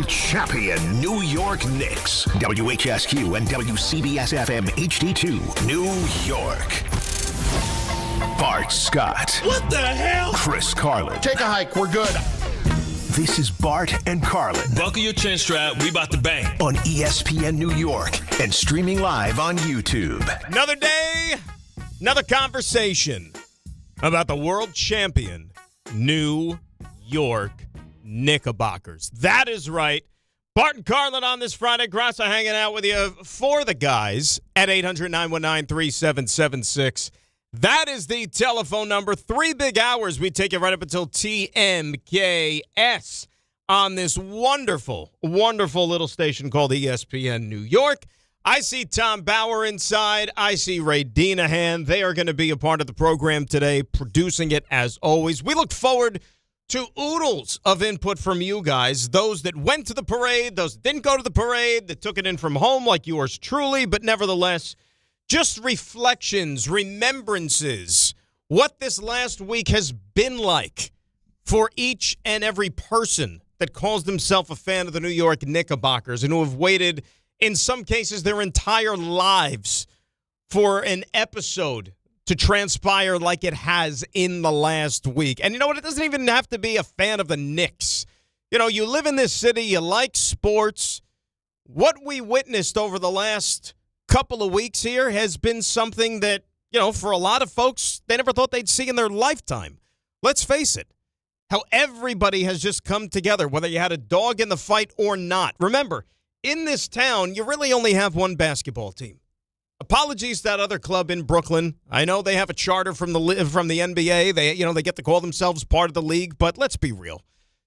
Champion New York Knicks. WHSQ and WCBS-FM HD2, New York. Bart Scott. What the hell? Chris Carlin. Take a hike. We're good. This is Bart and Carlin. Buckle your chin strap. We about to bang. On ESPN New York and streaming live on YouTube. Another day, another conversation about the world champion New York Knickerbockers. That is right. Bart and Carlin on this Friday. Graca hanging out with you for the guys at 800-919-3776. That is the telephone number. 3 big hours. We take it right up until TMKS on this wonderful, wonderful little station called ESPN New York. I see Tom Bauer inside. I see Ray Dinahan. They are going to be a part of the program today, producing it as always. We look forward to oodles of input from you guys, those that went to the parade, those that didn't go to the parade, that took it in from home like yours truly, but nevertheless, just reflections, remembrances, what this last week has been like for each and every person that calls themselves a fan of the New York Knickerbockers and who have waited, in some cases, their entire lives for an episode to transpire like it has in the last week. And you know what? It doesn't even have to be a fan of the Knicks. You know, you live in this city, you like sports. What we witnessed over the last couple of weeks here has been something that, you know, for a lot of folks, they never thought they'd see in their lifetime. Let's face it, how everybody has just come together, whether you had a dog in the fight or not. Remember, in this town, you really only have one basketball team. Apologies to that other club in Brooklyn. I know they have a charter from the NBA. They get to call themselves part of the league, but let's be real.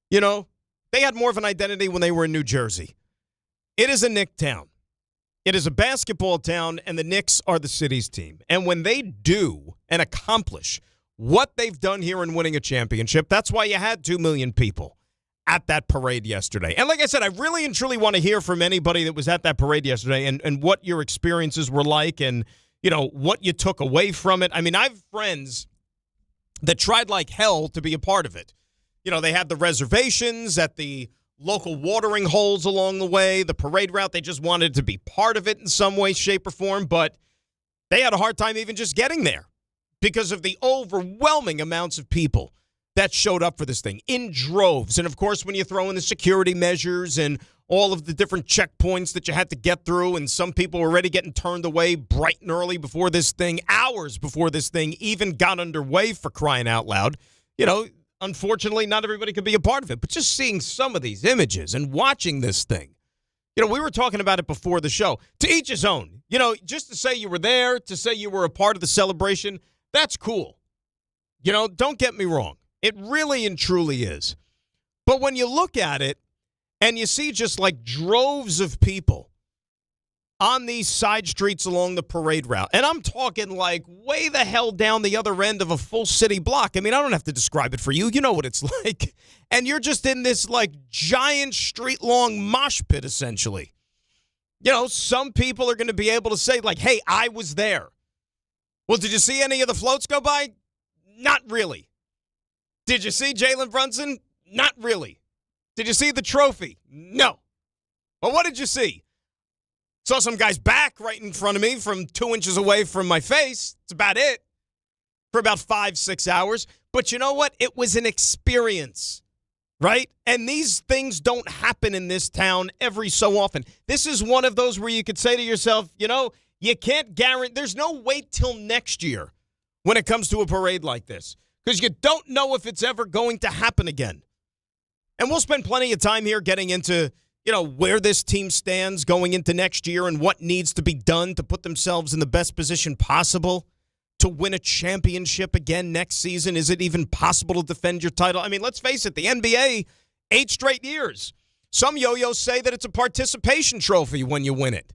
You know, they had more of an identity when they were in New Jersey. It is a Knick town. It is a basketball town, and the Knicks are the city's team. And when they do and accomplish what they've done here in winning a championship, that's why you had 2 million people at that parade yesterday. And like I said, I really and truly want to hear from anybody that was at that parade yesterday and what your experiences were like and, you know, what you took away from it. I mean, I have friends that tried like hell to be a part of it. You know, they had the reservations at the local watering holes along the way, the parade route. They just wanted to be part of it in some way, shape, or form, but they had a hard time even just getting there because of the overwhelming amounts of people that showed up for this thing in droves. And, of course, when you throw in the security measures and all of the different checkpoints that you had to get through, and some people were already getting turned away bright and early before this thing, hours before this thing even got underway, for crying out loud. You know, unfortunately, not everybody could be a part of it. But just seeing some of these images and watching this thing, you know, we were talking about it before the show. To each his own. You know, just to say you were there, to say you were a part of the celebration, that's cool. You know, don't get me wrong. It really and truly is. But when you look at it and you see just like droves of people on these side streets along the parade route, and I'm talking like way the hell down the other end of a full city block. I mean, I don't have to describe it for you. You know what it's like. And you're just in this like giant street-long mosh pit, essentially. You know, some people are going to be able to say like, hey, I was there. Well, did you see any of the floats go by? Not really. Did you see Jalen Brunson? Not really. Did you see the trophy? No. Well, what did you see? Saw some guy's back right in front of me from 2 inches away from my face. That's about it. For about 5-6 hours. But you know what? It was an experience, right? And these things don't happen in this town every so often. This is one of those where you could say to yourself, you know, you can't guarantee. There's no wait till next year when it comes to a parade like this. Because you don't know if it's ever going to happen again. And we'll spend plenty of time here getting into, you know, where this team stands going into next year and what needs to be done to put themselves in the best position possible to win a championship again next season. Is it even possible to defend your title? I mean, let's face it, the NBA, 8 straight years. Some yo-yos say that it's a participation trophy when you win it.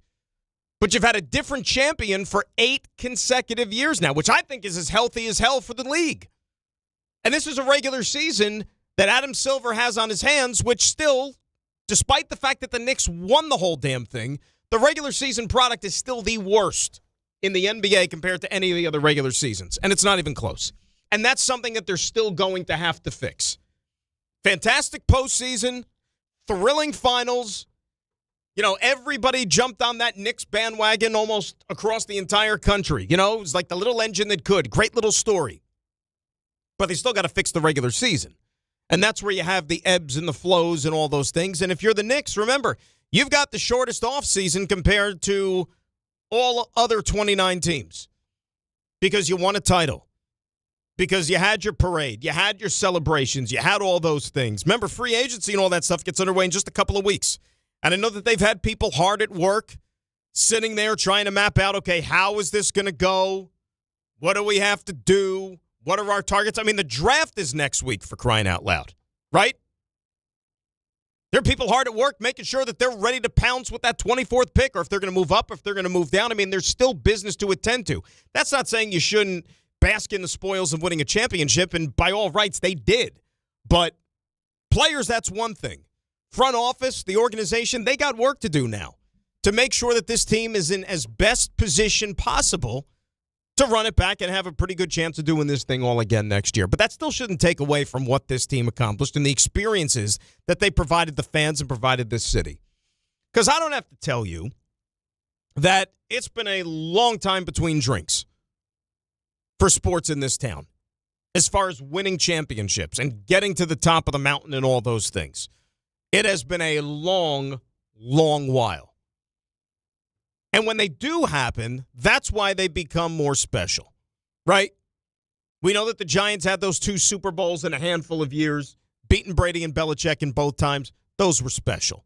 But you've had a different champion for 8 consecutive years now, which I think is as healthy as hell for the league. And this is a regular season that Adam Silver has on his hands, which still, despite the fact that the Knicks won the whole damn thing, the regular season product is still the worst in the NBA compared to any of the other regular seasons. And it's not even close. And that's something that they're still going to have to fix. Fantastic postseason, thrilling finals. You know, everybody jumped on that Knicks bandwagon almost across the entire country. You know, it was like the little engine that could. Great little story. But they still got to fix the regular season. And that's where you have the ebbs and the flows and all those things. And if you're the Knicks, remember, you've got the shortest offseason compared to all other 29 teams because you won a title, because you had your parade, you had your celebrations, you had all those things. Remember, free agency and all that stuff gets underway in just a couple of weeks. And I know that they've had people hard at work sitting there trying to map out, okay, how is this going to go? What do we have to do? What are our targets? I mean, the draft is next week, for crying out loud, right? There are people hard at work making sure that they're ready to pounce with that 24th pick, or if they're going to move up, if they're going to move down. I mean, there's still business to attend to. That's not saying you shouldn't bask in the spoils of winning a championship, and by all rights, they did. But players, that's one thing. Front office, the organization, they got work to do now to make sure that this team is in as best position possible to run it back and have a pretty good chance of doing this thing all again next year. But that still shouldn't take away from what this team accomplished and the experiences that they provided the fans and provided this city. Because I don't have to tell you that it's been a long time between drinks for sports in this town as far as winning championships and getting to the top of the mountain and all those things. It has been a long, long while. And when they do happen, that's why they become more special, right? We know that the Giants had those 2 Super Bowls in a handful of years, beating Brady and Belichick in both times. Those were special.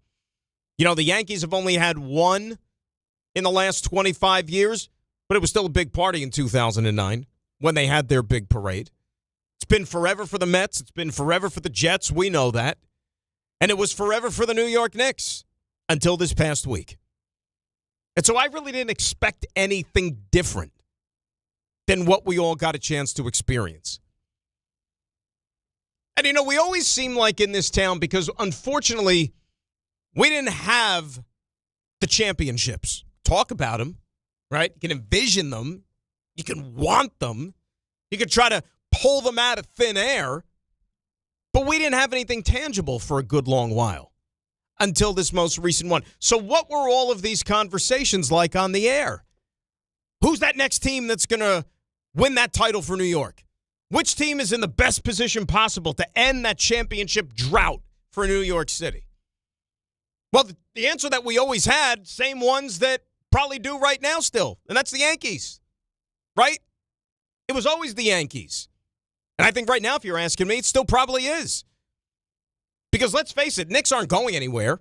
You know, the Yankees have only had 1 in the last 25 years, but it was still a big party in 2009 when they had their big parade. It's been forever for the Mets. It's been forever for the Jets. We know that. And it was forever for the New York Knicks until this past week. And so I really didn't expect anything different than what we all got a chance to experience. And, you know, we always seem like in this town, because unfortunately, we didn't have the championships. Talk about them, right? You can envision them. You can want them. You can try to pull them out of thin air. But we didn't have anything tangible for a good long while until this most recent one. So what were all of these conversations like on the air? Who's that next team that's going to win that title for New York? Which team is in the best position possible to end that championship drought for New York City? Well, the answer that we always had, same ones that probably do right now still, and that's the Yankees, right? It was always the Yankees. And I think right now, if you're asking me, it still probably is. Because let's face it, Knicks aren't going anywhere.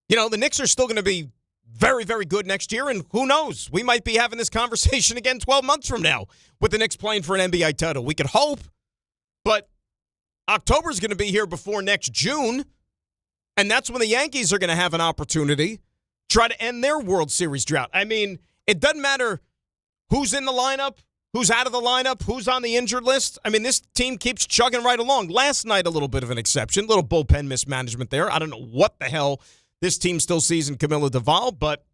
You know, the Knicks are still going to be very, very good next year, and who knows? We might be having this conversation again 12 months from now with the Knicks playing for an NBA title. We could hope, but October's going to be here before next June, and that's when the Yankees are going to have an opportunity to try to end their World Series drought. I mean, it doesn't matter who's in the lineup, who's out of the lineup, who's on the injured list. I mean, this team keeps chugging right along. Last night, a little bit of an exception, little bullpen mismanagement there. I don't know what the hell this team still sees in Camilo Doval, but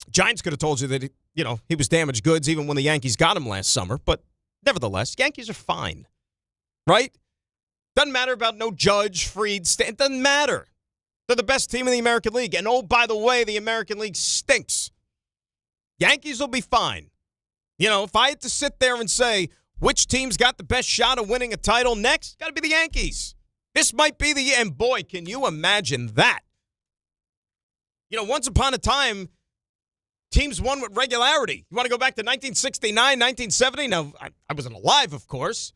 Giants could have told you that, he was damaged goods even when the Yankees got him last summer. But nevertheless, Yankees are fine, right? Doesn't matter about no Judge, Fried, it doesn't matter. They're the best team in the American League. And, oh, by the way, the American League stinks. Yankees will be fine. If I had to sit there and say which team's got the best shot of winning a title next, got to be the Yankees. This might be the, and boy, can you imagine that? Once upon a time, teams won with regularity. You want to go back to 1969, 1970? Now, I wasn't alive, of course,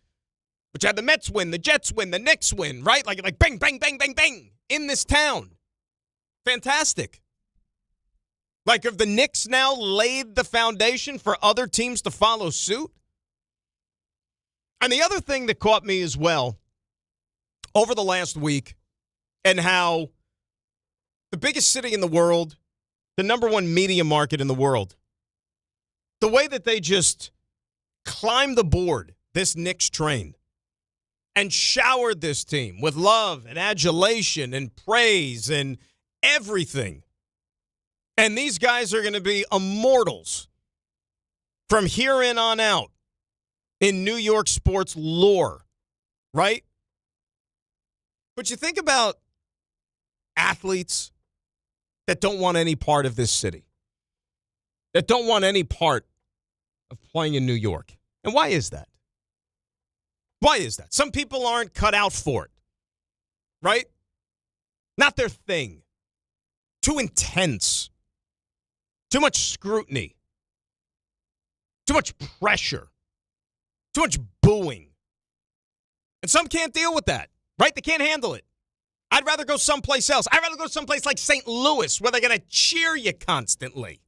but you had the Mets win, the Jets win, the Knicks win, right? Like bang, bang, bang, bang, bang in this town. Fantastic. Like, have the Knicks now laid the foundation for other teams to follow suit? And the other thing that caught me as well over the last week, and how the biggest city in the world, the number one media market in the world, the way that they just climbed aboard this Knicks train and showered this team with love and adulation and praise and everything. And these guys are going to be immortals from here in on out in New York sports lore, right? But you think about athletes that don't want any part of this city, that don't want any part of playing in New York. And why is that? Why is that? Some people aren't cut out for it, right? Not their thing. Too intense. Too much scrutiny. Too much pressure. Too much booing. And some can't deal with that, right? They can't handle it. I'd rather go someplace else. I'd rather go someplace like St. Louis where they're going to cheer you constantly.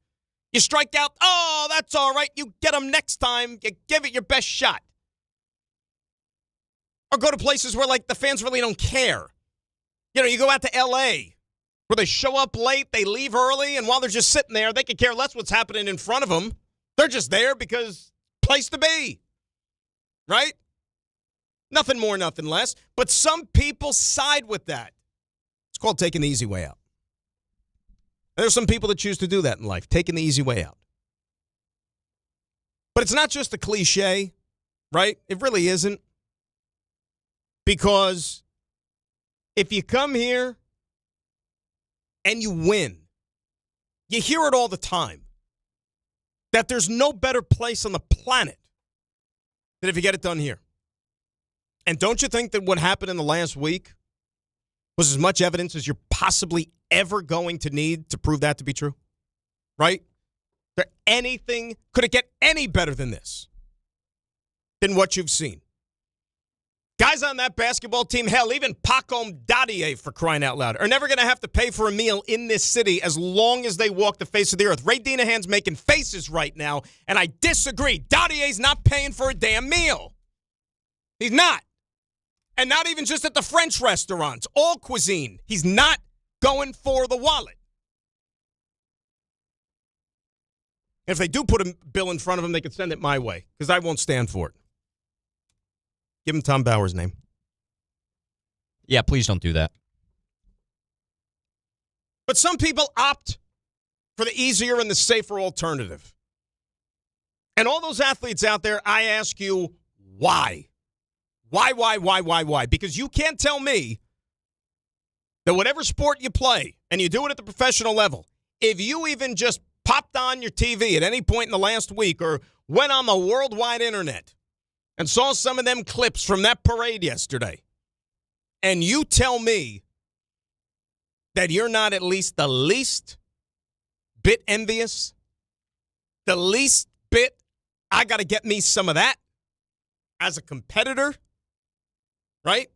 You strike out, oh, that's all right. You get them next time. You give it your best shot. Or go to places where, like, the fans really don't care. You know, you go out to L.A., where they show up late, they leave early, and while they're just sitting there, they could care less what's happening in front of them. They're just there because place to be, right? Nothing more, nothing less. But some people side with that. It's called taking the easy way out. And there's some people that choose to do that in life, taking the easy way out. But it's not just a cliche, right? It really isn't. Because if you come here and you win, you hear it all the time, that there's no better place on the planet than if you get it done here. And don't you think that what happened in the last week was as much evidence as you're possibly ever going to need to prove that to be true? Right? Could it get any better than this? Than what you've seen? Guys on that basketball team, hell, even Pacom Dadier, for crying out loud, are never going to have to pay for a meal in this city as long as they walk the face of the earth. Ray Dinahan's making faces right now, and I disagree. Dadier's not paying for a damn meal. He's not. And not even just at the French restaurants. All cuisine. He's not going for the wallet. And if they do put a bill in front of him, they can send it my way, because I won't stand for it. Give him Tom Bauer's name. Yeah, please don't do that. But some people opt for the easier and the safer alternative. And all those athletes out there, I ask you, why? Why? Because you can't tell me that whatever sport you play, and you do it at the professional level, if you even just popped on your TV at any point in the last week or went on the worldwide internet and saw some of them clips from that parade yesterday, and you tell me that you're not at least the least bit envious, the least bit, I got to get me some of that as a competitor, right?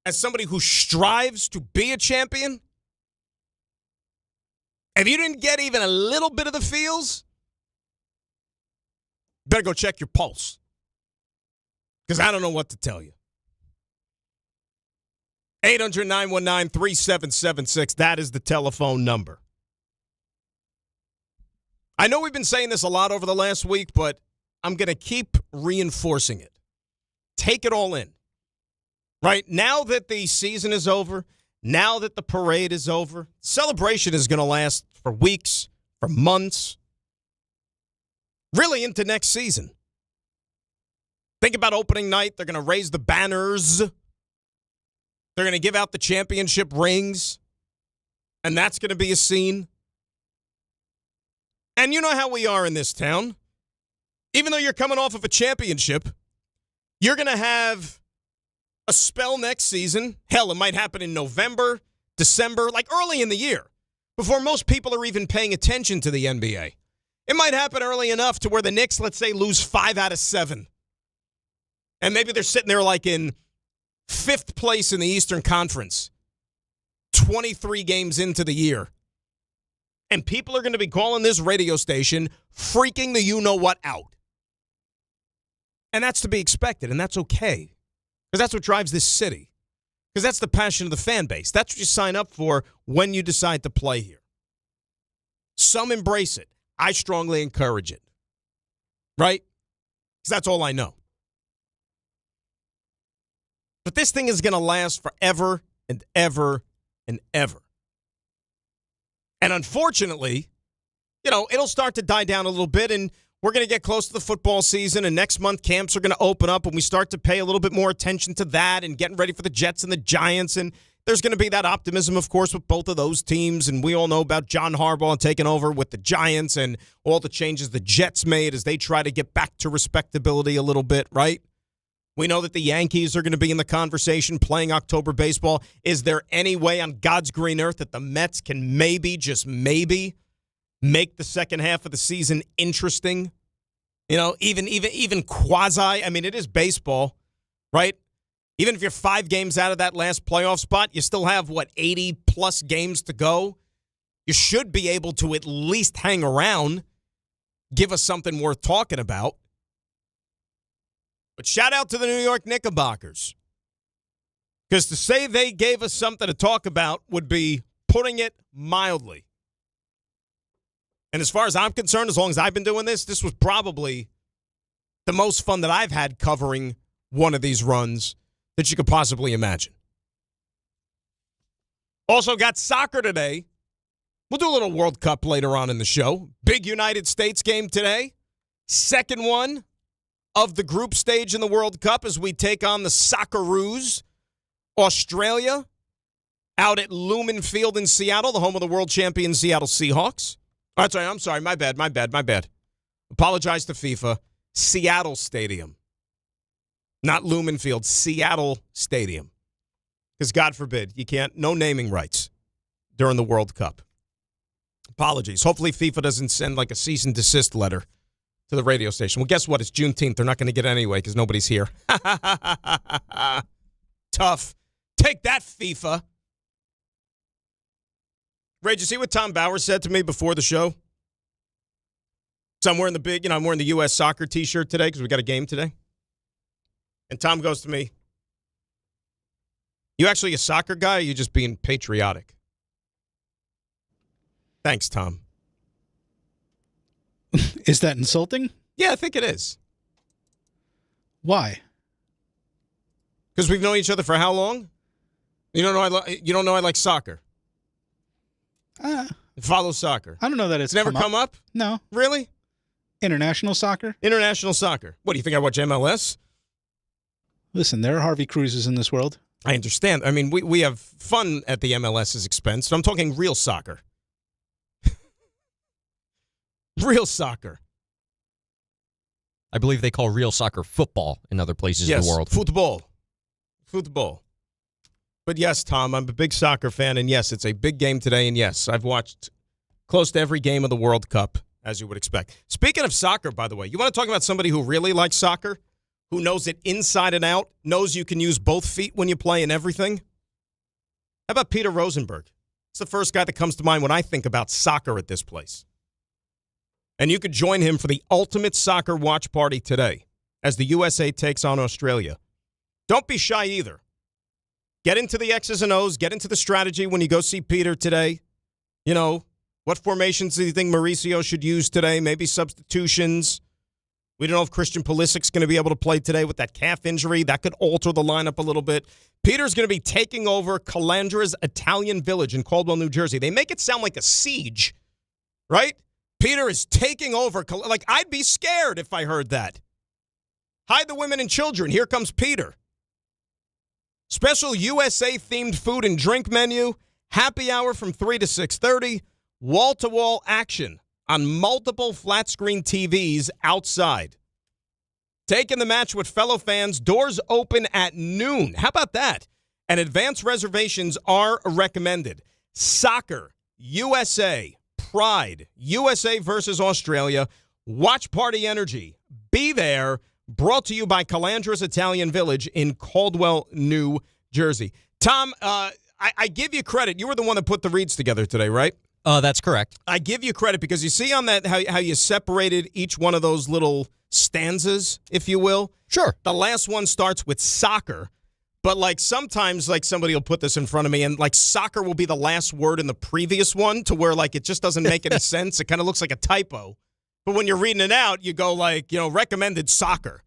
As somebody who strives to be a champion, if you didn't get even a little bit of the feels, better go check your pulse. Because I don't know what to tell you. 800-919-3776. That is the telephone number. I know we've been saying this a lot over the last week, but I'm going to keep reinforcing it. Take it all in. Right? Now that the season is over, now that the parade is over, celebration is going to last for weeks, for months, really into next season. Think about opening night. They're going to raise the banners. They're going to give out the championship rings. And that's going to be a scene. And you know how we are in this town. Even though you're coming off of a championship, you're going to have a spell next season. Hell, it might happen in November, December, like early in the year, before most people are even paying attention to the NBA. It might happen early enough to where the Knicks, let's say, lose 5 out of 7. And maybe they're sitting there like in 5th place in the Eastern Conference, 23 games into the year. And people are going to be calling this radio station freaking the you-know-what out. And that's to be expected, and that's okay. Because that's what drives this city. Because that's the passion of the fan base. That's what you sign up for when you decide to play here. Some embrace it. I strongly encourage it. Right? Because that's all I know. But this thing is going to last forever and ever and ever. And unfortunately, you know, it'll start to die down a little bit, and we're going to get close to the football season, and next month camps are going to open up, and we start to pay a little bit more attention to that and getting ready for the Jets and the Giants, and there's going to be that optimism, of course, with both of those teams. And we all know about John Harbaugh taking over with the Giants and all the changes the Jets made as they try to get back to respectability a little bit, right? We know that the Yankees are going to be in the conversation playing October baseball. Is there any way on God's green earth that the Mets can maybe, just maybe, make the second half of the season interesting? You know, even quasi. I mean, it is baseball, right? Even if you're 5 games out of that last playoff spot, you still have, 80-plus games to go? You should be able to at least hang around, give us something worth talking about. But shout out to the New York Knickerbockers. Because to say they gave us something to talk about would be putting it mildly. And as far as I'm concerned, as long as I've been doing this, this was probably the most fun that I've had covering one of these runs that you could possibly imagine. Also got soccer today. We'll do a little World Cup later on in the show. Big United States game today. Second one of the group stage in the World Cup as we take on the Socceroos, Australia, out at Looming Field in Seattle, the home of the world champion Seattle Seahawks. I'm sorry. My bad. Apologize to FIFA. Seattle Stadium. Not Lumen Field, Seattle Stadium. Because God forbid, you can't, no naming rights during the World Cup. Apologies. Hopefully FIFA doesn't send like a cease and desist letter to the radio station. Well, guess what? It's Juneteenth. They're not going to get it anyway because nobody's here. Tough. Take that, FIFA. Ray, did you see what Tom Bauer said to me before the show? So I'm wearing the U.S. soccer T-shirt today because we got a game today. And Tom goes to me, you actually a soccer guy or are you just being patriotic? Thanks, Tom. Is that insulting? Yeah, I think it is. Why? Because we've known each other for how long? You don't know I like soccer. Follow soccer. I don't know that It's never come up? No. Really? International soccer? International soccer. What, do you think I watch MLS? Listen, there are Harvey Cruzes in this world. I understand. I mean, we have fun at the MLS's expense. So I'm talking real soccer. Real soccer. I believe they call real soccer football in other places in the world. Football. But yes, Tom, I'm a big soccer fan, and yes, it's a big game today, and yes, I've watched close to every game of the World Cup, as you would expect. Speaking of soccer, by the way, you want to talk about somebody who really likes soccer, who knows it inside and out, knows you can use both feet when you play and everything? How about Peter Rosenberg? It's the first guy that comes to mind when I think about soccer at this place. And you could join him for the ultimate soccer watch party today as the USA takes on Australia. Don't be shy either. Get into the X's and O's. Get into the strategy when you go see Peter today. You know, what formations do you think Mauricio should use today? Maybe substitutions. We don't know if Christian Pulisic's going to be able to play today with that calf injury. That could alter the lineup a little bit. Peter's going to be taking over Calandra's Italian Village in Caldwell, New Jersey. They make it sound like a siege, right? Peter is taking over. Like, I'd be scared if I heard that. Hide the women and children. Here comes Peter. Special USA-themed food and drink menu. Happy hour from 3 to 6:30. Wall-to-wall action on multiple flat-screen TVs outside. Taking the match with fellow fans. Doors open at noon. How about that? And advance reservations are recommended. Soccer, USA, Pride, USA versus Australia. Watch party energy. Be there. Brought to you by Calandra's Italian Village in Caldwell, New Jersey. Tom, I give you credit. You were the one that put the reads together today, right? That's correct. I give you credit because you see on that how you separated each one of those little stanzas, if you will? Sure. The last one starts with soccer, but like sometimes like somebody will put this in front of me and like soccer will be the last word in the previous one to where like it just doesn't make any sense. It kind of looks like a typo. But when you're reading it out, you go like, recommended soccer.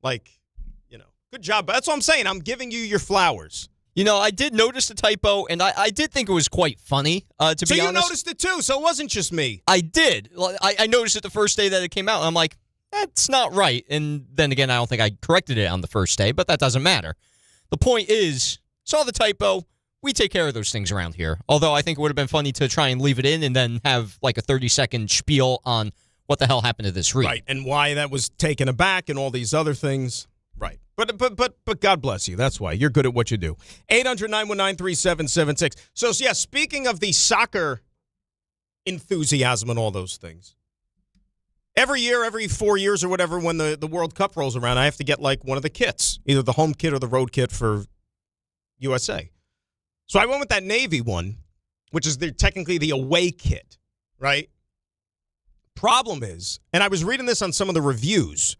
Like, good job. That's what I'm saying. I'm giving you your flowers. I did notice the typo, and I did think it was quite funny, to be honest. So you noticed it too, so it wasn't just me. I did. I noticed it the first day that it came out, and I'm like, that's not right. And then again, I don't think I corrected it on the first day, but that doesn't matter. The point is, saw the typo, we take care of those things around here. Although I think it would have been funny to try and leave it in and then have like a 30-second spiel on what the hell happened to this read. Right, and why that was taken aback and all these other things. Right. But God bless you. That's why. You're good at what you do. 800-919-3776. So, yeah, speaking of the soccer enthusiasm and all those things, every year, every 4 years or whatever, when the World Cup rolls around, I have to get like one of the kits, either the home kit or the road kit for USA. So I went with that Navy one, which is technically the away kit, right? Problem is, and I was reading this on some of the reviews,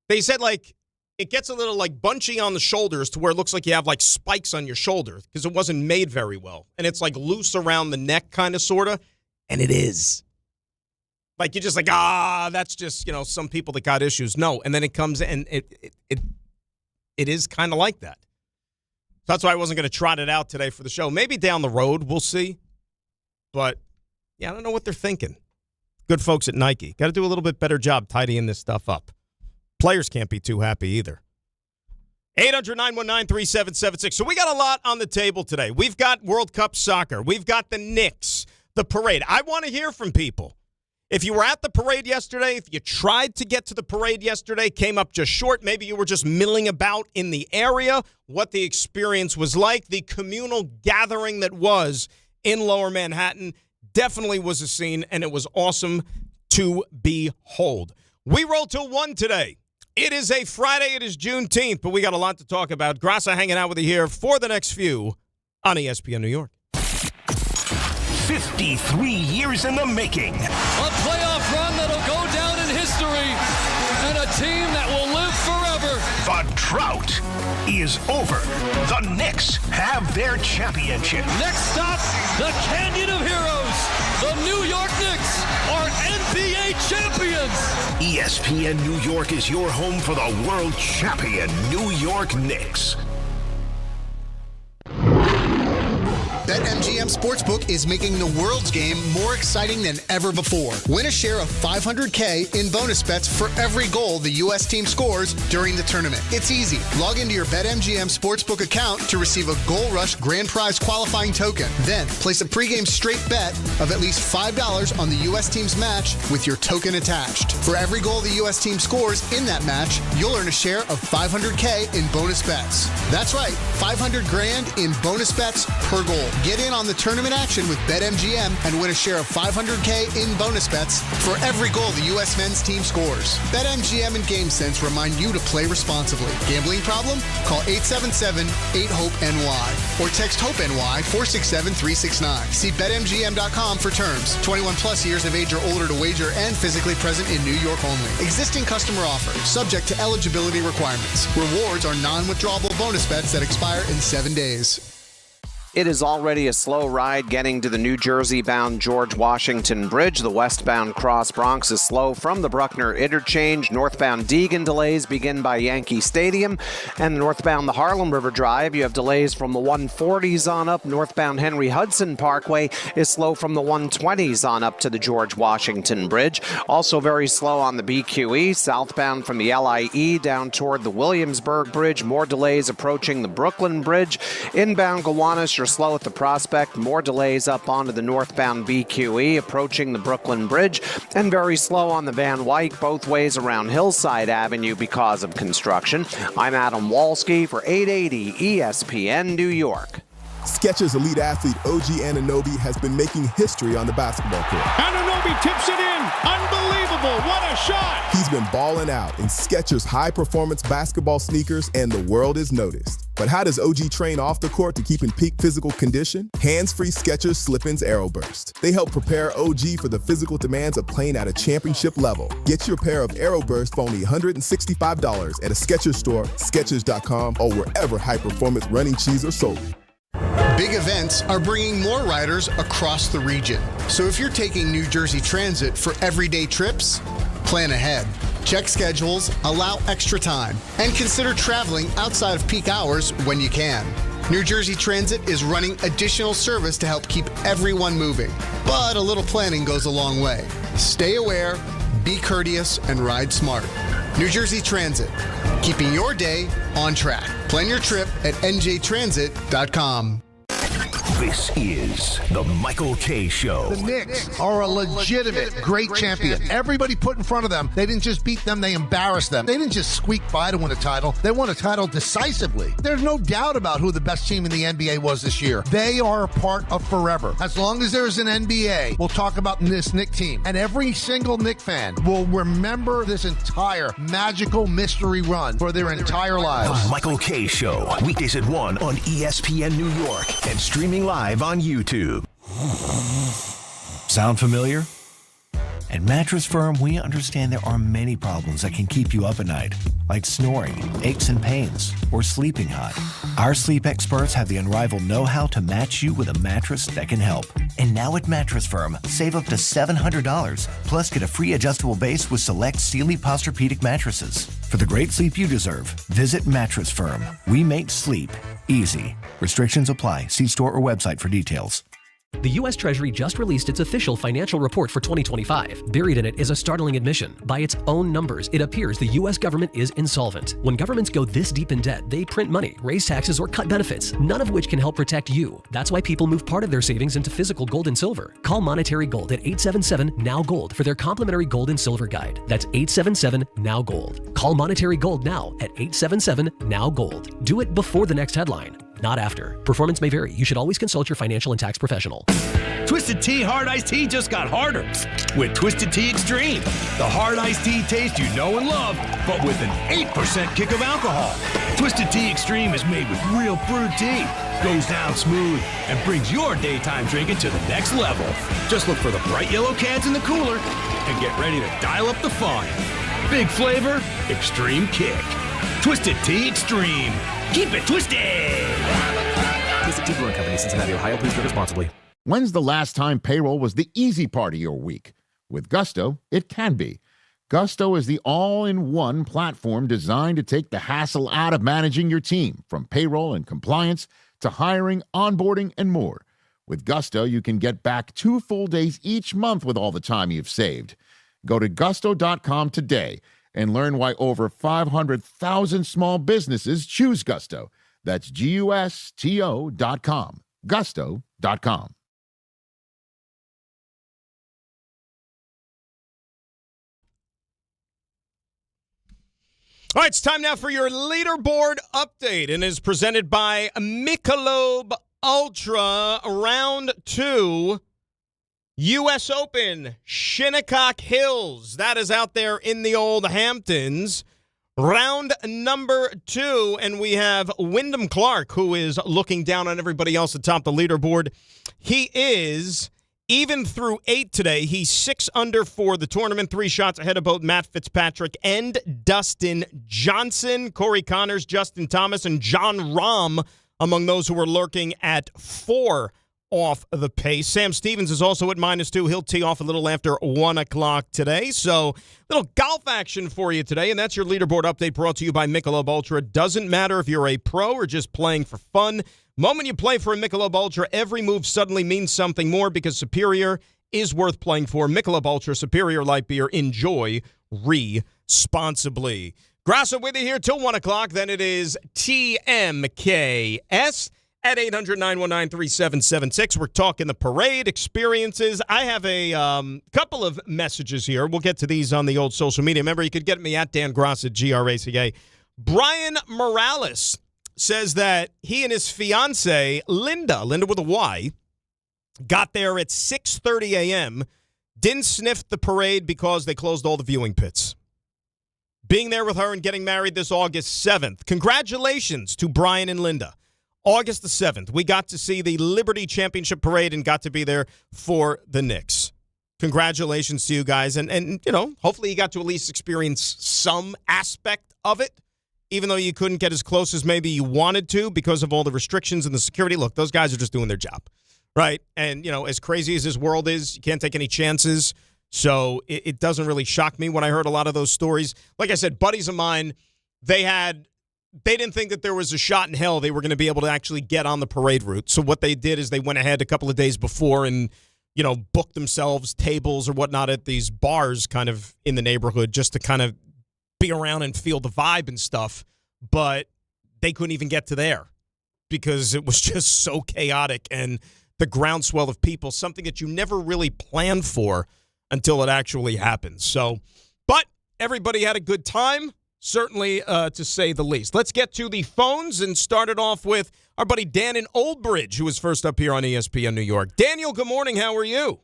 they said, like, it gets a little, like, bunchy on the shoulders to where it looks like you have, like, spikes on your shoulder because it wasn't made very well. And it's, like, loose around the neck kind of, sort of. And it is. Like, you're just like, that's just, some people that got issues. No. And then it comes and it is kind of like that. So that's why I wasn't going to trot it out today for the show. Maybe down the road, we'll see. But, yeah, I don't know what they're thinking. Good folks at Nike. Got to do a little bit better job tidying this stuff up. Players can't be too happy either. 800-919-3776. So we got a lot on the table today. We've got World Cup soccer. We've got the Knicks, the parade. I want to hear from people. If you were at the parade yesterday, if you tried to get to the parade yesterday, came up just short, maybe you were just milling about in the area, what the experience was like, the communal gathering that was in Lower Manhattan definitely was a scene, and it was awesome to behold. We roll till 1 today. It is a Friday. It is Juneteenth, but we got a lot to talk about. Graca hanging out with you here for the next few on ESPN New York. 53 years in the making. A playoff run that'll go down in history, and a team that will live forever. The drought is over. The Knicks have their championship. Next stop, the Canyon of Heroes. The New York Knicks are NBA champions. ESPN New York is your home for the world champion New York Knicks. BetMGM Sportsbook is making the world's game more exciting than ever before. Win a share of $500K in bonus bets for every goal the U.S. team scores during the tournament. It's easy. Log into your BetMGM Sportsbook account to receive a Goal Rush Grand Prize qualifying token. Then, place a pregame straight bet of at least $5 on the U.S. team's match with your token attached. For every goal the U.S. team scores in that match, you'll earn a share of $500K in bonus bets. That's right, $500,000 in bonus bets per goal. Get in on the tournament action with BetMGM and win a share of $500K in bonus bets for every goal the U.S. men's team scores. BetMGM and GameSense remind you to play responsibly. Gambling problem? Call 877-8-HOPE-NY or text HOPE-NY 467-369. See BetMGM.com for terms. 21 plus years of age or older to wager and physically present in New York only. Existing customer offer. Subject to eligibility requirements. Rewards are non-withdrawable bonus bets that expire in 7 days. It is already a slow ride getting to the New Jersey-bound George Washington Bridge. The westbound Cross Bronx is slow from the Bruckner Interchange. Northbound Deegan delays begin by Yankee Stadium. And northbound the Harlem River Drive, you have delays from the 140s on up. Northbound Henry Hudson Parkway is slow from the 120s on up to the George Washington Bridge. Also very slow on the BQE, southbound from the LIE down toward the Williamsburg Bridge. More delays approaching the Brooklyn Bridge. Inbound Gowanus, you're slow at the Prospect. More delays up onto the northbound BQE approaching the Brooklyn Bridge, and very slow on the Van Wyck both ways around Hillside Avenue because of construction. I'm Adam Walski for 880 ESPN New York. Skechers elite athlete OG Anunoby has been making history on the basketball court. Anunoby tips it in. Unbelievable. What a shot. He's been balling out in Skechers high-performance basketball sneakers, and the world is noticed. But how does OG train off the court to keep in peak physical condition? Hands-free Skechers Slip-ins Aeroburst. They help prepare OG for the physical demands of playing at a championship level. Get your pair of Aeroburst for only $165 at a Skechers store, Skechers.com, or wherever high-performance running shoes are sold. Big events are bringing more riders across the region. So if you're taking New Jersey Transit for everyday trips, plan ahead. Check schedules, allow extra time, and consider traveling outside of peak hours when you can. New Jersey Transit is running additional service to help keep everyone moving. But a little planning goes a long way. Stay aware, be courteous, and ride smart. New Jersey Transit. keeping your day on track. Plan your trip at njtransit.com. This is the Michael K. Show. The Knicks are a legitimate great champion. Everybody put in front of them. They didn't just beat them, they embarrassed them. They didn't just squeak by to win a title. They won a title decisively. There's no doubt about who the best team in the NBA was this year. They are a part of forever. As long as there's an NBA, we'll talk about this Knicks team. And every single Knicks fan will remember this entire magical mystery run for their entire lives. The Michael K. Show. Weekdays at 1 on ESPN New York and streaming live on YouTube. Sound familiar? At Mattress Firm, we understand there are many problems that can keep you up at night, like snoring, aches and pains, or sleeping hot. Our sleep experts have the unrivaled know-how to match you with a mattress that can help. And now at Mattress Firm, save up to $700, plus get a free adjustable base with select Sealy Posturepedic mattresses. For the great sleep you deserve, visit Mattress Firm. We make sleep easy. Restrictions apply. See store or website for details. The U.S. Treasury just released its official financial report for 2025. Buried in it is a startling admission. By its own numbers, it appears the U.S. government is insolvent. When governments go this deep in debt, they print money, raise taxes, or cut benefits, none of which can help protect you. That's why people move part of their savings into physical gold and silver. Call Monetary Gold at 877-NOW-GOLD for their complimentary gold and silver guide. That's 877-NOW-GOLD. Call Monetary Gold now at 877-NOW-GOLD. Do it before the next headline, not after. Performance may vary. You should always consult your financial and tax professional. Twisted Tea Hard Iced Tea just got harder with Twisted Tea Extreme. The hard iced tea taste you know and love, but with an 8% kick of alcohol. Twisted Tea Extreme is made with real brewed tea, goes down smooth, and brings your daytime drinking to the next level. Just look for the bright yellow cans in the cooler and get ready to dial up the fun. Big flavor, extreme kick. Twisted Tea Extreme. Keep it twisted! Twisted Tea Brewing Company, Cincinnati, Ohio. Please drink responsibly. When's the last time payroll was the easy part of your week? With Gusto, it can be. Gusto is the all-in-one platform designed to take the hassle out of managing your team, from payroll and compliance to hiring, onboarding, and more. With Gusto, you can get back 2 full days each month with all the time you've saved. Go to gusto.com today and learn why over 500,000 small businesses choose Gusto. That's GUSTO.com. Gusto.com. All right, it's time now for your leaderboard update, and is presented by Michelob Ultra. Round 2, U.S. Open, Shinnecock Hills. That is out there in the old Hamptons. Round number 2, and we have Wyndham Clark, who is looking down on everybody else atop the leaderboard. He is even through 8 today. He's 6 under for the tournament, 3 shots ahead of both Matt Fitzpatrick and Dustin Johnson. Corey Connors, Justin Thomas, and John Rahm among those who were lurking at 4 off the pace. Sam Stevens is also at -2. He'll tee off a little after 1 o'clock today. So, little golf action for you today, and that's your leaderboard update brought to you by Michelob Ultra. Doesn't matter if you're a pro or just playing for fun. Moment you play for a Michelob Ultra, every move suddenly means something more because Superior is worth playing for. Michelob Ultra, Superior Light Beer. Enjoy responsibly. Graca with you here till 1 o'clock. Then it is TMKS. At 800-919-3776, we're talking the parade experiences. I have a couple of messages here. We'll get to these on the old social media. Remember, you could get me at Dan Gross at GRACA. Brian Morales says that he and his fiancée, Linda with a Y, got there at 6:30 a.m., didn't sniff the parade because they closed all the viewing pits. Being there with her and getting married this August 7th. Congratulations to Brian and Linda. August the 7th, we got to see the Liberty Championship Parade and got to be there for the Knicks. Congratulations to you guys. And you know, hopefully you got to at least experience some aspect of it, even though you couldn't get as close as maybe you wanted to because of all the restrictions and the security. Look, those guys are just doing their job, right? And, you know, as crazy as this world is, you can't take any chances. So it doesn't really shock me when I heard a lot of those stories. Like I said, buddies of mine, they didn't think that there was a shot in hell they were going to be able to actually get on the parade route. So what they did is they went ahead a couple of days before and, you know, booked themselves tables or whatnot at these bars kind of in the neighborhood just to kind of be around and feel the vibe and stuff, but they couldn't even get to there because it was just so chaotic and the groundswell of people, something that you never really planned for until it actually happens. So, but everybody had a good time, certainly to say the least. Let's get to the phones and start it off with our buddy Dan in Old Bridge, who was first up here on ESPN New York. Daniel, good morning. How are you?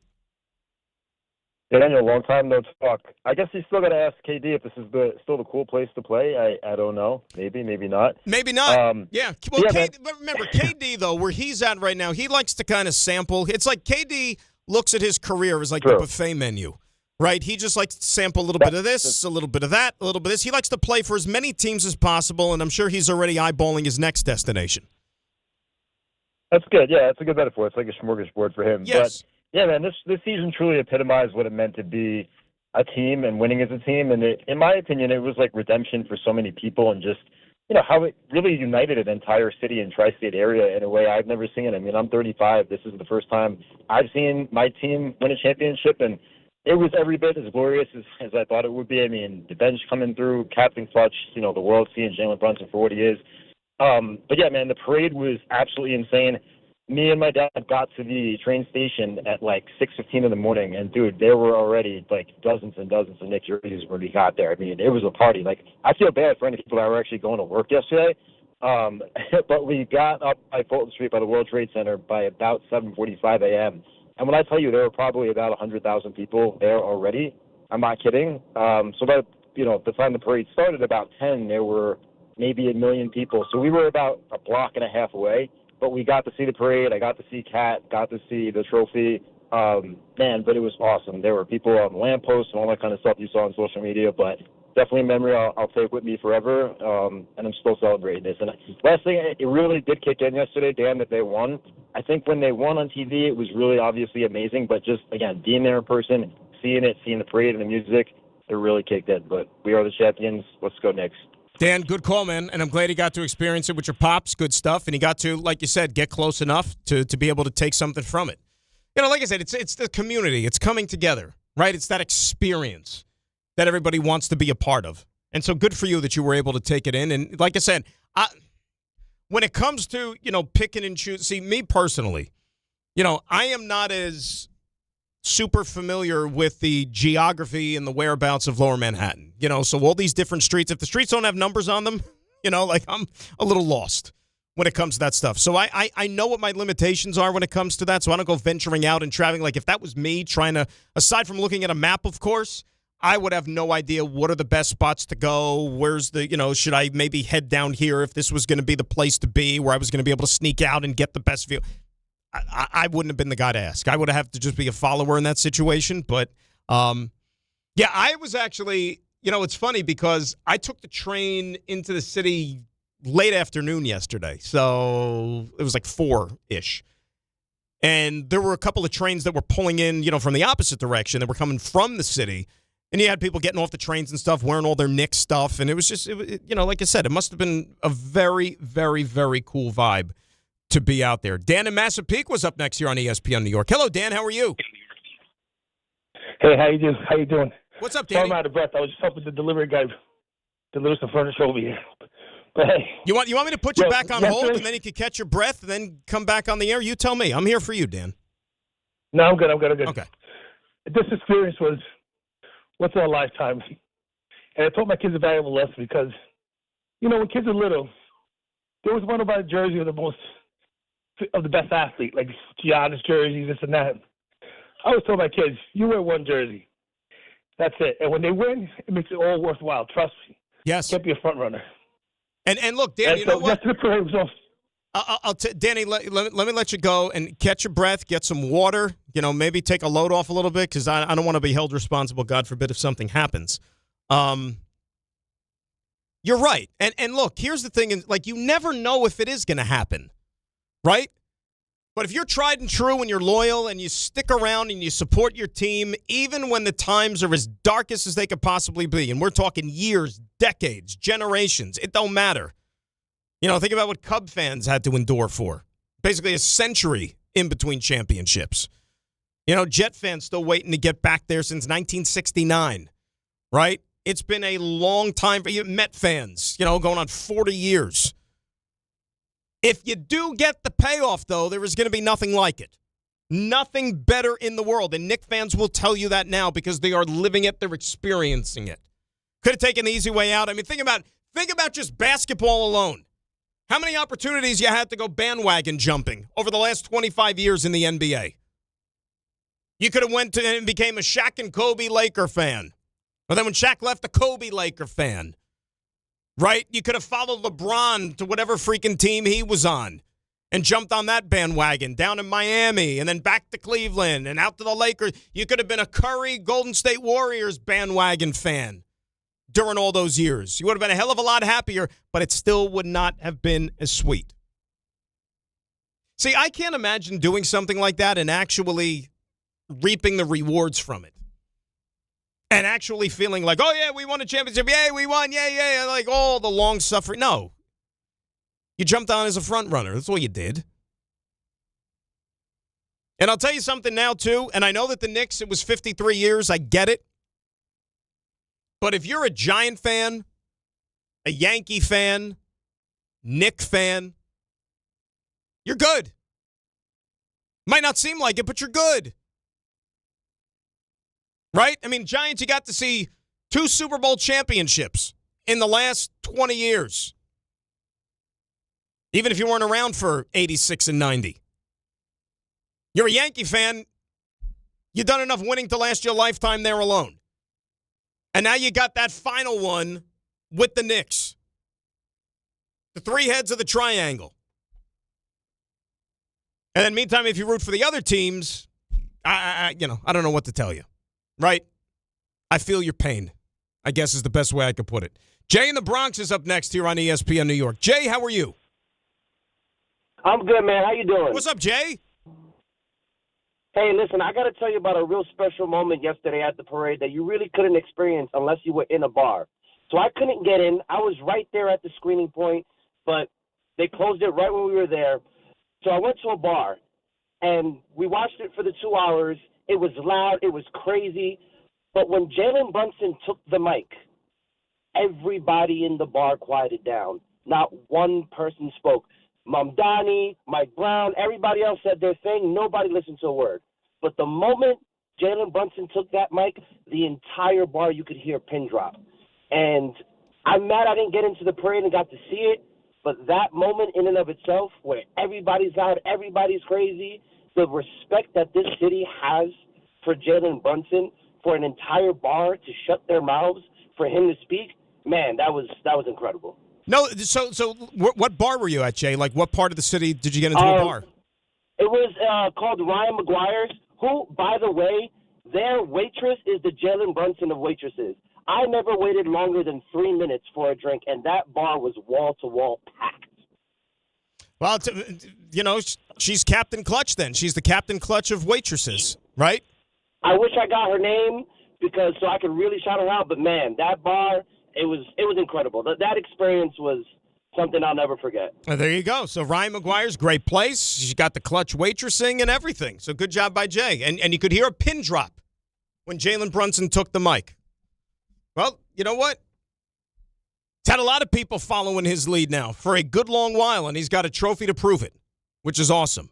Daniel, long time no talk. I guess you still got to ask KD if this is still the cool place to play. I don't know. Maybe not. Maybe not. Yeah. Well, yeah, remember, KD, though, where he's at right now, he likes to kind of sample. It's like KD looks at his career as like the buffet menu, right? He just likes to sample a little bit of this, a little bit of that, a little bit of this. He likes to play for as many teams as possible, and I'm sure he's already eyeballing his next destination. That's good. Yeah, that's a good metaphor. It's like a smorgasbord for him. Yes. But, yeah, man, this season truly epitomized what it meant to be a team and winning as a team. And in my opinion, it was like redemption for so many people and just, how it really united an entire city and tri-state area in a way I've never seen. I mean, I'm 35. This is the first time I've seen my team win a championship, and it was every bit as glorious as I thought it would be. I mean, the bench coming through, Captain Clutch, the world seeing Jalen Brunson for what he is. But, yeah, man, the parade was absolutely insane. Me and my dad got to the train station at like 6:15 in the morning, and dude, there were already like dozens and dozens of Knicks jerseys when we got there. I mean, it was a party. Like, I feel bad for any people that were actually going to work yesterday, but we got up by Fulton Street by the World Trade Center by about 7:45 a.m. And when I tell you there were probably about 100,000 people there already, I'm not kidding. So by the time the parade started, about 10, there were maybe 1 million people. So we were about a block and a half away. But we got to see the parade. I got to see Kat, got to see the trophy. Man, but it was awesome. There were people on lampposts and all that kind of stuff you saw on social media. But definitely a memory I'll take with me forever. And I'm still celebrating this. And last thing, it really did kick in yesterday, Dan, that they won. I think when they won on TV, it was really obviously amazing. But just, again, being there in person, seeing the parade and the music, it really kicked in. But we are the champions. Let's go Knicks. Dan, good call, man, and I'm glad you got to experience it with your pops. Good stuff, and he got to, like you said, get close enough to be able to take something from it. Like I said, it's the community. It's coming together, right? It's that experience that everybody wants to be a part of, and so good for you that you were able to take it in. And like I said, when it comes to picking and choosing, see, me personally, I am not as super familiar with the geography and the whereabouts of Lower Manhattan. So all these different streets, if the streets don't have numbers on them, like I'm a little lost when it comes to that stuff. So I know what my limitations are when it comes to that, so I don't go venturing out and traveling. Like if that was me trying to, aside from looking at a map, of course, I would have no idea what are the best spots to go, where's the, should I maybe head down here if this was going to be the place to be, where I was going to be able to sneak out and get the best view. I wouldn't have been the guy to ask. I would have to just be a follower in that situation. But, yeah, I was actually, it's funny because I took the train into the city late afternoon yesterday. So it was like 4-ish. And there were a couple of trains that were pulling in, from the opposite direction. They were coming from the city. And you had people getting off the trains and stuff, wearing all their Knicks stuff. And it was just, like I said, it must have been a very, very, very cool vibe to be out there. Dan in Massapequa was up next here on ESPN New York. Hello, Dan. How are you? Hey, how you doing? What's up, Dan? Sorry, I'm out of breath. I was just helping the delivery guy deliver some furniture over here. But hey, you want me to put you back on hold, and then you can catch your breath, and then come back on the air? You tell me. I'm here for you, Dan. No, I'm good. Okay. This experience was once in a lifetime, and I taught my kids a valuable lesson because, when kids are little, they always wonder about a jersey of the best athlete, like Giannis jerseys, this and that. I always tell my kids, you wear one jersey. That's it. And when they win, it makes it all worthwhile. Trust me. Yes. Can't be a front runner. And look, Dan, you know what? The parade was Danny, let me let you go and catch your breath, get some water, maybe take a load off a little bit because I don't want to be held responsible, God forbid, if something happens. You're right. And look, here's the thing. You never know if it is going to happen, right? But if you're tried and true and you're loyal and you stick around and you support your team, even when the times are as darkest as they could possibly be, and we're talking years, decades, generations, it don't matter. Think about what Cub fans had to endure for. Basically a century in between championships. Jet fans still waiting to get back there since 1969, right? It's been a long time for you Met fans, going on 40 years. If you do get the payoff, though, there is going to be nothing like it. Nothing better in the world. And Knicks fans will tell you that now because they are living it. They're experiencing it. Could have taken the easy way out. I mean, think about just basketball alone. How many opportunities you had to go bandwagon jumping over the last 25 years in the NBA? You could have went to and became a Shaq and Kobe Laker fan. Or then when Shaq left, a Kobe Laker fan. Right? You could have followed LeBron to whatever freaking team he was on and jumped on that bandwagon down in Miami and then back to Cleveland and out to the Lakers. You could have been a Curry Golden State Warriors bandwagon fan during all those years. You would have been a hell of a lot happier, but it still would not have been as sweet. See, I can't imagine doing something like that and actually reaping the rewards from it. And actually feeling like, oh, yeah, we won a championship. Yeah, we won. Yeah. Like all the long suffering. No. You jumped on as a front runner. That's all you did. And I'll tell you something now, too. And I know that the Knicks, it was 53 years. I get it. But if you're a Giant fan, a Yankee fan, Knick fan, you're good. Might not seem like it, but you're good. Right? I mean, Giants, you got to see 2 Super Bowl championships in the last 20 years. Even if you weren't around for 86 and 90. You're a Yankee fan. You've done enough winning to last your lifetime there alone. And now you got that final one with the Knicks. The 3 heads of the triangle. And then meantime, if you root for the other teams, I don't know what to tell you. Right? I feel your pain, I guess is the best way I could put it. Jay in the Bronx is up next here on ESPN New York. Jay, how are you? I'm good, man. How you doing? What's up, Jay? Hey, listen, I got to tell you about a real special moment yesterday at the parade that you really couldn't experience unless you were in a bar. So I couldn't get in. I was right there at the screening point, but they closed it right when we were there. So I went to a bar, and we watched it for the 2 hours. It was loud. It was crazy. But when Jalen Brunson took the mic, everybody in the bar quieted down. Not one person spoke. Mamdani, Mike Brown, everybody else said their thing. Nobody listened to a word. But the moment Jalen Brunson took that mic, the entire bar, you could hear a pin drop. And I'm mad I didn't get into the parade and got to see it. But that moment in and of itself, where everybody's loud, everybody's crazy, the respect that this city has for Jalen Brunson, for an entire bar to shut their mouths, for him to speak, man, that was incredible. No, so what bar were you at, Jay? Like, what part of the city did you get into a bar? It was called Ryan McGuire's, who, by the way, their waitress is the Jalen Brunson of waitresses. I never waited longer than 3 minutes for a drink, and that bar was wall-to-wall packed. Well, she's Captain Clutch then. She's the Captain Clutch of waitresses, right? I wish I got her name so I could really shout her out. But, man, that bar, it was incredible. That experience was something I'll never forget. There you go. So Ryan McGuire's great place. She's got the clutch waitressing and everything. So good job by Jay. And you could hear a pin drop when Jalen Brunson took the mic. Well, you know what? It's had a lot of people following his lead now for a good long while, and he's got a trophy to prove it, which is awesome.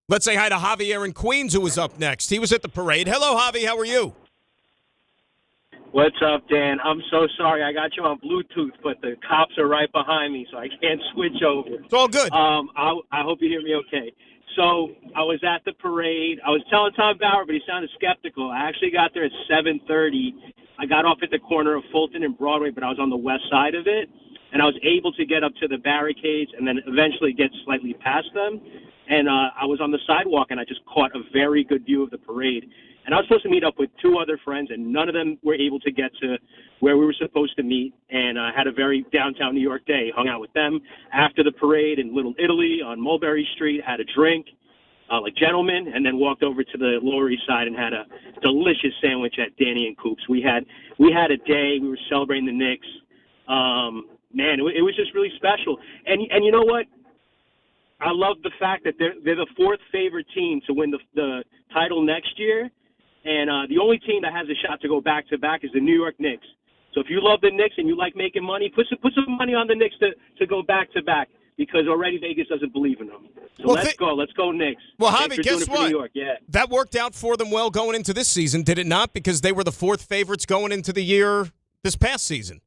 Let's say hi to Javier in Queens, who was up next. He was at the parade. Hello, Javi. How are you? What's up, Dan? I'm so sorry. I got you on Bluetooth, but the cops are right behind me, so I can't switch over. It's all good. I hope you hear me okay. So I was at the parade. I was telling Tom Bauer, but he sounded skeptical. I actually got there at 7:30. I got off at the corner of Fulton and Broadway, but I was on the west side of it, and I was able to get up to the barricades and then eventually get slightly past them. And I was on the sidewalk, and I just caught a very good view of the parade. And I was supposed to meet up with 2 other friends, and none of them were able to get to where we were supposed to meet. And I had a very downtown New York day. Hung out with them after the parade in Little Italy on Mulberry Street, had a drink like gentlemen, and then walked over to the Lower East Side and had a delicious sandwich at Danny and Coop's. We had a day. We were celebrating the Knicks. Man, it was just really special. And you know what? I love the fact that they're the 4th favorite team to win the title next year. And the only team that has a shot to go back-to-back is the New York Knicks. So if you love the Knicks and you like making money, put some money on the Knicks to go back-to-back because already Vegas doesn't believe in them. So let's go Knicks. Well, Thanks Javi, for guess doing it for what? New York. Yeah. That worked out for them well going into this season, did it not? Because they were the fourth favorites going into the year this past season.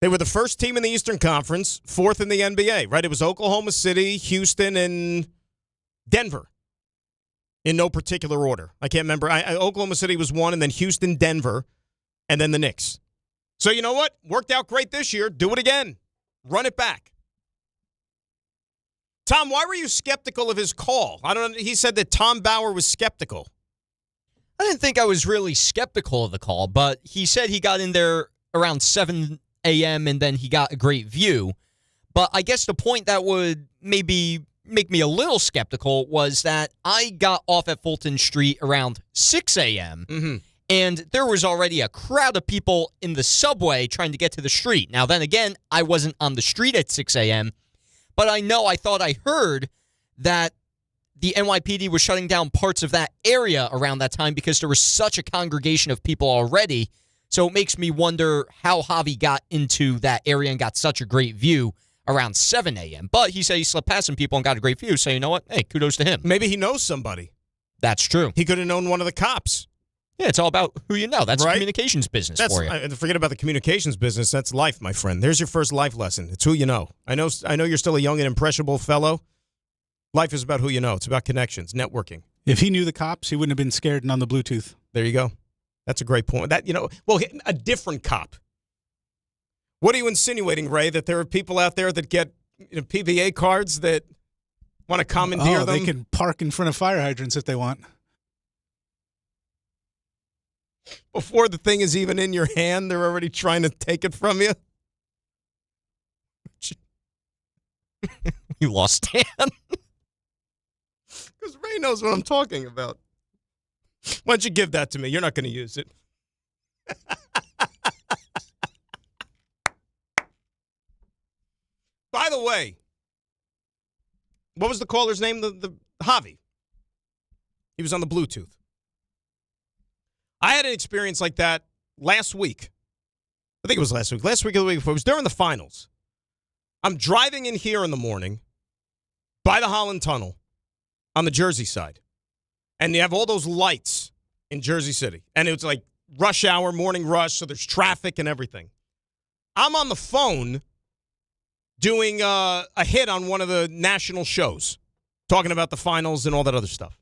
They were the first team in the Eastern Conference, fourth in the NBA, right? It was Oklahoma City, Houston, and Denver in no particular order. I can't remember. Oklahoma City was one, and then Houston, Denver, and then the Knicks. So you know what? Worked out great this year. Do it again. Run it back. Tom, why were you skeptical of his call? I don't know. He said that Tom Bauer was skeptical. I didn't think I was really skeptical of the call, but he said he got in there around 7 a.m. and then he got a great view. But I guess the point that would maybe make me a little skeptical was that I got off at Fulton Street around 6 a.m., and there was already a crowd of people in the subway trying to get to the street. Now, then again, I wasn't on the street at 6 a.m., but I thought I heard that the NYPD was shutting down parts of that area around that time because there was such a congregation of people already. So it makes me wonder how Javi got into that area and got such a great view around 7 a.m. But he said he slept past some people and got a great view. So you know what? Hey, kudos to him. Maybe he knows somebody. That's true. He could have known one of the cops. Yeah, it's all about who you know. That's right? communications business for you. Forget about the communications business. That's life, my friend. There's your first life lesson. It's who you know. I know you're still a young and impressionable fellow. Life is about who you know. It's about connections, networking. If he knew the cops, he wouldn't have been scared and on the Bluetooth. There you go. That's a great point. A different cop. What are you insinuating, Ray, that there are people out there that get PBA cards that want to commandeer them? They can park in front of fire hydrants if they want. Before the thing is even in your hand, they're already trying to take it from you. You lost Dan. Because Ray knows what I'm talking about. Why don't you give that to me? You're not going to use it. By the way, what was the caller's name? The Javi. He was on the Bluetooth. I had an experience like that last week. I think it was last week. Last week or the week before. It was during the finals. I'm driving in here in the morning by the Holland Tunnel on the Jersey side. And you have all those lights in Jersey City. And it's like rush hour, morning rush, so there's traffic and everything. I'm on the phone doing a hit on one of the national shows, talking about the finals and all that other stuff.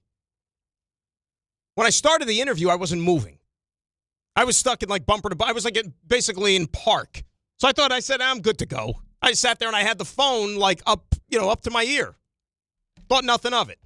When I started the interview, I wasn't moving. I was stuck in like bumper to bumper. I was like basically in park. So I said, I'm good to go. I sat there and I had the phone like up to my ear. Thought nothing of it.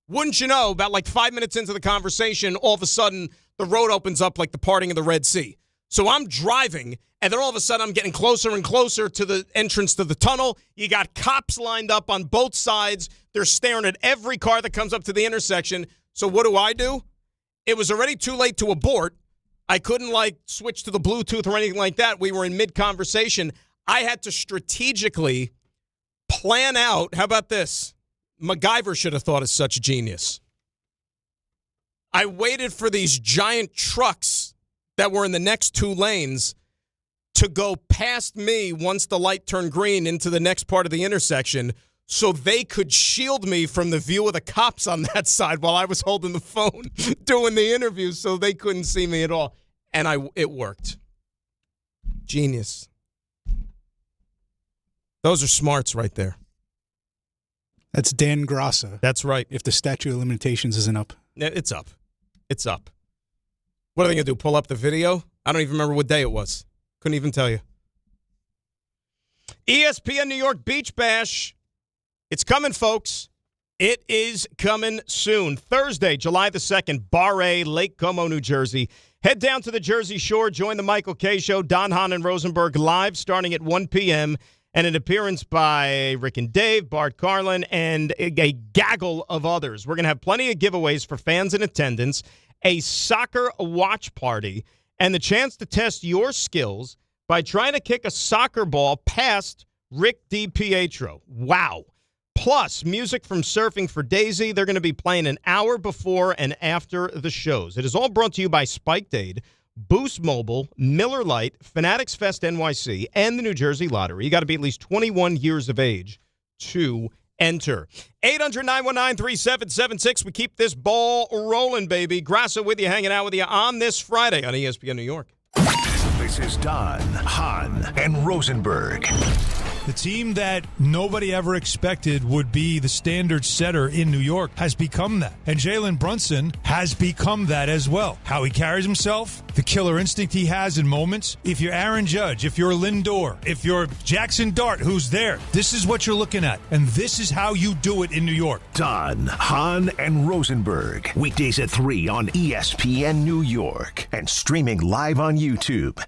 Wouldn't you know, about like 5 minutes into the conversation, all of a sudden the road opens up like the parting of the Red Sea. So I'm driving, and then all of a sudden I'm getting closer and closer to the entrance to the tunnel. You got cops lined up on both sides. They're staring at every car that comes up to the intersection. So what do? It was already too late to abort. I couldn't switch to the Bluetooth or anything like that. We were in mid-conversation. I had to strategically plan out. How about this? MacGyver should have thought of such genius. I waited for these giant trucks that were in the next two lanes to go past me once the light turned green into the next part of the intersection so they could shield me from the view of the cops on that side while I was holding the phone doing the interview so they couldn't see me at all. And it worked. Genius. Those are smarts right there. That's Dan Graca. That's right. If the statute of limitations isn't up. It's up. It's up. What are they going to do, pull up the video? I don't even remember what day it was. Couldn't even tell you. ESPN New York Beach Bash. It's coming, folks. It is coming soon. Thursday, July the 2nd, Bar A, Lake Como, New Jersey. Head down to the Jersey Shore. Join the Michael K. Show. Don, Hahn, and Rosenberg live starting at 1 p.m., and an appearance by Rick and Dave, Bart Carlin, and a gaggle of others. We're going to have plenty of giveaways for fans in attendance, a soccer watch party, and the chance to test your skills by trying to kick a soccer ball past Rick DiPietro. Wow. Plus, music from Surfing for Daisy. They're going to be playing an hour before and after the shows. It is all brought to you by Spiked Aid, Boost Mobile, Miller Lite, Fanatics Fest NYC, and the New Jersey Lottery. You got to be at least 21 years of age to enter. 800-919-3776. We keep this ball rolling, baby. Graca with you, hanging out with you on this Friday on ESPN New York. This is Don, Hahn, and Rosenberg. The team that nobody ever expected would be the standard setter in New York has become that. And Jalen Brunson has become that as well. How he carries himself, the killer instinct he has in moments. If you're Aaron Judge, if you're Lindor, if you're Jackson Dart, who's there, this is what you're looking at. And this is how you do it in New York. Don, Hahn, and Rosenberg. Weekdays at 3 on ESPN New York. And streaming live on YouTube.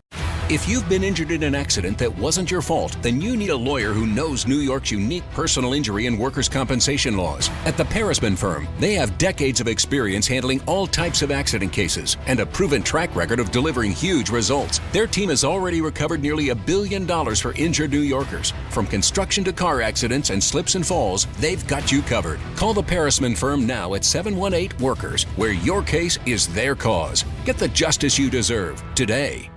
If you've been injured in an accident that wasn't your fault, then you need a lawyer who knows New York's unique personal injury and workers' compensation laws. At the Parisman Firm, they have decades of experience handling all types of accident cases and a proven track record of delivering huge results. Their team has already recovered nearly $1 billion for injured New Yorkers. From construction to car accidents and slips and falls, they've got you covered. Call the Parisman Firm now at 718-WORKERS, where your case is their cause. Get the justice you deserve today.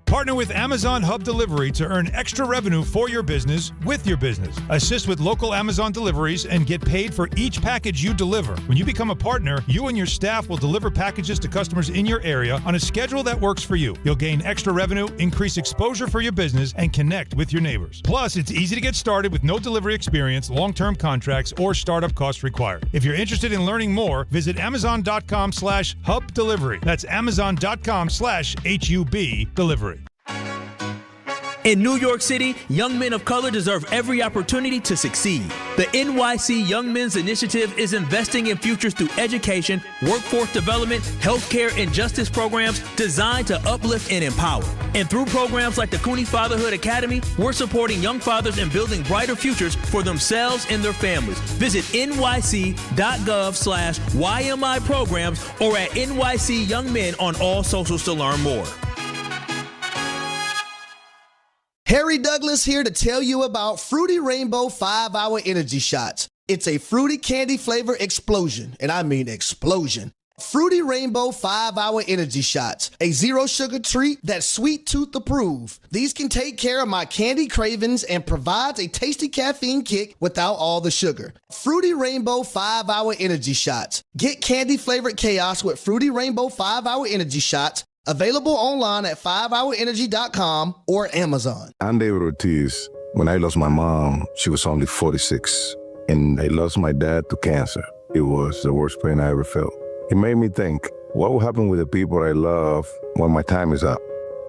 Partner with Amazon Hub Delivery to earn extra revenue for your business with your business. Assist with local Amazon deliveries and get paid for each package you deliver. When you become a partner, you and your staff will deliver packages to customers in your area on a schedule that works for you. You'll gain extra revenue, increase exposure for your business, and connect with your neighbors. Plus, it's easy to get started with no delivery experience, long-term contracts, or startup costs required. If you're interested in learning more, visit Amazon.com/Hub Delivery. That's Amazon.com/HUB Delivery. In New York City, young men of color deserve every opportunity to succeed. The NYC Young Men's Initiative is investing in futures through education, workforce development, healthcare, and justice programs designed to uplift and empower. And through programs like the Cooney Fatherhood Academy, we're supporting young fathers and building brighter futures for themselves and their families. Visit nyc.gov/YMI programs or at NYC Young Men on all socials to learn more. Harry Douglas here to tell you about Fruity Rainbow 5-Hour Energy Shots. It's a fruity candy flavor explosion, and I mean explosion. Fruity Rainbow 5-Hour Energy Shots, a zero sugar treat that's sweet tooth approved. These can take care of my candy cravings and provides a tasty caffeine kick without all the sugar. Fruity Rainbow 5-Hour Energy Shots. Get candy flavored chaos with Fruity Rainbow 5-Hour Energy Shots. Available online at 5hourenergy.com or Amazon. I'm David Ortiz. When I lost my mom, she was only 46. And I lost my dad to cancer. It was the worst pain I ever felt. It made me think, what will happen with the people I love when my time is up?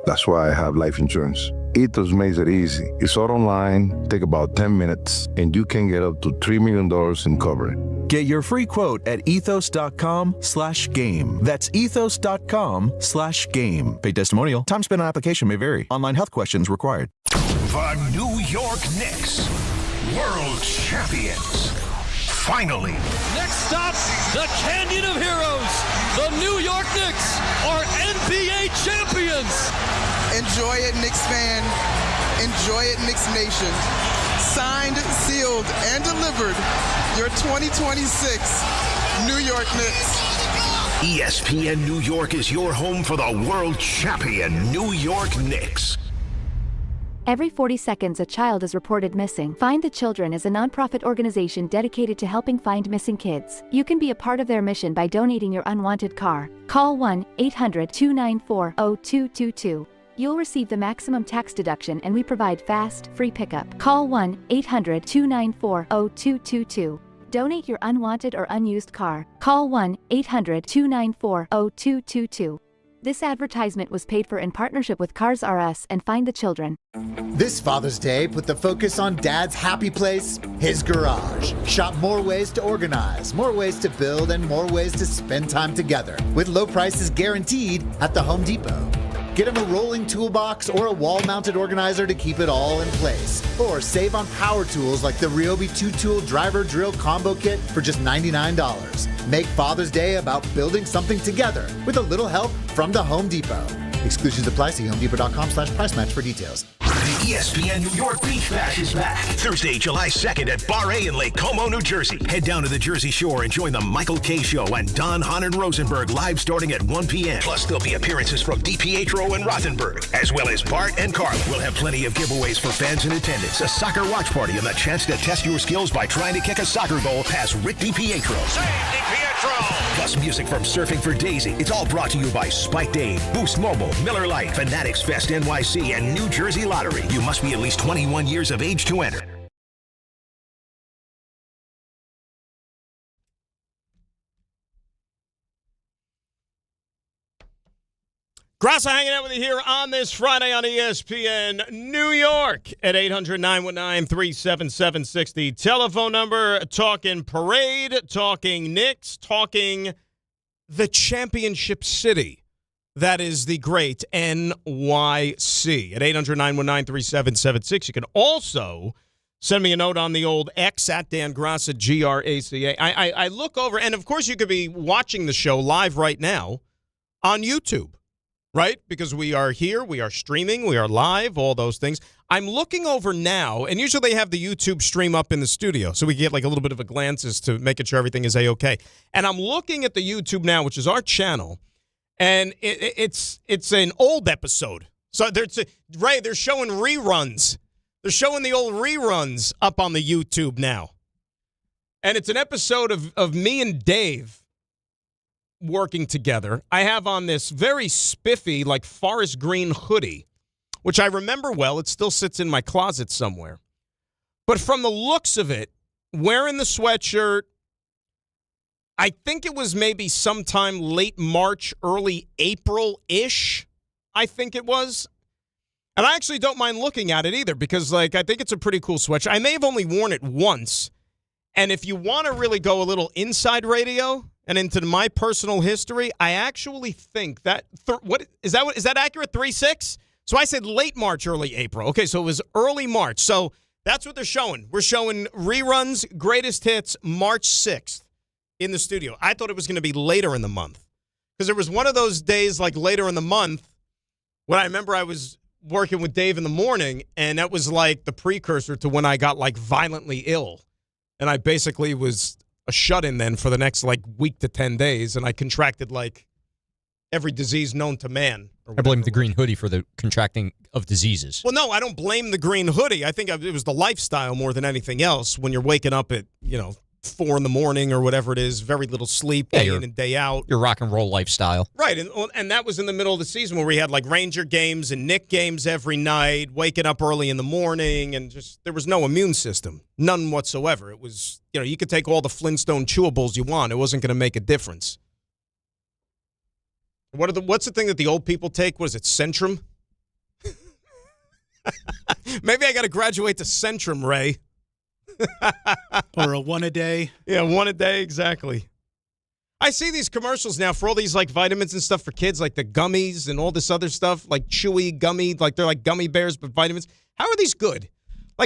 That's why I have life insurance. Ethos makes it easy. It's all online, take about 10 minutes, and you can get up to $3 million in coverage. Get your free quote at ethos.com/game. That's ethos.com/game. Paid testimonial. Time spent on application may vary. Online health questions required. The New York Knicks, world champions. Finally. Next stop, the Canyon of Heroes. The New York Knicks are NBA champions. Enjoy it, Knicks fan. Enjoy it, Knicks Nation. Signed, sealed, and delivered, your 2026 New York Knicks. ESPN New York is your home for the world champion New York Knicks. Every 40 seconds, a child is reported missing. Find the Children is a nonprofit organization dedicated to helping find missing kids. You can be a part of their mission by donating your unwanted car. Call 1-800-294-0222. You'll receive the maximum tax deduction and we provide fast, free pickup. Call 1-800-294-0222. Donate your unwanted or unused car. Call 1-800-294-0222. This advertisement was paid for in partnership with Cars R Us and Find the Children. This Father's Day, put the focus on Dad's happy place, his garage. Shop more ways to organize, more ways to build, and more ways to spend time together. With low prices guaranteed at the Home Depot. Get him a rolling toolbox or a wall-mounted organizer to keep it all in place. Or save on power tools like the Ryobi 2-tool driver drill combo kit for just $99. Make Father's Day about building something together with a little help from the Home Depot. Exclusions apply. See HomeDepot.com/price match for details. The ESPN New York Beach Bash is back. Thursday, July 2nd at Bar A in Lake Como, New Jersey. Head down to the Jersey Shore and join the Michael K. Show and Don, Hahn, and Rosenberg live starting at 1 p.m. Plus, there'll be appearances from DiPietro and Rothenberg, as well as Bart and Carlin. We'll have plenty of giveaways for fans in attendance, a soccer watch party, and the chance to test your skills by trying to kick a soccer goal past Rick DiPietro. Plus music from Surfing for Daisy. It's all brought to you by Spike Dave, Boost Mobile, Miller Lite, Fanatics Fest NYC, and New Jersey Lottery. You must be at least 21 years of age to enter. Graca hanging out with you here on this Friday on ESPN New York at 800-919-3776. Telephone number, talking parade, talking Knicks, talking the championship city. That is the great NYC at 800-919-3776. You can also send me a note on the old X at Dan Graca, Graca. I look over, and of course you could be watching the show live right now on YouTube. Right? Because we are here, we are streaming, we are live, all those things. I'm looking over now, and usually they have the YouTube stream up in the studio, so we get like a little bit of a glance as to making sure everything is A-OK. And I'm looking at the YouTube now, which is our channel, and it's an old episode. So they're showing reruns. They're showing the old reruns up on the YouTube now. And it's an episode of me and Dave working together. I have on this very spiffy, like forest green hoodie, which I remember well. It still sits in my closet somewhere. But from the looks of it, wearing the sweatshirt, I think it was maybe sometime late March, early April-ish, I think it was. And I actually don't mind looking at it either because, I think it's a pretty cool sweatshirt. I may have only worn it once. And if you want to really go a little inside radio and into my personal history, I actually think that is that accurate? 3/6? So I said late March, early April. Okay, so it was early March. So that's what they're showing. We're showing reruns, greatest hits, March 6th in the studio. I thought it was going to be later in the month because there was one of those days like later in the month when I remember I was working with Dave in the morning, and that was like the precursor to when I got like violently ill. And I basically was a shut-in then for the next week to 10 days, and I contracted every disease known to man. I blame the green hoodie for the contracting of diseases. Well, no, I don't blame the green hoodie. I think it was the lifestyle more than anything else. When you're waking up at 4 in the morning or whatever it is, very little sleep, day in and day out. Your rock and roll lifestyle. Right, and that was in the middle of the season where we had Ranger games and Knick games every night, waking up early in the morning, and just there was no immune system, none whatsoever. It was, you could take all the Flintstone chewables you want. It wasn't going to make a difference. What's the thing that the old people take? What is it, Centrum? Maybe I got to graduate to Centrum, Ray. Or a one a day. Yeah, one a day, exactly. I see these commercials now for all these vitamins and stuff for kids, like the gummies and all this other stuff, like chewy gummy, they're like gummy bears but vitamins. How are these good?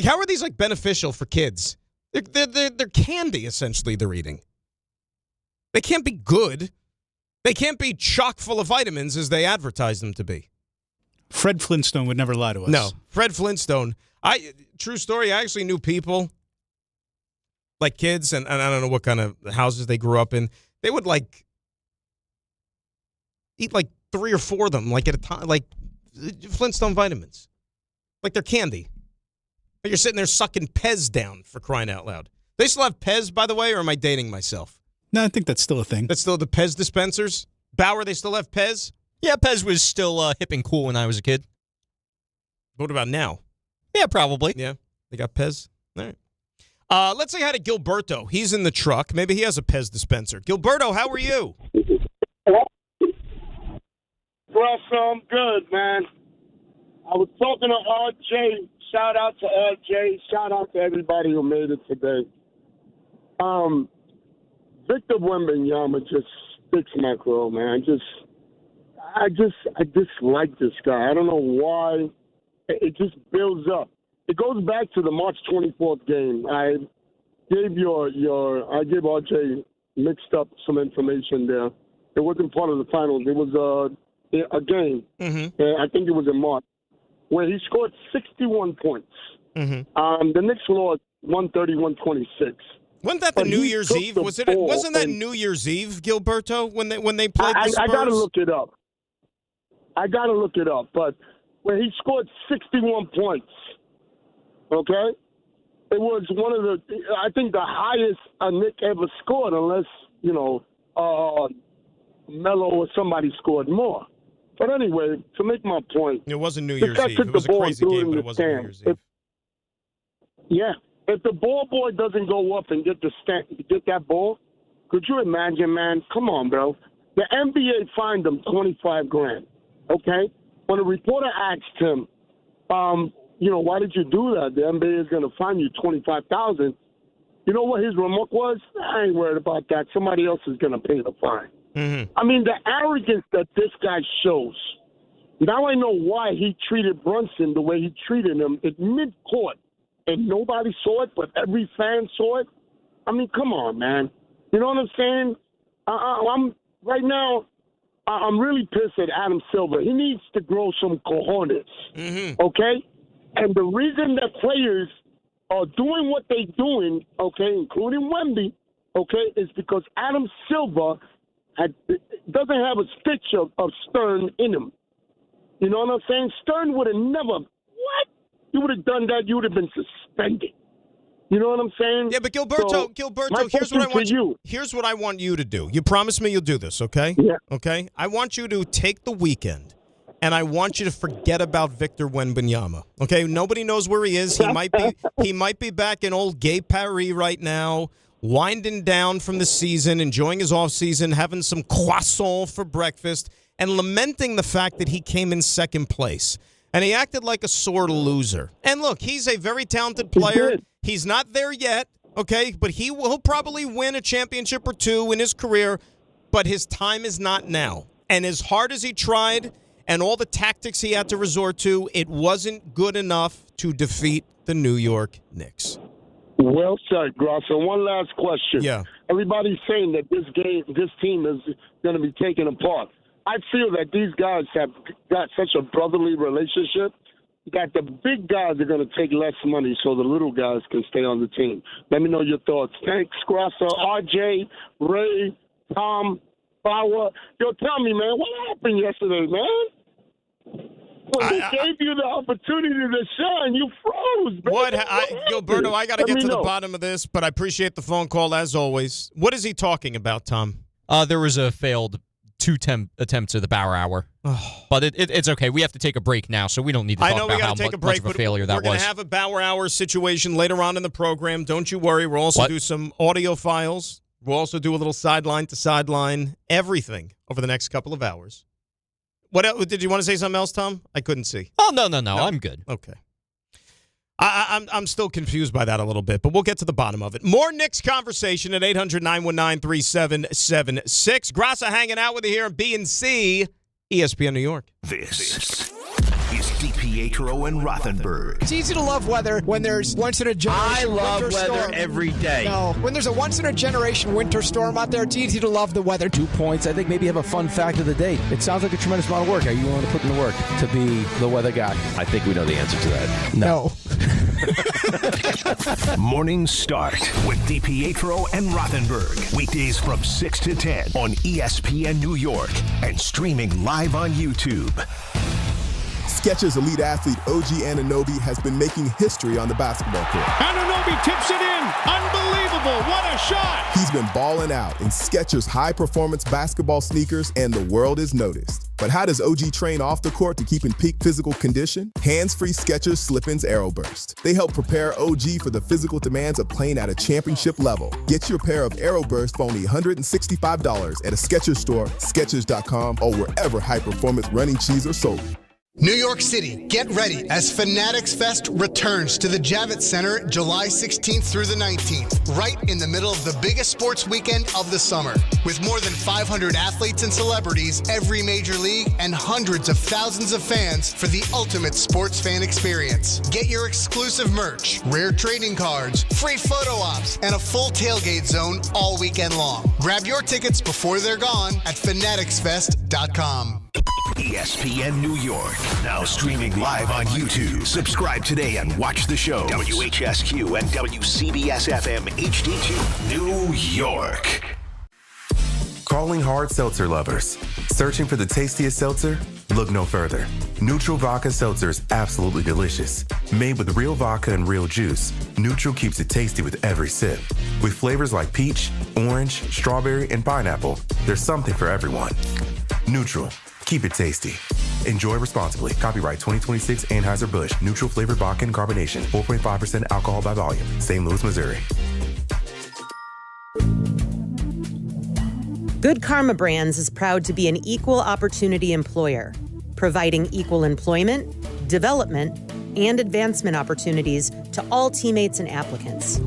How are these beneficial for kids? They're candy essentially they're eating. They can't be good. They can't be chock full of vitamins as they advertise them to be. Fred Flintstone would never lie to us. No, Fred Flintstone. True story, I actually knew people like kids, and I don't know what kind of houses they grew up in. They would eat 3 or 4 of them at a time, Flintstone vitamins, they're candy. You're sitting there sucking Pez down for crying out loud. They still have Pez, by the way, or am I dating myself? No, I think that's still a thing. That's still the Pez dispensers. Bauer, they still have Pez. Yeah, Pez was still hip and cool when I was a kid. What about now? Yeah, probably. Yeah, they got Pez. All right. Let's say hi to Gilberto. He's in the truck. Maybe he has a Pez dispenser. Gilberto, how are you? Russ, I'm good, man. I was talking to RJ. Shout out to RJ. Shout out to everybody who made it today. Victor Wembanyama just sticks my crow, man. I dislike this guy. I don't know why. It just builds up. It goes back to the March 24th game. I gave RJ mixed up some information there. It wasn't part of the finals. It was a game. Mm-hmm. I think it was in March. where he scored 61 points. Mm-hmm. The Knicks lost 130-126. Wasn't that the New Year's Eve? Wasn't that New Year's Eve, Gilberto, when they played the Spurs? I got to look it up. But when he scored 61 points, okay, it was one of I think the highest a Knick ever scored, unless, Melo or somebody scored more. But anyway, to make my point, it wasn't New Year's Eve. It was a crazy game, but it wasn't New Year's Eve. If the ball boy doesn't go up and get that ball, could you imagine, man? Come on, bro. The NBA fined him $25,000. Okay, when a reporter asked him, why did you do that? The NBA is going to fine you $25,000. You know what his remark was? I ain't worried about that. Somebody else is going to pay the fine. Mm-hmm. I mean, the arrogance that this guy shows. Now I know why he treated Brunson the way he treated him at mid-court. And nobody saw it, but every fan saw it. I mean, come on, man. You know what I'm saying? I'm really pissed at Adam Silver. He needs to grow some cojones, okay? And the reason that players are doing what they're doing, okay, including Wemby, okay, is because Adam Silver doesn't have a stitch of Stern in him. You know what I'm saying? Stern would have never, what? You would have done that, you would have been suspended. You know what I'm saying? Yeah, but Gilberto, here's what I want you to do. You promise me you'll do this, okay? Yeah. Okay? I want you to take the weekend, and I want you to forget about Victor Wembanyama. Okay? Nobody knows where he is. He might be back in old Gay Paris right now, winding down from the season, enjoying his off season, having some croissant for breakfast, and lamenting the fact that he came in second place. And he acted like a sore loser. And look, he's a very talented player. He's not there yet, okay? But he'll probably win a championship or two in his career. But his time is not now. And as hard as he tried and all the tactics he had to resort to, it wasn't good enough to defeat the New York Knicks. Well said, Graca. One last question. Yeah. Everybody's saying that this team is going to be taken apart. I feel that these guys have got such a brotherly relationship that the big guys are going to take less money so the little guys can stay on the team. Let me know your thoughts. Thanks, Graca, RJ, Ray, Tom, Bauer. Yo, tell me, man, what happened yesterday, man? When they gave you the opportunity to shine, you froze. Gilberto, I got to get to the bottom of this, but I appreciate the phone call as always. What is he talking about, Tom? There was a failed two attempts at the Bauer Hour. But it's okay. We have to take a break now, so we don't need to talk about how much of a failure that was. We're going to have a Bauer Hour situation later on in the program. Don't you worry. We'll also do some audio files. We'll also do a little sideline-to-sideline, everything over the next couple of hours. What else? Did you want to say something else, Tom? I couldn't see. Oh, no. I'm good. Okay. I'm still confused by that a little bit, but we'll get to the bottom of it. More Knicks conversation at 800-919-3776. Graca hanging out with you here at B&C, ESPN New York. This is DiPietro and Rothenberg. It's easy to love weather when there's once-in-a-generation I love winter weather storm. every day. No, when there's a once-in-a-generation winter storm out there, it's easy to love the weather. 2 points. I think maybe have a fun fact of the day. It sounds like a tremendous amount of work. Are you willing to put in the work to be the weather guy? I think we know the answer to that. No. Morning Start with DiPietro and Rothenberg. Weekdays from 6 to 10 on ESPN New York and streaming live on YouTube. Skechers elite athlete OG Anunoby has been making history on the basketball court. Anunoby tips it in. Unbelievable. What a shot. He's been balling out in Skechers high-performance basketball sneakers, and the world is noticed. But how does OG train off the court to keep in peak physical condition? Hands-free Skechers Slip-ins Aeroburst. They help prepare OG for the physical demands of playing at a championship level. Get your pair of Aeroburst for only $165 at a Skechers store, Skechers.com, or wherever high-performance running shoes are sold. New York City, get ready as Fanatics Fest returns to the Javits Center July 16th through the 19th, right in the middle of the biggest sports weekend of the summer. With more than 500 athletes and celebrities, every major league, and hundreds of thousands of fans for the ultimate sports fan experience. Get your exclusive merch, rare trading cards, free photo ops, and a full tailgate zone all weekend long. Grab your tickets before they're gone at fanaticsfest.com. ESPN New York. Now streaming live on YouTube. Subscribe today and watch the show. WHSQ and WCBS-FM HD2, New York. Calling hard seltzer lovers. Searching for the tastiest seltzer? Look no further. Neutral Vodka Seltzer is absolutely delicious. Made with real vodka and real juice, Neutral keeps it tasty with every sip. With flavors like peach, orange, strawberry, and pineapple, there's something for everyone. Neutral. Keep it tasty. Enjoy responsibly. Copyright 2026 Anheuser-Busch. Neutral flavored vodka and carbonation. 4.5% alcohol by volume. St. Louis, Missouri. Good Karma Brands is proud to be an equal opportunity employer, providing equal employment, development, and advancement opportunities to all teammates and applicants.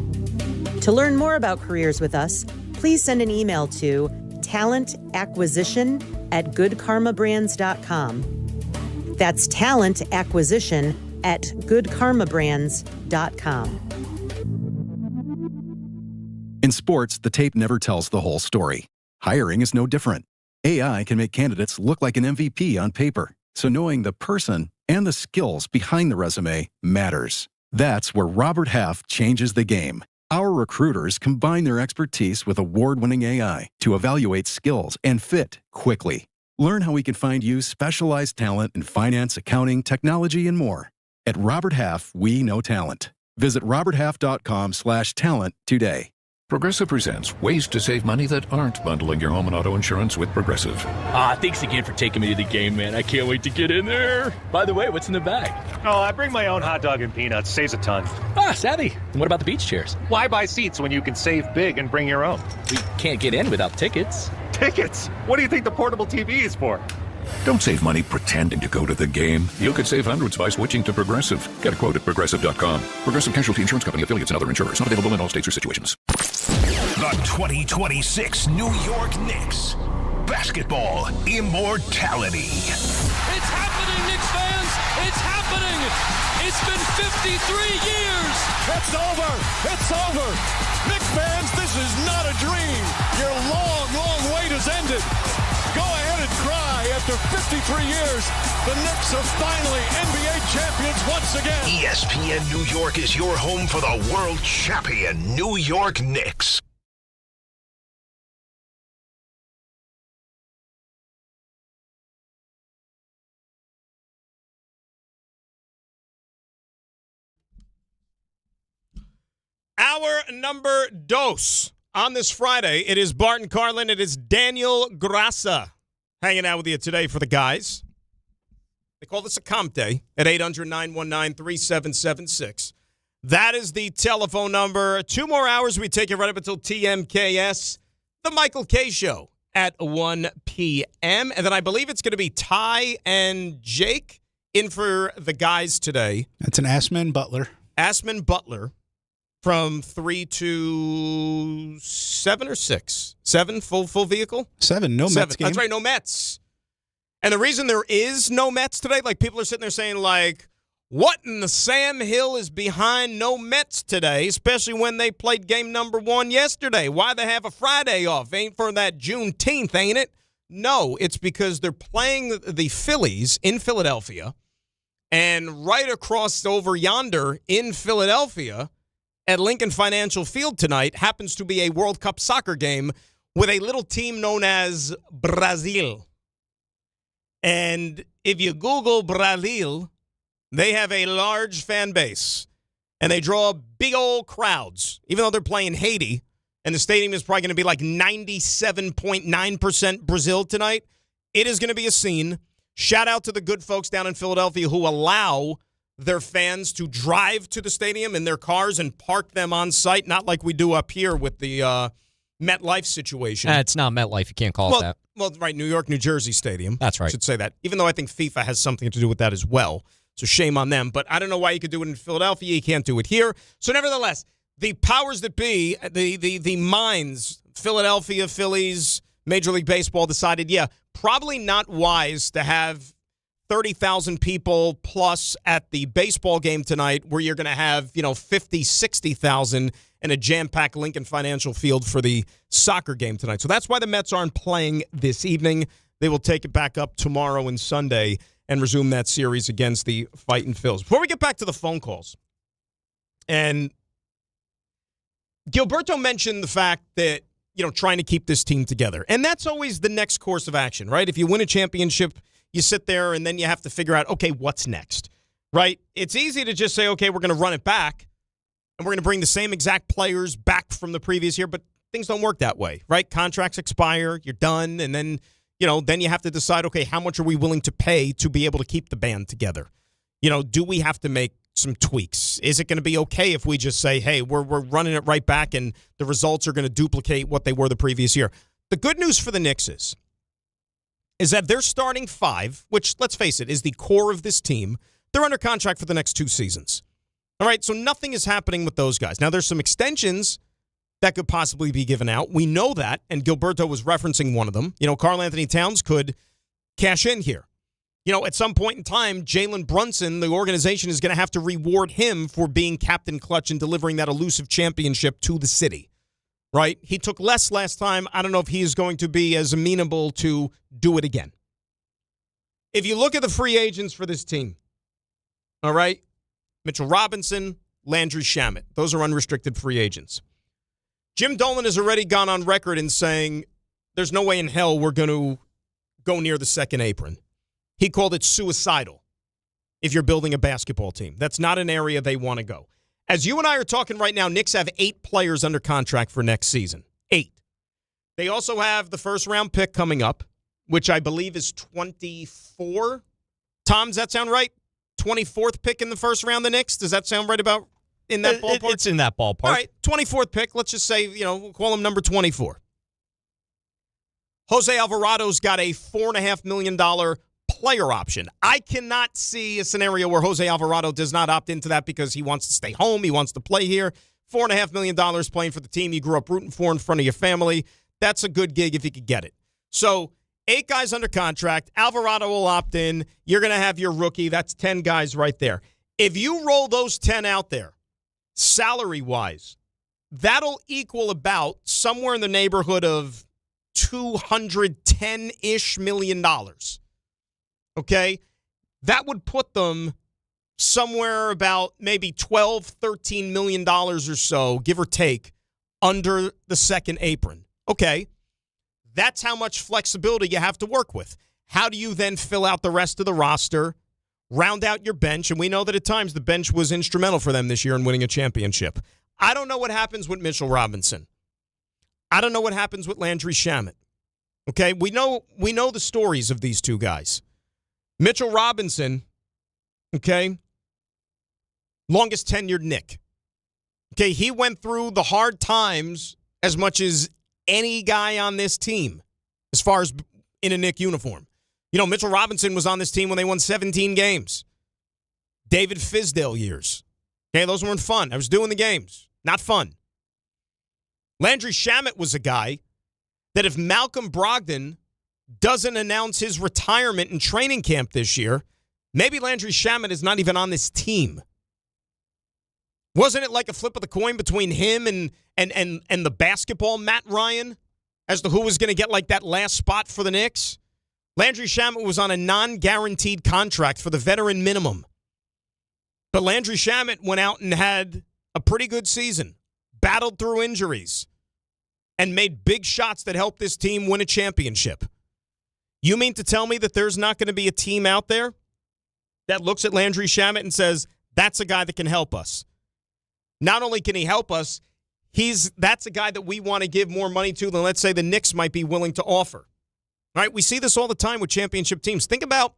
To learn more about careers with us, please send an email to talentacquisition@goodkarmabrands.com. That's talentacquisition@goodkarmabrands.com. In sports, the tape never tells the whole story. Hiring is no different. AI can make candidates look like an MVP on paper, so knowing the person and the skills behind the resume matters. That's where Robert Half changes the game. Our recruiters combine their expertise with award-winning AI to evaluate skills and fit quickly. Learn how we can find you specialized talent in finance, accounting, technology, and more. At Robert Half, we know talent. Visit roberthalf.com/talent today. Progressive presents ways to save money that aren't bundling your home and auto insurance with Progressive. Thanks again for taking me to the game, man. I can't wait to get in there. By the way, what's in the bag? Oh, I bring my own hot dog and peanuts. Saves a ton. Savvy. And what about the beach chairs? Why buy seats when you can save big and bring your own? We can't get in without tickets. Tickets? What do you think the portable TV is for? Don't save money pretending to go to the game. You could save hundreds by switching to Progressive. Get a quote at Progressive.com. Progressive Casualty Insurance Company, affiliates, and other insurers. Not available in all states or situations. The 2026 New York Knicks. Basketball immortality. It's happening, Knicks fans! It's happening! It's been 53 years! It's over! It's over! Knicks fans, this is not a dream! Your long, long wait has ended! Go ahead and cry. After 53 years, the Knicks are finally NBA champions once again. ESPN New York is your home for the world champion New York Knicks. Our number dos on this Friday. It is Bart Carlin. It is Daniel Graca hanging out with you today for the guys. They call this a comp day at 800-919-3776. That is the telephone number. 2 more hours. We take it right up until TMKS, the Michael K. Show at 1 p.m. And then I believe it's going to be Ty and Jake in for the guys today. That's an Assman Butler. Assman Butler. From 3 to 7 or 6? 7 full vehicle? 7, no 7. Mets game. That's right, no Mets. And the reason there is no Mets today, like people are sitting there saying like, what in the Sam Hill is behind no Mets today, especially when they played game number 1 yesterday? Why they have a Friday off? Ain't for that Juneteenth, ain't it? No, it's because they're playing the Phillies in Philadelphia, and right across over yonder in Philadelphia, at Lincoln Financial Field tonight happens to be a World Cup soccer game with a little team known as Brazil. And if you Google Brazil, they have a large fan base, and they draw big old crowds, even though they're playing Haiti, and the stadium is probably going to be like 97.9% Brazil tonight. It is going to be a scene. Shout out to the good folks down in Philadelphia who allow their fans to drive to the stadium in their cars and park them on site, not like we do up here with the MetLife situation. It's not MetLife. You can't call it that. Well, right, New York, New Jersey Stadium. That's right. I should say that, even though I think FIFA has something to do with that as well. So shame on them. But I don't know why you could do it in Philadelphia. You can't do it here. So nevertheless, the powers that be, the minds, Philadelphia, Phillies, Major League Baseball decided, probably not wise to have 30,000 people plus at the baseball game tonight where you're going to have, 50, 60,000 in a jam-packed Lincoln Financial Field for the soccer game tonight. So that's why the Mets aren't playing this evening. they will take it back up tomorrow and Sunday and resume that series against the Fightin' Phils. Before we get back to the phone calls, and Gilberto mentioned the fact that, trying to keep this team together. And that's always the next course of action, right? If you win a championship, you sit there and then you have to figure out, okay, what's next, right? It's easy to just say, okay, we're going to run it back and we're going to bring the same exact players back from the previous year, but things don't work that way, right? Contracts expire, you're done, and then, then you have to decide, okay, how much are we willing to pay to be able to keep the band together? Do we have to make some tweaks? Is it going to be okay if we just say, hey, we're running it right back and the results are going to duplicate what they were the previous year? The good news for the Knicks is that their starting five, which, let's face it, is the core of this team, they're under contract for the next 2 seasons. All right, so nothing is happening with those guys. Now, there's some extensions that could possibly be given out. We know that, and Gilberto was referencing one of them. Karl Anthony Towns could cash in here. At some point in time, Jalen Brunson, the organization is going to have to reward him for being Captain Clutch and delivering that elusive championship to the city, right? He took less last time. I don't know if he is going to be as amenable to do it again. If you look at the free agents for this team, all right, Mitchell Robinson, Landry, Shamet, those are unrestricted free agents. Jim Dolan has already gone on record in saying there's no way in hell we're going to go near the second apron. He called it suicidal if you're building a basketball team. That's not an area they want to go. As you and I are talking right now, Knicks have 8 players under contract for next season. 8. They also have the first-round pick coming up, which I believe is 24. Tom, does that sound right? 24th pick in the first round, the Knicks? Does that sound right about in that ballpark? It's in that ballpark. All right, 24th pick. Let's just say, we'll call him number 24. Jose Alvarado's got a $4.5 million player option. I cannot see a scenario where Jose Alvarado does not opt into that because he wants to stay home. He wants to play here. $4.5 million playing for the team you grew up rooting for in front of your family. That's a good gig if you could get it. So 8 guys under contract. Alvarado will opt in. You're going to have your rookie. That's 10 guys right there. If you roll those 10 out there, salary-wise, that'll equal about somewhere in the neighborhood of $210-ish million. Okay? That would put them somewhere about maybe $12, $13 million or so, give or take, under the second apron. Okay. That's how much flexibility you have to work with. How do you then fill out the rest of the roster, round out your bench? And we know that at times the bench was instrumental for them this year in winning a championship. I don't know what happens with Mitchell Robinson. I don't know what happens with Landry Shamet. Okay, we know the stories of these two guys. Mitchell Robinson, okay, longest tenured Knick. Okay, he went through the hard times as much as any guy on this team as far as in a Knick uniform. Mitchell Robinson was on this team when they won 17 games. David Fizdale years. Okay, those weren't fun. I was doing the games. Not fun. Landry Shamet was a guy that if Malcolm Brogdon doesn't announce his retirement in training camp this year, maybe Landry Shamet is not even on this team. Wasn't it like a flip of the coin between him and the basketball Matt Ryan as to who was going to get like that last spot for the Knicks? Landry Shamet was on a non-guaranteed contract for the veteran minimum. But Landry Shamet went out and had a pretty good season, battled through injuries, and made big shots that helped this team win a championship. You mean to tell me that there's not going to be a team out there that looks at Landry Shamet and says, that's a guy that can help us? Not only can he help us, that's a guy that we want to give more money to than, let's say, the Knicks might be willing to offer. All right, we see this all the time with championship teams. Think about,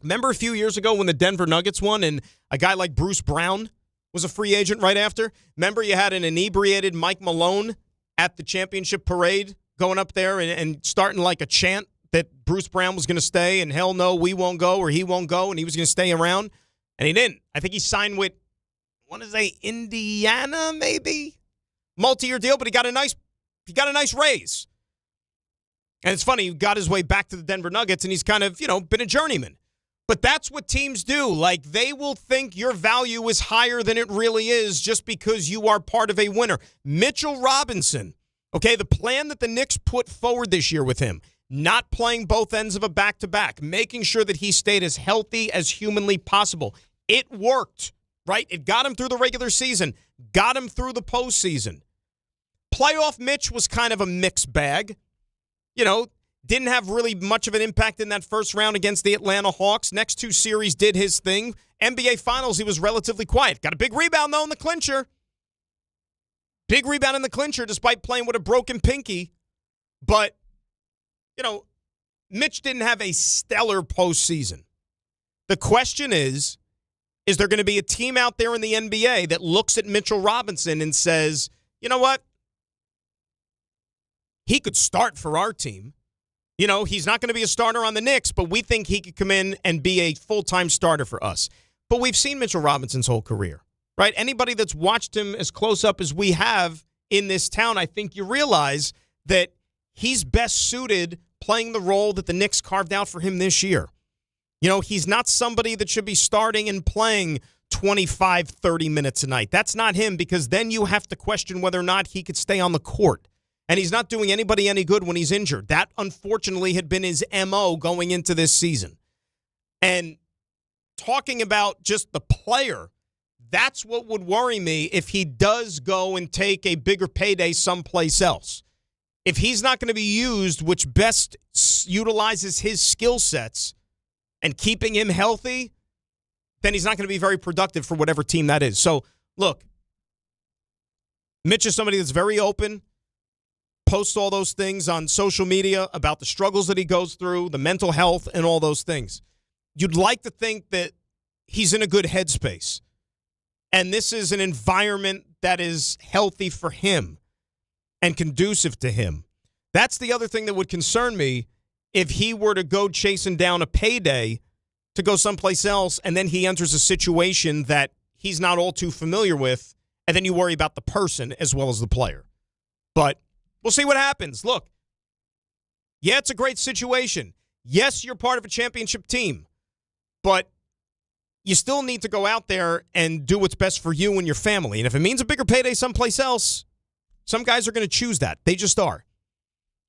remember a few years ago when the Denver Nuggets won and a guy like Bruce Brown was a free agent right after? Remember you had an inebriated Mike Malone at the championship parade going up there and starting like a chant that Bruce Brown was going to stay and hell no, we won't go or he won't go and he was going to stay around. And he didn't. I think he signed with, Indiana maybe? Multi-year deal, but he got a nice raise. And it's funny, he got his way back to the Denver Nuggets, and he's kind of, been a journeyman. But that's what teams do. Like, they will think your value is higher than it really is just because you are part of a winner. Mitchell Robinson, okay, the plan that the Knicks put forward this year with him, not playing both ends of a back-to-back, making sure that he stayed as healthy as humanly possible. It worked, right? It got him through the regular season, got him through the postseason. Playoff Mitch was kind of a mixed bag. Didn't have really much of an impact in that first round against the Atlanta Hawks. Next two series did his thing. NBA Finals, he was relatively quiet. Got a big rebound, though, in the clincher. Big rebound in the clincher despite playing with a broken pinky. But, Mitch didn't have a stellar postseason. The question is there going to be a team out there in the NBA that looks at Mitchell Robinson and says, you know what? He could start for our team. He's not going to be a starter on the Knicks, but we think he could come in and be a full-time starter for us. But we've seen Mitchell Robinson's whole career, right? Anybody that's watched him as close up as we have in this town, I think you realize that he's best suited playing the role that the Knicks carved out for him this year. He's not somebody that should be starting and playing 25, 30 minutes a night. That's not him, because then you have to question whether or not he could stay on the court. And he's not doing anybody any good when he's injured. That, unfortunately, had been his MO going into this season. And talking about just the player, that's what would worry me if he does go and take a bigger payday someplace else. If he's not going to be used, which best utilizes his skill sets and keeping him healthy, then he's not going to be very productive for whatever team that is. So, look, Mitch is somebody that's very open, posts all those things on social media about the struggles that he goes through, the mental health, and all those things. You'd like to think that he's in a good headspace. And this is an environment that is healthy for him and conducive to him. That's the other thing that would concern me if he were to go chasing down a payday to go someplace else, and then he enters a situation that he's not all too familiar with, and then you worry about the person as well as the player. But we'll see what happens. Look, yeah, it's a great situation. Yes, you're part of a championship team, but you still need to go out there and do what's best for you and your family. And if it means a bigger payday someplace else, some guys are going to choose that. They just are.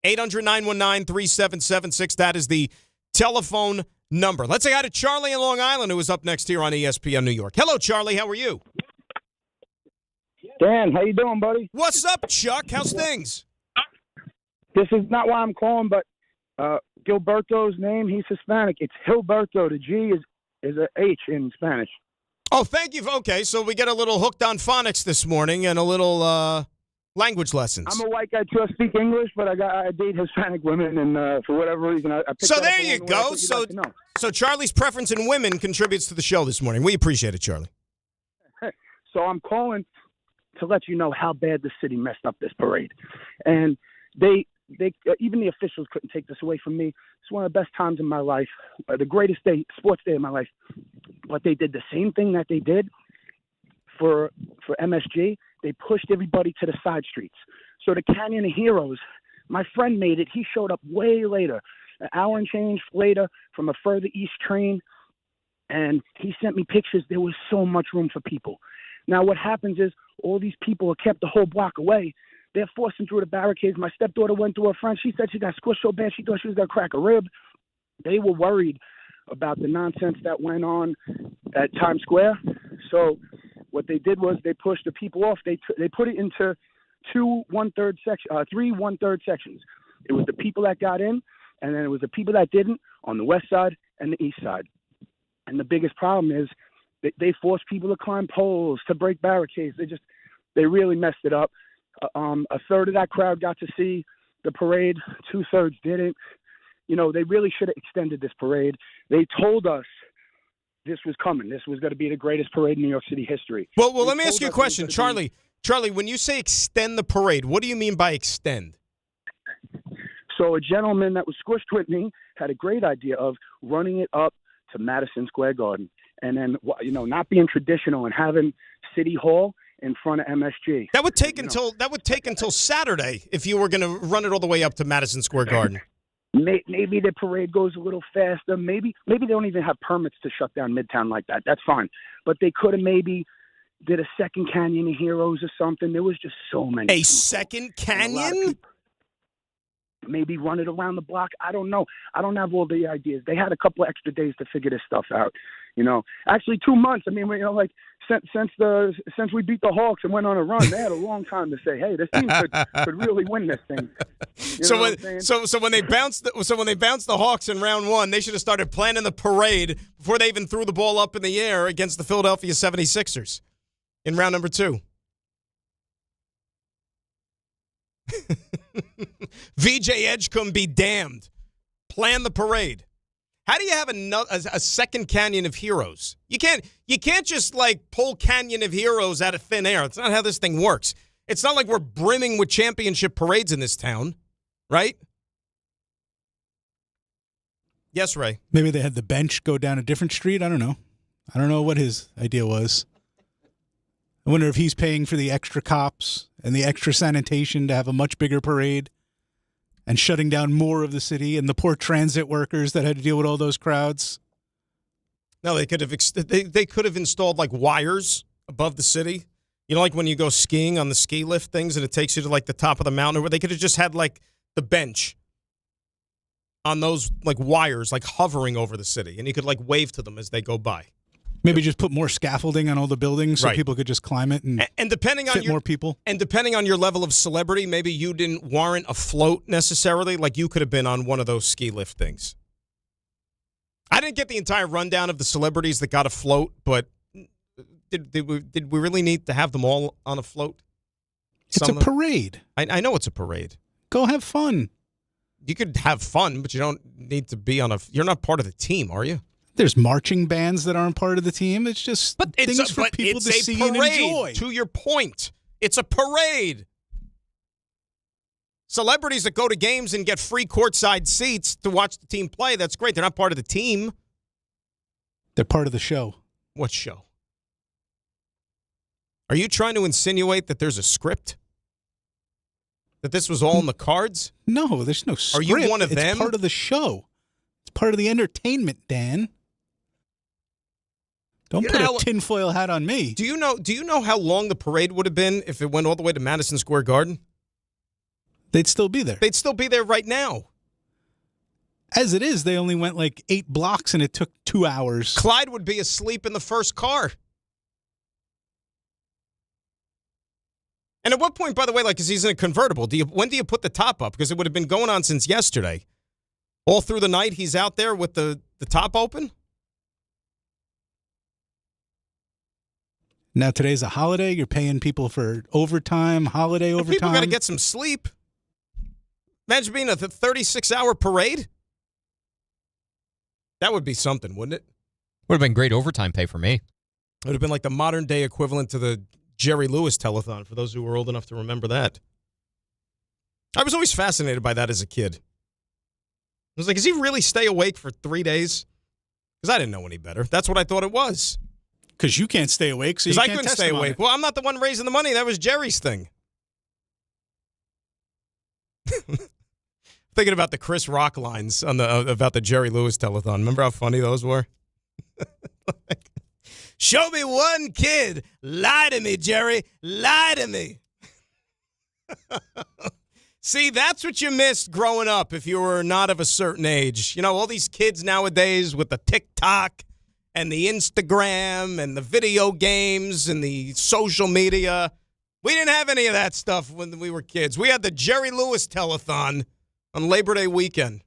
800-919-3776. That is the telephone number. Let's say hi to Charlie in Long Island, who is up next here on ESPN New York. Hello, Charlie. How are you? Dan, how you doing, buddy? What's up, Chuck? How's things? This is not why I'm calling, but Gilberto's name, he's Hispanic. It's Gilberto. The G is a H in Spanish. Oh, thank you. Okay, so we get a little hooked on phonics this morning and a little language lessons. I'm a white guy too. I speak English, but I date Hispanic women, and for whatever reason, I picked So that there up you go. So Charlie's preference in women contributes to the show this morning. We appreciate it, Charlie. So I'm calling to let you know how bad the city messed up this parade, and they even the officials couldn't take this away from me. It's one of the best times in my life, the greatest sports day of my life. But they did the same thing that they did for MSG. They pushed everybody to the side streets. So the Canyon of Heroes, my friend made it. He showed up way later, an hour and change later from a further east train, and he sent me pictures. There was so much room for people. Now what happens is all these people are kept a whole block away. They're forcing through the barricades. My stepdaughter went to her friend. She said she got squished so bad she thought she was going to crack a rib. They were worried about the nonsense that went on at Times Square. So what they did was they pushed the people off. They put it into three 1/3 sections. It was the people that got in, and then it was the people that didn't on the west side and the east side. And the biggest problem is they forced people to climb poles, to break barricades. They really messed it up. A third of that crowd got to see the parade. 2/3 didn't. They really should have extended this parade. They told us this was coming. This was going to be the greatest parade in New York City history. Well, let me ask you a question, Charlie. Charlie, when you say extend the parade, what do you mean by extend? So a gentleman that was squished with me had a great idea of running it up to Madison Square Garden, and then not being traditional and having City Hall in front of MSG. That would take until Saturday if you were going to run it all the way up to Madison Square Garden. Maybe the parade goes a little faster. Maybe they don't even have permits to shut down Midtown like that. That's fine. But they could have maybe did a second Canyon of Heroes or something. There was just so many. A second canyon? maybe run it around the block. I don't know. I don't have all the ideas. They had a couple extra days to figure this stuff out. Actually 2 months. I mean, since we beat the Hawks and went on a run, they had a long time to say, "Hey, this team could really win this thing." So when they bounced the Hawks in round 1, they should have started planning the parade before they even threw the ball up in the air against the Philadelphia 76ers in round number 2. VJ Edgecombe be damned. Plan the parade. How do you have a second Canyon of Heroes? You can't just pull Canyon of Heroes out of thin air. That's not how this thing works. It's not like we're brimming with championship parades in this town, right? Yes, Ray. Maybe they had the bench go down a different street. I don't know. I don't know what his idea was. I wonder if he's paying for the extra cops and the extra sanitation to have a much bigger parade and shutting down more of the city and the poor transit workers that had to deal with all those crowds. No, they could have installed wires above the city. Like when you go skiing on the ski lift things and it takes you to the top of the mountain, where they could have just had the bench on those wires hovering over the city, and you could wave to them as they go by. Maybe just put more scaffolding on all the buildings so people could just climb it and depending on more people. And depending on your level of celebrity, maybe you didn't warrant a float necessarily. You could have been on one of those ski lift things. I didn't get the entire rundown of the celebrities that got a float, but did we really need to have them all on a float? It's a parade. I know it's a parade. Go have fun. You could have fun, but you don't need to be on you're not part of the team, are you? There's marching bands that aren't part of the team. It's just things for people to see and enjoy. To your point, it's a parade. Celebrities that go to games and get free courtside seats to watch the team play, that's great. They're not part of the team. They're part of the show. What show? Are you trying to insinuate that there's a script? That this was all in the cards? No, there's no script. Are you one of them? It's part of the show. It's part of the entertainment, Dan. Don't put a tinfoil hat on me. Do you know how long the parade would have been if it went all the way to Madison Square Garden? They'd still be there. They'd still be there right now. As it is, they only went 8 blocks and it took 2 hours. Clyde would be asleep in the first car. And at what point, by the way, because he's in a convertible, when do you put the top up? Because it would have been going on since yesterday. All through the night, he's out there with the top open? Now, today's a holiday. You're paying people for overtime, holiday overtime. People got to get some sleep. Imagine being a 36-hour parade. That would be something, wouldn't it? Would have been great overtime pay for me. It would have been like the modern-day equivalent to the Jerry Lewis telethon, for those who were old enough to remember that. I was always fascinated by that as a kid. I was like, does he really stay awake for 3 days? Because I didn't know any better. That's what I thought it was. Because you can't stay awake, so you can't test I couldn't stay awake. Well, I'm not the one raising the money. That was Jerry's thing. Thinking about the Chris Rock lines on about the Jerry Lewis telethon. Remember how funny those were? Show me one kid. Lie to me, Jerry. Lie to me. See, that's what you missed growing up if you were not of a certain age. All these kids nowadays with the TikTok and the Instagram and the video games and the social media. We didn't have any of that stuff when we were kids. We had the Jerry Lewis telethon on Labor Day weekend,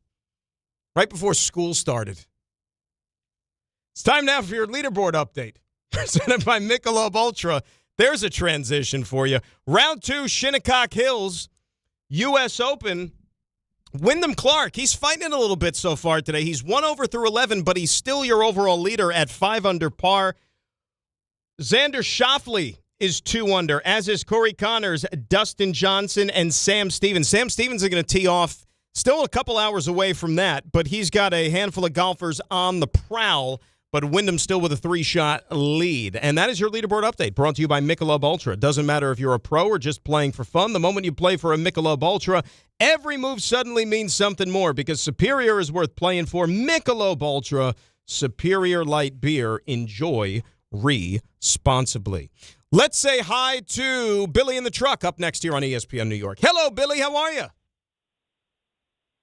right before school started. It's time now for your leaderboard update. Presented by Michelob Ultra. There's a transition for you. Round 2, Shinnecock Hills, U.S. Open. Wyndham Clark, he's fighting it a little bit so far today. He's 1 over through 11, but he's still your overall leader at 5 under par. Xander Schauffele is 2 under, as is Corey Connors, Dustin Johnson, and Sam Stevens. Sam Stevens is going to tee off still a couple hours away from that, but he's got a handful of golfers on the prowl. But Wyndham still with a 3-shot lead. And that is your leaderboard update, brought to you by Michelob Ultra. It doesn't matter if you're a pro or just playing for fun. The moment you play for a Michelob Ultra, every move suddenly means something more, because Superior is worth playing for. Michelob Ultra, Superior Light Beer. Enjoy responsibly. Let's say hi to Billy in the truck up next here on ESPN New York. Hello, Billy. How are you?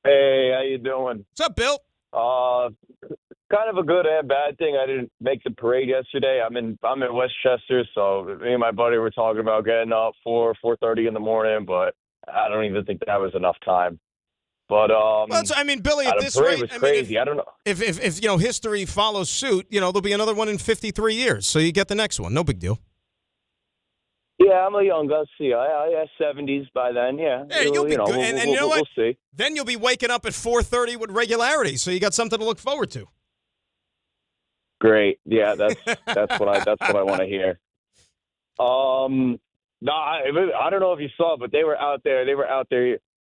Hey, how you doing? What's up, Bill? Kind of a good and bad thing. I didn't make the parade yesterday. I'm in Westchester, so me and my buddy were talking about getting up 4:30 in the morning, but I don't even think that was enough time. But Billy, at this rate, was crazy. I don't know if history follows suit. There'll be another one in 53 years, so you get the next one. No big deal. Yeah, I'm a young guy. See, I 70s by then. Yeah, hey, you'll be good. And you know what? We'll see. Then you'll be waking up at 4:30 with regularity, so you got something to look forward to. Great. Yeah, that's what I want to hear. No, I don't know if you saw, but they were out there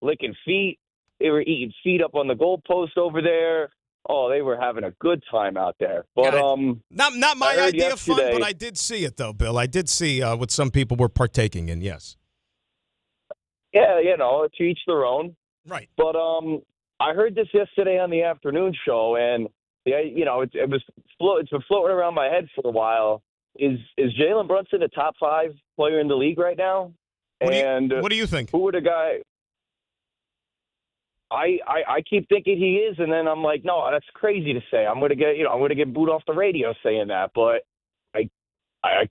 licking feet. They were eating feet up on the goalpost over there. Oh, they were having a good time out there. But not my idea of fun, but I did see it though, Bill. I did see what some people were partaking in. Yes. Yeah, to each their own. Right. But I heard this yesterday on the afternoon show, and it's been floating around my head for a while. Is Jalen Brunson a top 5 player in the league right now? What do you think? Who would a guy? I keep thinking he is, and then I'm like, no, that's crazy to say. I'm gonna get booed off the radio saying that, but I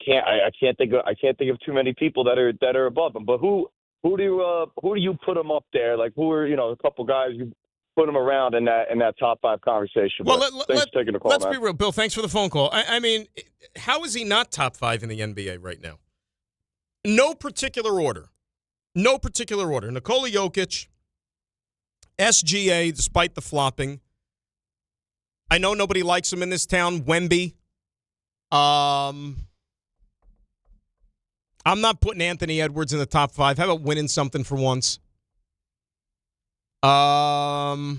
can't think of too many people that are above him. But who do you put him up there? Like, who are a couple guys you put him around in that top 5 conversation? Well, thanks for taking the call. Let's man. be real, Bill. Thanks for the phone call. I mean, how is he not top 5 in the NBA right now? No particular order. Nikola Jokic. SGA, despite the flopping. I know nobody likes him in this town. Wemby. I'm not putting Anthony Edwards in the top 5. How about winning something for once? Does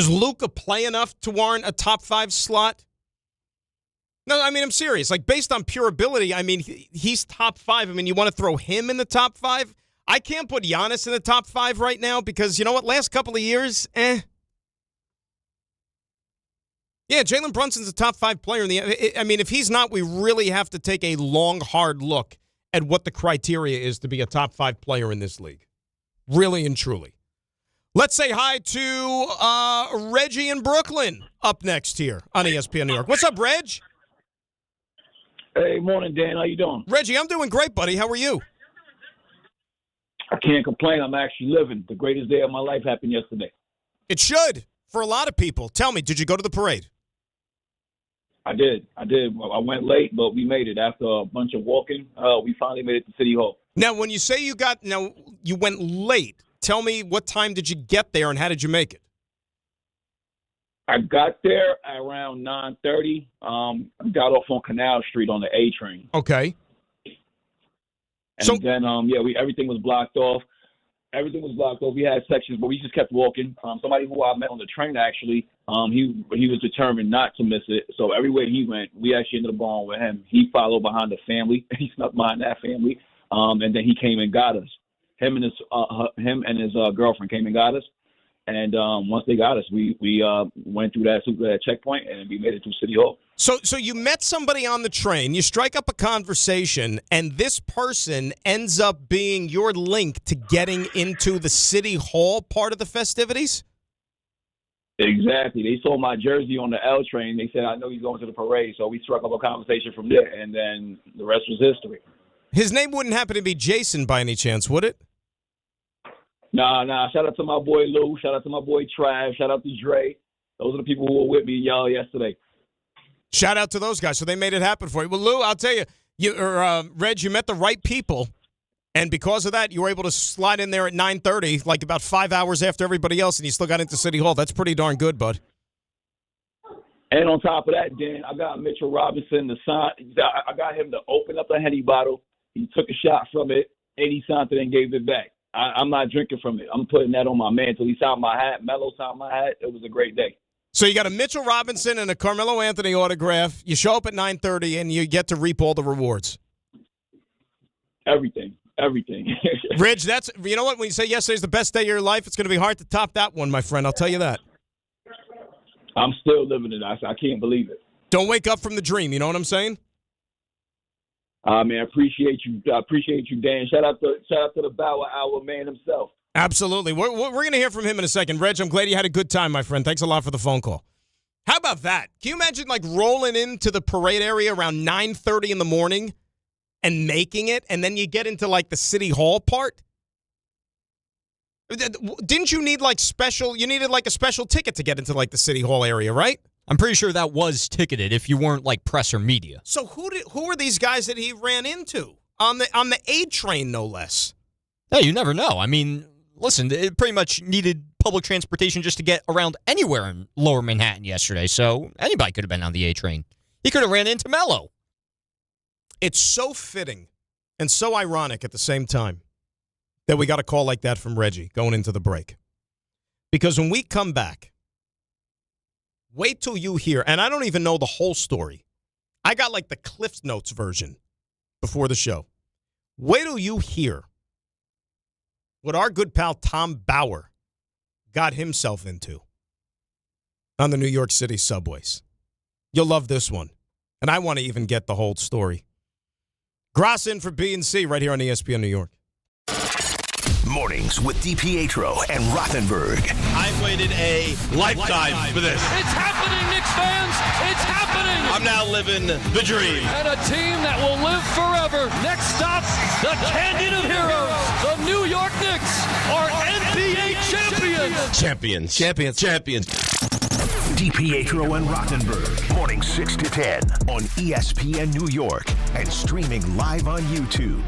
Luka play enough to warrant a top 5 slot? No, I mean, I'm serious. Like, based on pure ability, I mean, he's top 5. I mean, you want to throw him in the top 5? I can't put Giannis in the top 5 right now because, you know what, last couple of years, Yeah, Jalen Brunson's a top 5 player in the. I mean, if he's not, we really have to take a long, hard look at what the criteria is to be a top 5 player in this league. Really and truly. Let's say hi to Reggie in Brooklyn up next here on ESPN New York. What's up, Reg? Hey, morning, Dan. How you doing? Reggie, I'm doing great, buddy. How are you? I can't complain. I'm actually living. The greatest day of my life happened yesterday. It should for a lot of people. Tell me, did you go to the parade? I did. I went late, but we made it. After a bunch of walking, we finally made it to City Hall. Now, when you say you went late, tell me what time did you get there and how did you make it? I got there around 9:30. Got off on Canal Street on the A train. Okay. And then, everything was blocked off. Everything was blocked off. We had sections, but we just kept walking. Somebody who I met on the train, actually, he was determined not to miss it. So everywhere he went, we actually ended up going with him. He followed behind the family. He snuck behind that family. And then he came and got us. Him and his girlfriend came and got us. And once they got us, we went through that checkpoint and we made it to City Hall. So you met somebody on the train, you strike up a conversation, and this person ends up being your link to getting into the City Hall part of the festivities? Exactly. They saw my jersey on the L train. They said, I know he's going to the parade. So we struck up a conversation from there, and then the rest was history. His name wouldn't happen to be Jason by any chance, would it? Nah. Shout out to my boy Lou. Shout out to my boy Trav. Shout out to Dre. Those are the people who were with me, y'all, yesterday. Shout out to those guys. So they made it happen for you. Well, Lou, I'll tell you, Reg, you met the right people, and because of that, you were able to slide in there at 9:30, like about 5 hours after everybody else, and you still got into City Hall. That's pretty darn good, bud. And on top of that, Dan, I got Mitchell Robinson to sign. I got him to open up a Henny bottle. He took a shot from it, and he signed it and gave it back. I'm not drinking from it. I'm putting that on my mantle. He signed my hat. Melo signed my hat. It was a great day. So you got a Mitchell Robinson and a Carmelo Anthony autograph. You show up at 9:30, and you get to reap all the rewards. Everything. Ridge, you know what? When you say yesterday's the best day of your life, it's going to be hard to top that one, my friend. I'll tell you that. I'm still living it. I can't believe it. Don't wake up from the dream. You know what I'm saying? Man, I appreciate you. Dan. Shout out to the Bauer Hour man himself. Absolutely. We're going to hear from him in a second. Reg, I'm glad you had a good time, my friend. Thanks a lot for the phone call. How about that? Can you imagine, like, rolling into the parade area around 9:30 in the morning and making it, and then you get into, like, the City Hall part? Didn't you need, like, you needed, like, a special ticket to get into, like, the City Hall area, right? I'm pretty sure that was ticketed if you weren't, like, press or media. So who are these guys that he ran into? On the A train, no less. Hey, you never know. I mean, listen, it pretty much needed public transportation just to get around anywhere in Lower Manhattan yesterday, so anybody could have been on the A train. He could have ran into Mello. It's so fitting and so ironic at the same time that we got a call like that from Reggie going into the break. Because when we come back, wait till you hear, and I don't even know the whole story. I got like the Cliff Notes version before the show. Wait till you hear what our good pal Tom Bauer got himself into on the New York City subways. You'll love this one. And I want to even get the whole story. Graca in for B&C right here on ESPN New York. Mornings with DiPietro and Rothenberg. I've waited a lifetime for this. It's happening, Knicks fans. It's happening. I'm now living the dream. And a team that will live forever. Next stop, the Canyon of Heroes. The New York Knicks are NBA champions. Champions. DiPietro and Rothenberg. Morning 6 to 10 on ESPN New York and streaming live on YouTube.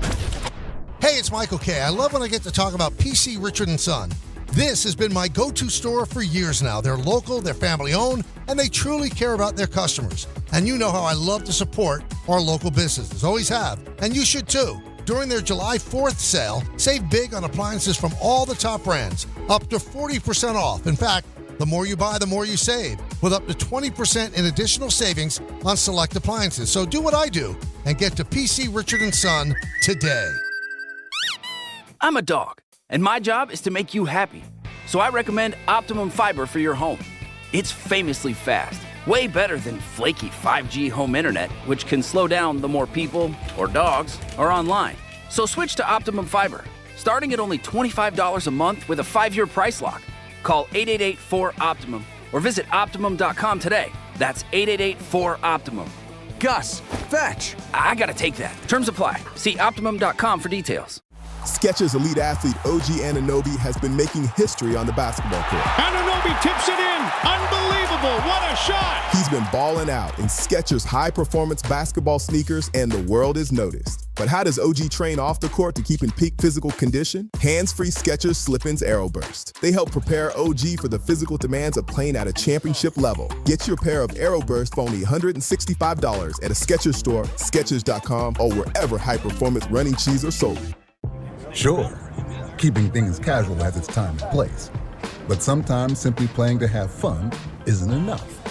Hey, it's Michael K. I love when I get to talk about PC Richard & Son. This has been my go-to store for years now. They're local, they're family-owned, and they truly care about their customers. And you know how I love to support our local businesses. Always have, and you should too. During their July 4th sale, save big on appliances from all the top brands, up to 40% off. In fact, the more you buy, the more you save, with up to 20% in additional savings on select appliances. So do what I do and get to PC Richard & Son today. I'm a dog, and my job is to make you happy. So I recommend Optimum Fiber for your home. It's famously fast, way better than flaky 5G home internet, which can slow down the more people, or dogs, are online. So switch to Optimum Fiber, starting at only $25 a month with a 5-year price lock. Call 888-4-OPTIMUM or visit Optimum.com today. That's 888-4-OPTIMUM. Gus, fetch. I gotta take that. Terms apply. See Optimum.com for details. Skechers elite athlete OG Anunoby has been making history on the basketball court. Anunoby tips it in. Unbelievable. What a shot. He's been balling out in Skechers high-performance basketball sneakers, and the world is noticed. But how does OG train off the court to keep in peak physical condition? Hands-free Skechers Slip-ins Aeroburst. They help prepare OG for the physical demands of playing at a championship level. Get your pair of Aeroburst for only $165 at a Skechers store, Skechers.com, or wherever high-performance running shoes are sold. Sure, keeping things casual has its time and place. But sometimes simply playing to have fun isn't enough.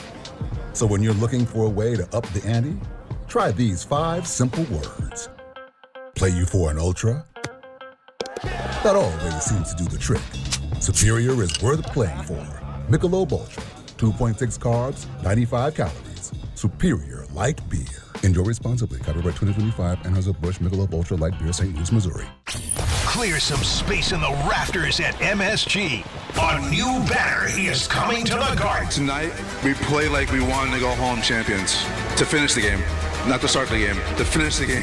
So when you're looking for a way to up the ante, try these 5 simple words. Play you for an ultra? That always seems to do the trick. Superior is worth playing for. Michelob Ultra, 2.6 carbs, 95 calories. Superior light beer. Enjoy responsibly. Copyright 2025, Anheuser-Busch Michelob Ultra Light Beer, St. Louis, Missouri. Clear some space in the rafters at MSG. A new banner is coming to the Garden. Tonight, we play like we wanted to go home champions. To finish the game. Not to start the game. To finish the game.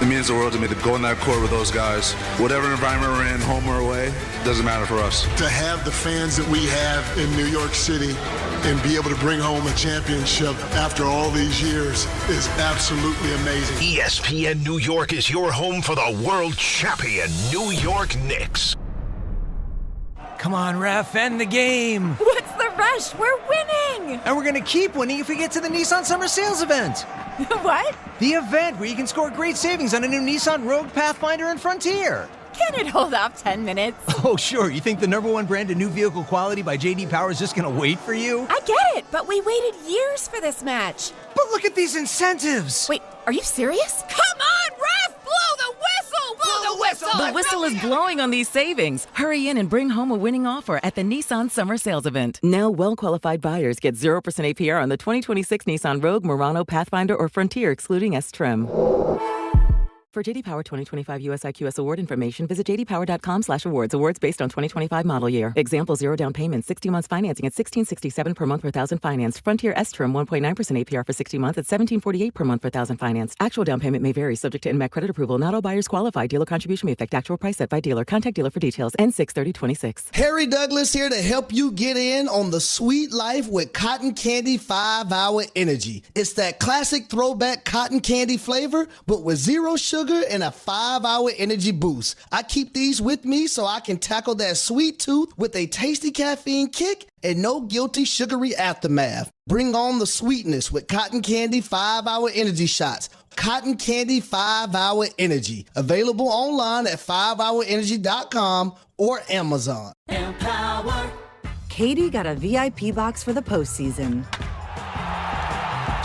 It means the world to me to go in that court with those guys. Whatever environment we're in, home or away, doesn't matter for us. To have the fans that we have in New York City and be able to bring home a championship after all these years is absolutely amazing. ESPN New York is your home for the world champion New York Knicks. Come on, ref, end the game. What's the rush? We're winning. And we're going to keep winning if we get to the Nissan Summer Sales event. What? The event where you can score great savings on a new Nissan Rogue, Pathfinder, and Frontier. Can it hold off 10 minutes? Oh, sure. You think the #1 brand of new vehicle quality by J.D. Power is just going to wait for you? I get it, but we waited years for this match. But look at these incentives. Wait, are you serious? Come on, ref! Blow the whistle! Blow the whistle! The whistle is blowing on these savings. Hurry in and bring home a winning offer at the Nissan Summer Sales event. Now, well-qualified buyers get 0% APR on the 2026 Nissan Rogue, Murano, Pathfinder, or Frontier, excluding S-Trim. For JD Power 2025 US IQS award information, visit jdpower.com/awards. Awards based on 2025 model year. Example: 0 down payment, 60 months financing at $1,667 per month per thousand financed. Frontier S term 1.9% APR for 60 months at $1,748 per month per thousand financed. Actual down payment may vary, subject to NMAC credit approval. Not all buyers qualify. Dealer contribution may affect actual price set by dealer. Contact dealer for details. N6/30/26. Harry Douglas here to help you get in on the sweet life with Cotton Candy 5-Hour Energy. It's that classic throwback cotton candy flavor, but with zero sugar and a 5-hour energy boost. I keep these with me so I can tackle that sweet tooth with a tasty caffeine kick and no guilty sugary aftermath. Bring on the sweetness with Cotton Candy 5-Hour Energy Shots. Cotton Candy 5-Hour Energy. Available online at 5hourenergy.com or Amazon. Empower. Katie got a VIP box for the postseason.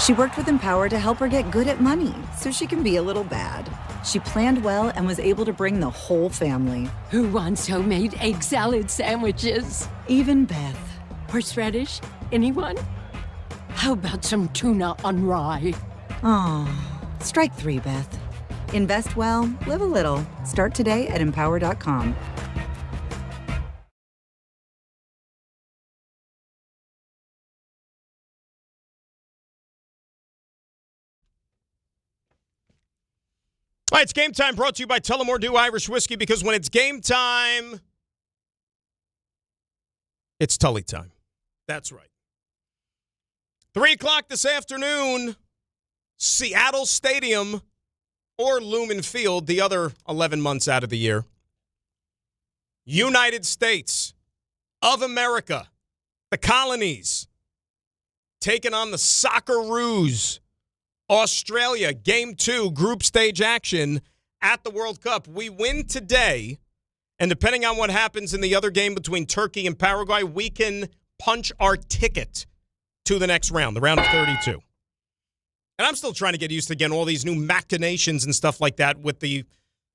She worked with Empower to help her get good at money so she can be a little bad. She planned well and was able to bring the whole family. Who wants homemade egg salad sandwiches? Even Beth. Horseradish? Anyone? How about some tuna on rye? Aw, strike 3, Beth. Invest well, live a little. Start today at empower.com. All right, it's game time, brought to you by Tullamore Dew Irish Whiskey, because when it's game time, it's Tully time. That's right. 3 o'clock this afternoon, Seattle Stadium or Lumen Field, the other 11 months out of the year. United States of America, the colonies, taking on the Socceroos. Australia, Game 2, group stage action at the World Cup. We win today, and depending on what happens in the other game between Turkey and Paraguay, we can punch our ticket to the next round, the round of 32. And I'm still trying to get used to, again, all these new machinations and stuff like that with the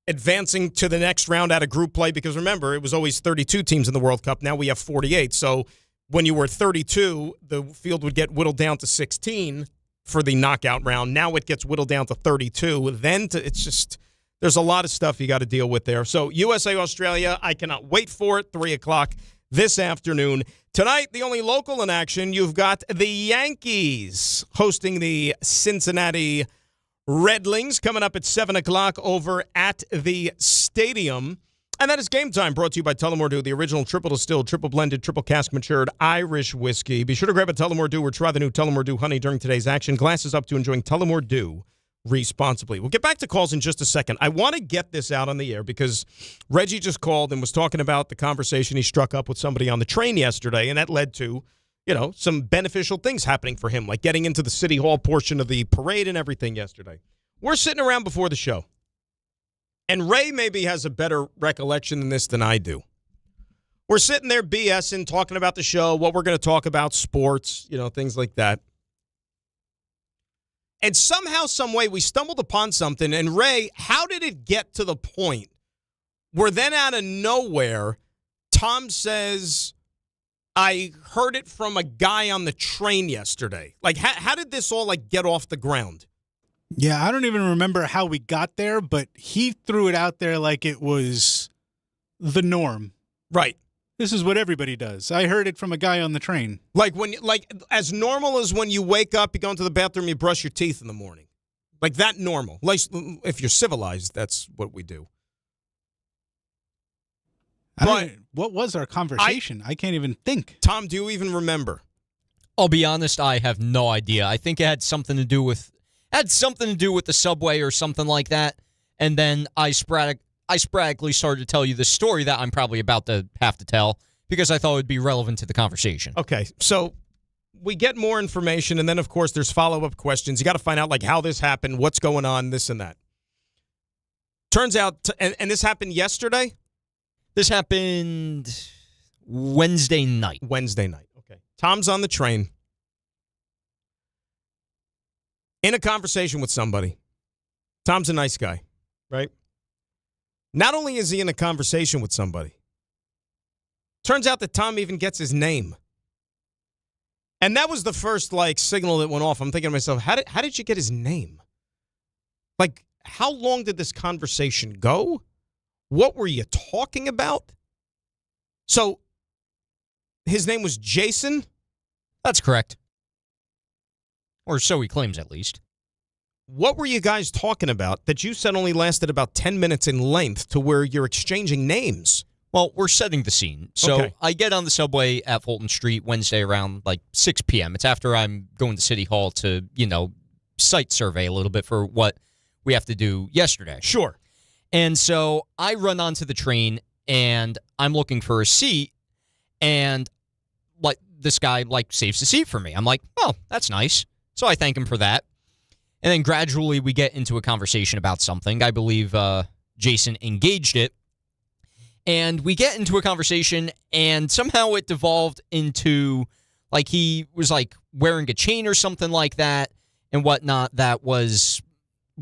advancing to the next round out of group play, because remember, it was always 32 teams in the World Cup. Now we have 48. So when you were 32, the field would get whittled down to 16 for the knockout round. Now it gets whittled down to 32. Then it's just, there's a lot of stuff you got to deal with there. So USA, Australia, I cannot wait for it. 3 o'clock this afternoon. Tonight, the only local in action, you've got the Yankees hosting the Cincinnati Redlings coming up at 7 o'clock over at the stadium. And that is Game Time, brought to you by Tullamore Dew, the original triple distilled, triple blended, triple cask matured Irish whiskey. Be sure to grab a Tullamore Dew or try the new Tullamore Dew Honey during today's action. Glasses up to enjoying Tullamore Dew responsibly. We'll get back to calls in just a second. I want to get this out on the air because Reggie just called and was talking about the conversation he struck up with somebody on the train yesterday, and that led to, some beneficial things happening for him, like getting into the City Hall portion of the parade and everything yesterday. We're sitting around before the show. And Ray maybe has a better recollection than this than I do. We're sitting there BSing, talking about the show, what we're going to talk about, sports, things like that. And somehow, some way, we stumbled upon something. And Ray, how did it get to the point where then out of nowhere, Tom says, I heard it from a guy on the train yesterday. Like, how did this all, get off the ground? Yeah, I don't even remember how we got there, but he threw it out there like it was the norm. Right. This is what everybody does. I heard it from a guy on the train. Like as normal as when you wake up, you go into the bathroom, you brush your teeth in the morning. Like that normal. Like if you're civilized, that's what we do. What was our conversation? I can't even think. Tom, do you even remember? I'll be honest, I have no idea. I think it had something to do with the subway or something like that. And then I sporadically started to tell you the story that I'm probably about to have to tell because I thought it would be relevant to the conversation. Okay, so we get more information, and then, of course, there's follow-up questions. You got to find out, how this happened, what's going on, this and that. Turns out, and this happened yesterday? This happened Wednesday night. Okay. Tom's on the train. In a conversation with somebody. Tom's a nice guy, right? Not only is he in a conversation with somebody, turns out that Tom even gets his name. And that was the first, signal that went off. I'm thinking to myself, how did you get his name? how long did this conversation go? What were you talking about? So, his name was Jason? That's correct. Or so he claims, at least. What were you guys talking about that you said only lasted about 10 minutes in length to where you're exchanging names? Well, we're setting the scene. So Okay. I get on the subway at Fulton Street Wednesday around like 6 p.m. It's after I'm going to City Hall to, site survey a little bit for what we have to do yesterday. Sure. And so I run onto the train and I'm looking for a seat, and like this guy saves the seat for me. I'm like, oh, that's nice. So I thank him for that. And then gradually we get into a conversation about something. I believe Jason engaged it. And we get into a conversation, and somehow it devolved into, he was, wearing a chain or something like that and whatnot that was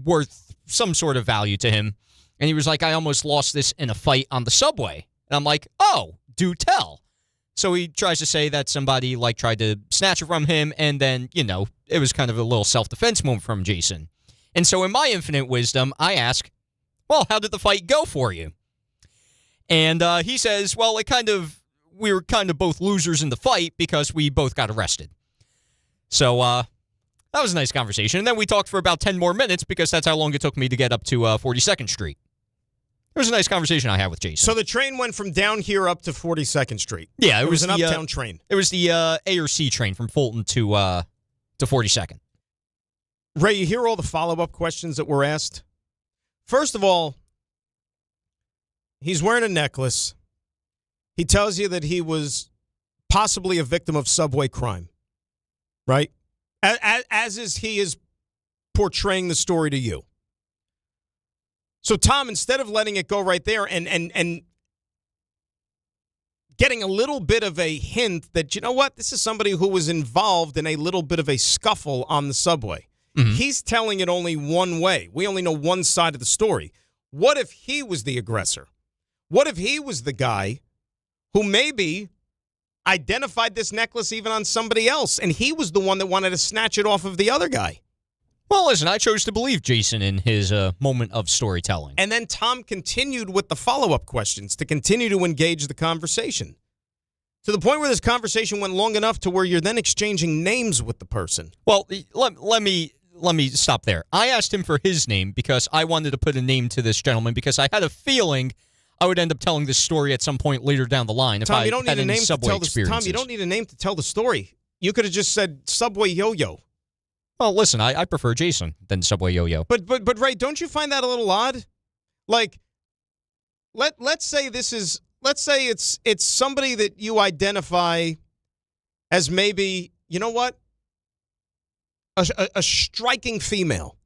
worth some sort of value to him. And he was like, I almost lost this in a fight on the subway. And I'm like, oh, do tell. So he tries to say that somebody, tried to snatch it from him, and then, it was kind of a little self-defense moment from Jason. And so in my infinite wisdom, I ask, well, how did the fight go for you? And he says, well, we were kind of both losers in the fight because we both got arrested. So that was a nice conversation. And then we talked for about 10 more minutes because that's how long it took me to get up to 42nd Street. It was a nice conversation I had with Jason. So the train went from down here up to 42nd Street. Yeah, it was an uptown train. It was the A or C train from Fulton to 42nd. Ray, you hear all the follow-up questions that were asked? First of all, he's wearing a necklace. He tells you that he was possibly a victim of subway crime, right? As he is portraying the story to you. So, Tom, instead of letting it go right there and getting a little bit of a hint that, you know what, this is somebody who was involved in a little bit of a scuffle on the subway. Mm-hmm. He's telling it only one way. We only know one side of the story. What if he was the aggressor? What if he was the guy who maybe identified this necklace even on somebody else, and he was the one that wanted to snatch it off of the other guy? Well, listen, I chose to believe Jason in his moment of storytelling. And then Tom continued with the follow-up questions to continue to engage the conversation. To the point where this conversation went long enough to where you're then exchanging names with the person. Well, let me stop there. I asked him for his name because I wanted to put a name to this gentleman because I had a feeling I would end up telling this story at some point later down the line if I had any subway experiences. Tom, you don't need a name to tell the story. You could have just said Subway Yo-Yo. Well, listen, I prefer Jason than Subway Yo-Yo. But Ray, don't you find that a little odd? Let's say it's somebody that you identify as maybe, you know what? A striking female.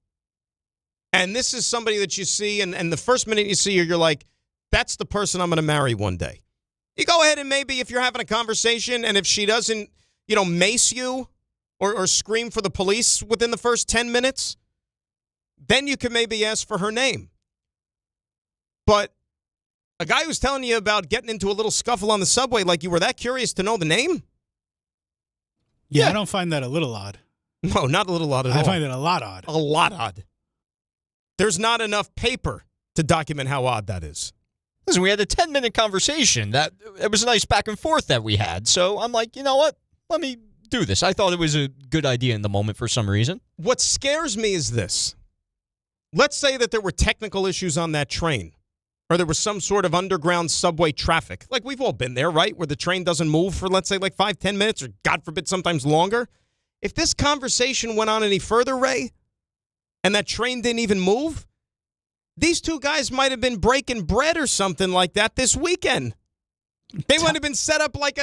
And this is somebody that you see, and the first minute you see her, you're like, that's the person I'm going to marry one day. You go ahead and maybe if you're having a conversation and if she doesn't, mace you or scream for the police within the first 10 minutes, then you can maybe ask for her name. But a guy who's telling you about getting into a little scuffle on the subway, like you were that curious to know the name? Yeah, I don't find that a little odd. No, not a little odd at all. I find it a lot odd. A lot odd. There's not enough paper to document how odd that is. Listen, we had a 10-minute conversation. It was a nice back and forth that we had. So I'm like, you know what? Let me do this. I thought it was a good idea in the moment for some reason. What scares me is this. Let's say that there were technical issues on that train, or there was some sort of underground subway traffic. Like we've all been there, right? Where the train doesn't move for, let's say, 5-10 minutes, or God forbid, sometimes longer. If this conversation went on any further, Ray, and that train didn't even move, these two guys might have been breaking bread or something like that this weekend. They might have been set up like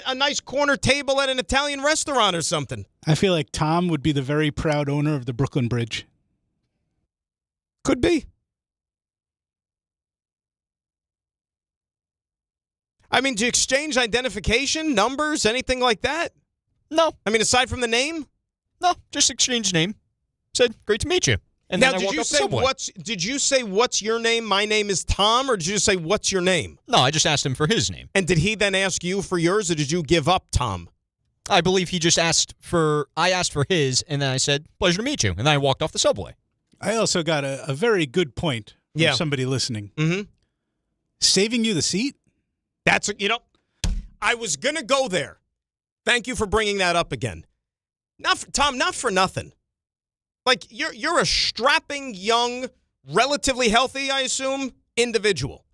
a nice corner table at an Italian restaurant or something. I feel like Tom would be the very proud owner of the Brooklyn Bridge. Could be. I mean, do you exchange identification, numbers, anything like that? No. I mean, aside from the name? No, just exchange name. Said, great to meet you. And now, then I did you say what's your name? My name is Tom, or did you say what's your name? No, I just asked him for his name. And did he then ask you for yours, or did you give up Tom? I believe he just I asked for his, and then I said, pleasure to meet you. And then I walked off the subway. I also got a very good point from somebody listening. Mm-hmm. Saving you the seat? That's, I was going to go there. Thank you for bringing that up again. Tom, not for nothing. Like, you're a strapping, young, relatively healthy, I assume, individual.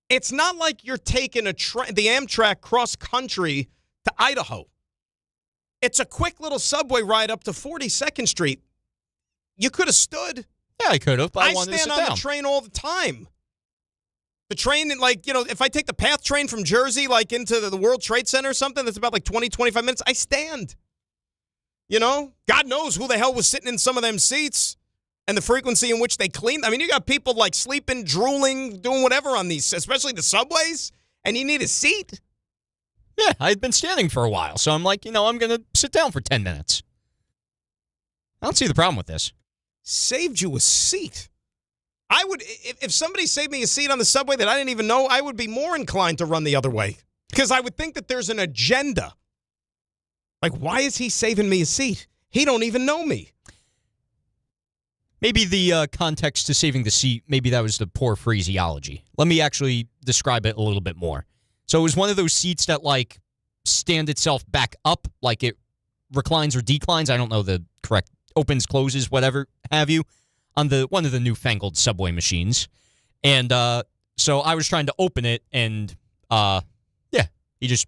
It's not like you're taking the Amtrak cross-country to Idaho. It's a quick little subway ride up to 42nd Street. You could have stood. Yeah, I could have, but I wanted to sit stand on down. the train all the time. The train, if I take the PATH train from Jersey, into the World Trade Center or something, that's about 20, 25 minutes, I stand. God knows who the hell was sitting in some of them seats and the frequency in which they clean. I mean, you got people sleeping, drooling, doing whatever on these, especially the subways, and you need a seat. Yeah, I'd been standing for a while, so I'm like, I'm going to sit down for 10 minutes. I don't see the problem with this. Saved you a seat. I would, if somebody saved me a seat on the subway that I didn't even know, I would be more inclined to run the other way. Because I would think that there's an agenda. Why is he saving me a seat? He don't even know me. Maybe the context to saving the seat, maybe that was the poor phraseology. Let me actually describe it a little bit more. So it was one of those seats that, stand itself back up, like it reclines or declines. I don't know the correct opens, closes, whatever have you, on one of the newfangled subway machines. And so I was trying to open it, and he just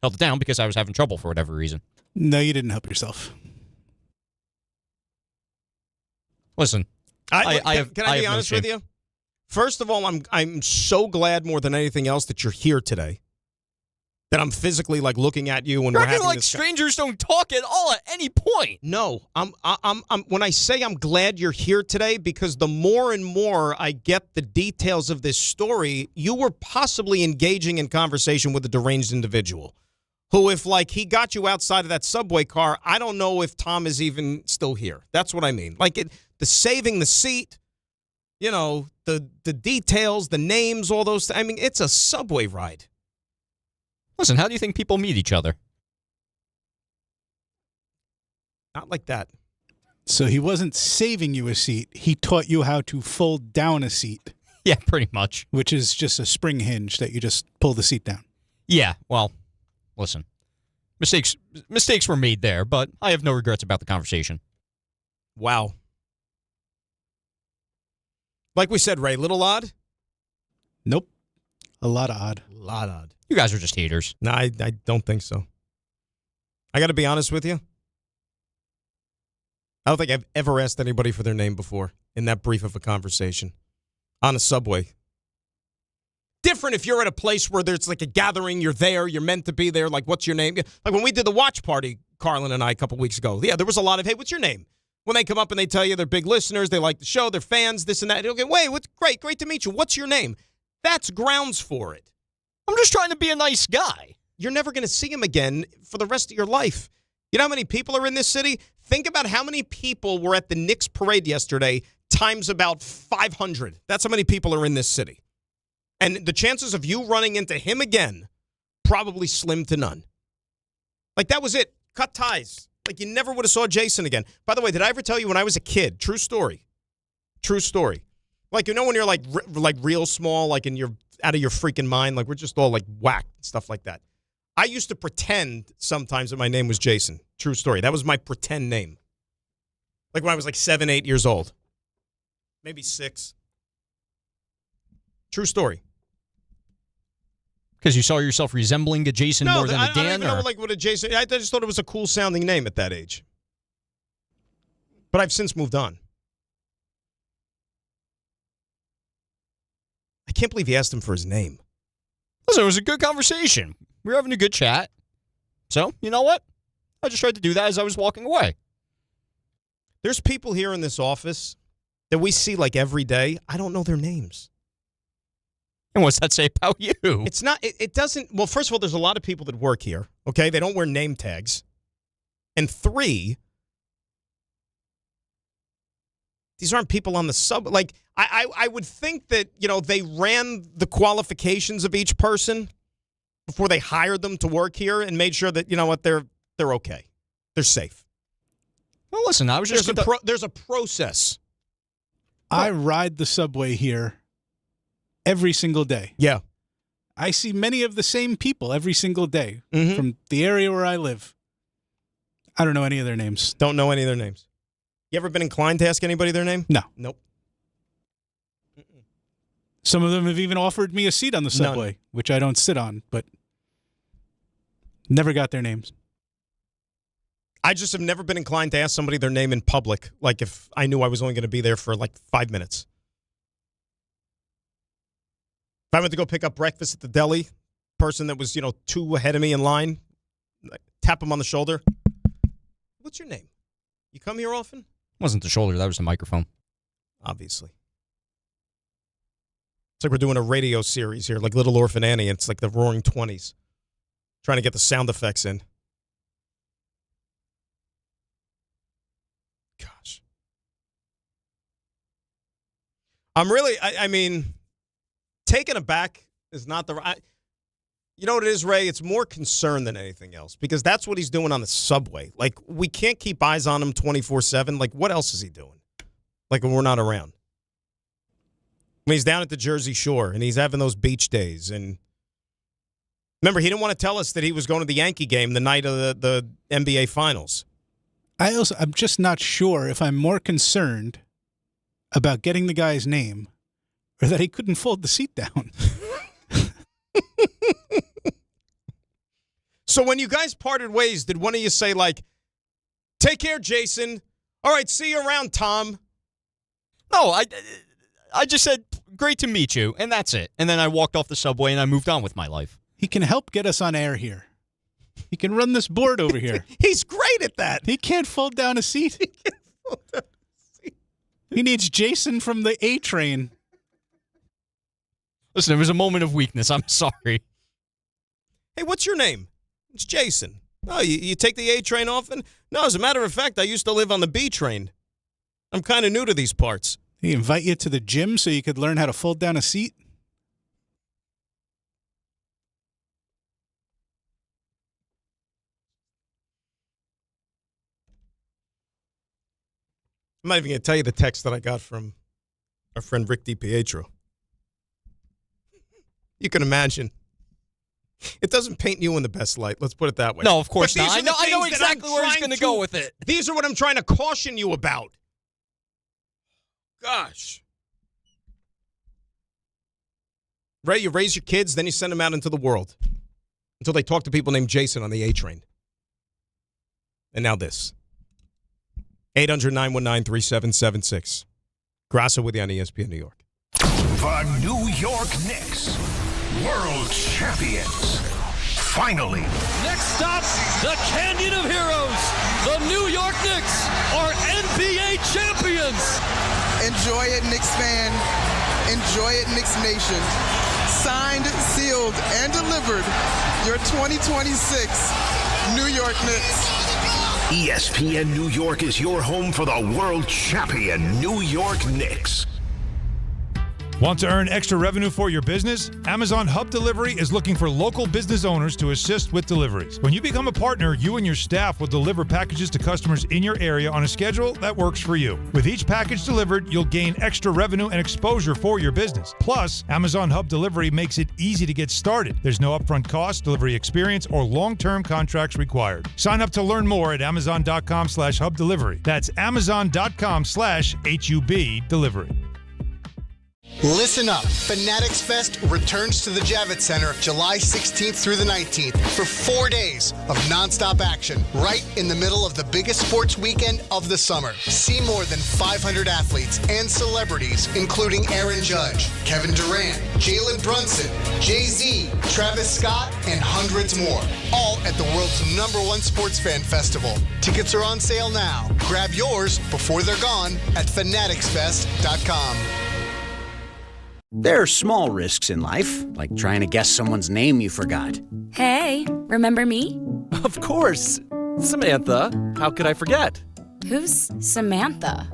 held it down because I was having trouble for whatever reason. No, you didn't help yourself. Listen, can I be honest with you? First of all, I'm so glad more than anything else that you're here today. That I'm physically looking at you when we're having this. Strangers don't talk at all at any point. No, I'm when I say I'm glad you're here today, because the more and more I get the details of this story, you were possibly engaging in conversation with a deranged individual, who, if he got you outside of that subway car, I don't know if Tom is even still here. That's what I mean. The saving the seat, the details, the names, all those. I mean, it's a subway ride. Listen, how do you think people meet each other? Not like that. So he wasn't saving you a seat. He taught you how to fold down a seat. Yeah, pretty much. Which is just a spring hinge that you just pull the seat down. Yeah, well, listen. Mistakes were made there, but I have no regrets about the conversation. Wow. Like we said, Ray, little odd? Nope. A lot of odd. A lot odd. You guys are just haters. No, I don't think so. I got to be honest with you. I don't think I've ever asked anybody for their name before in that brief of a conversation on a subway. Different if you're at a place where there's a gathering, you're there, you're meant to be there, what's your name? Like when we did the watch party, Carlin and I, a couple weeks ago. Yeah, there was a lot of, hey, what's your name? When they come up and they tell you they're big listeners, they like the show, they're fans, this and that. Okay, wait, what's great to meet you. What's your name? That's grounds for it. I'm just trying to be a nice guy. You're never going to see him again for the rest of your life. You know how many people are in this city? Think about how many people were at the Knicks parade yesterday times about 500. That's how many people are in this city. And the chances of you running into him again, probably slim to none. That was it. Cut ties. You never would have saw Jason again. By the way, did I ever tell you when I was a kid? True story. True story. When you're real small, and you're out of your freaking mind, we're just all whacked, stuff like that. I used to pretend sometimes that my name was Jason. True story. That was my pretend name. When I was 7, 8 years old. Maybe 6. True story. Because you saw yourself resembling a Jason more than a Dan? I don't even know what a Jason. I just thought it was a cool sounding name at that age. But I've since moved on. I can't believe he asked him for his name. Listen, it was a good conversation. We were having a good chat. So, you know what? I just tried to do that as I was walking away. There's people here in this office that we see every day. I don't know their names. And what's that say about you? It's not, it doesn't, well, first of all, there's a lot of people that work here, okay? They don't wear name tags. And 3, these aren't people on the sub. I would think that, they ran the qualifications of each person before they hired them to work here and made sure that, they're okay. They're safe. Well, listen, I was just there's a process. I ride the subway here every single day. Yeah. I see many of the same people every single day from the area where I live. I don't know any of their names. Don't know any of their names. You ever been inclined to ask anybody their name? No. Nope. Some of them have even offered me a seat on the subway, which I don't sit on, but never got their names. I just have never been inclined to ask somebody their name in public, like if I knew I was only going to be there for like 5 minutes. If I went to go pick up breakfast at the deli, person that was, 2 ahead of me in line, tap him on the shoulder. What's your name? You come here often? Wasn't the shoulder, that was the microphone. Obviously. It's like we're doing a radio series here, like Little Orphan Annie. It's like the Roaring 20s. Trying to get the sound effects in. Gosh. I'm really, I mean, taken aback is not the right. You know what it is, Ray? It's more concern than anything else because that's what he's doing on the subway. Like, we can't keep eyes on him 24/7. Like, what else is he doing? Like, when we're not around. I mean, he's down at the Jersey Shore, and he's having those beach days. And remember, he didn't want to tell us that he was going to the Yankee game the night of the NBA Finals. I'm just not sure if I'm more concerned about getting the guy's name or that he couldn't fold the seat down. So when you guys parted ways, did one of you say, like, take care, Jason. All right, see you around, Tom. No, I just said, great to meet you, and that's it. And then I walked off the subway and I moved on with my life. He can help get us on air here. He can run this board over here. He's great at that. He can't fold down a seat. He needs Jason from the A Train. Listen, it was a moment of weakness. I'm sorry. Hey, what's your name? It's Jason. Oh, you take the A train often? No, as a matter of fact, I used to live on the B train. I'm kind of new to these parts. He invite you to the gym so you could learn how to fold down a seat? I'm not even going to tell you the text that I got from our friend Rick DiPietro. You can imagine. It doesn't paint you in the best light. Let's put it that way. No, of course not. I know exactly where he's going to go with it. These are what I'm trying to caution you about. Gosh. Ray, you raise your kids, then you send them out into the world until they talk to people named Jason on the A train. And now this. 800-919-3776. Graca with you on ESPN New York. The New York Knicks, world champions. Finally. Next stop, the Canyon of Heroes. The New York Knicks are NBA champions. Enjoy it, Knicks fan. Enjoy it, Knicks Nation. Signed, sealed, and delivered, your 2026 New York Knicks. ESPN New York is your home for the world champion New York Knicks. Want to earn extra revenue for your business? Amazon Hub Delivery is looking for local business owners to assist with deliveries. When you become a partner, you and your staff will deliver packages to customers in your area on a schedule that works for you. With each package delivered, you'll gain extra revenue and exposure for your business. Plus, Amazon Hub Delivery makes it easy to get started. There's no upfront cost, delivery experience, or long-term contracts required. Sign up to learn more at Amazon.com/Hub Delivery. That's Amazon.com/HUB Delivery. Listen up. Fanatics Fest returns to the Javits Center July 16th through the 19th for 4 days of nonstop action right in the middle of the biggest sports weekend of the summer. See more than 500 athletes and celebrities, including Aaron Judge, Kevin Durant, Jalen Brunson, Jay-Z, Travis Scott, and hundreds more. All at the world's #1 sports fan festival. Tickets are on sale now. Grab yours before they're gone at fanaticsfest.com. There are small risks in life, like trying to guess someone's name you forgot. Hey, remember me? Of course. Samantha, how could I forget? Who's Samantha?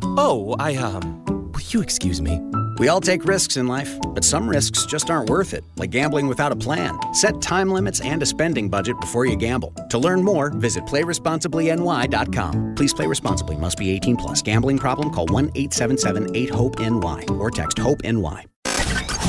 Oh, will you excuse me? We all take risks in life, but some risks just aren't worth it, like gambling without a plan. Set time limits and a spending budget before you gamble. To learn more, visit PlayResponsiblyNY.com. Please play responsibly. Must be 18 plus. Gambling problem? Call 1-877-8-HOPE-NY or text HOPE-NY.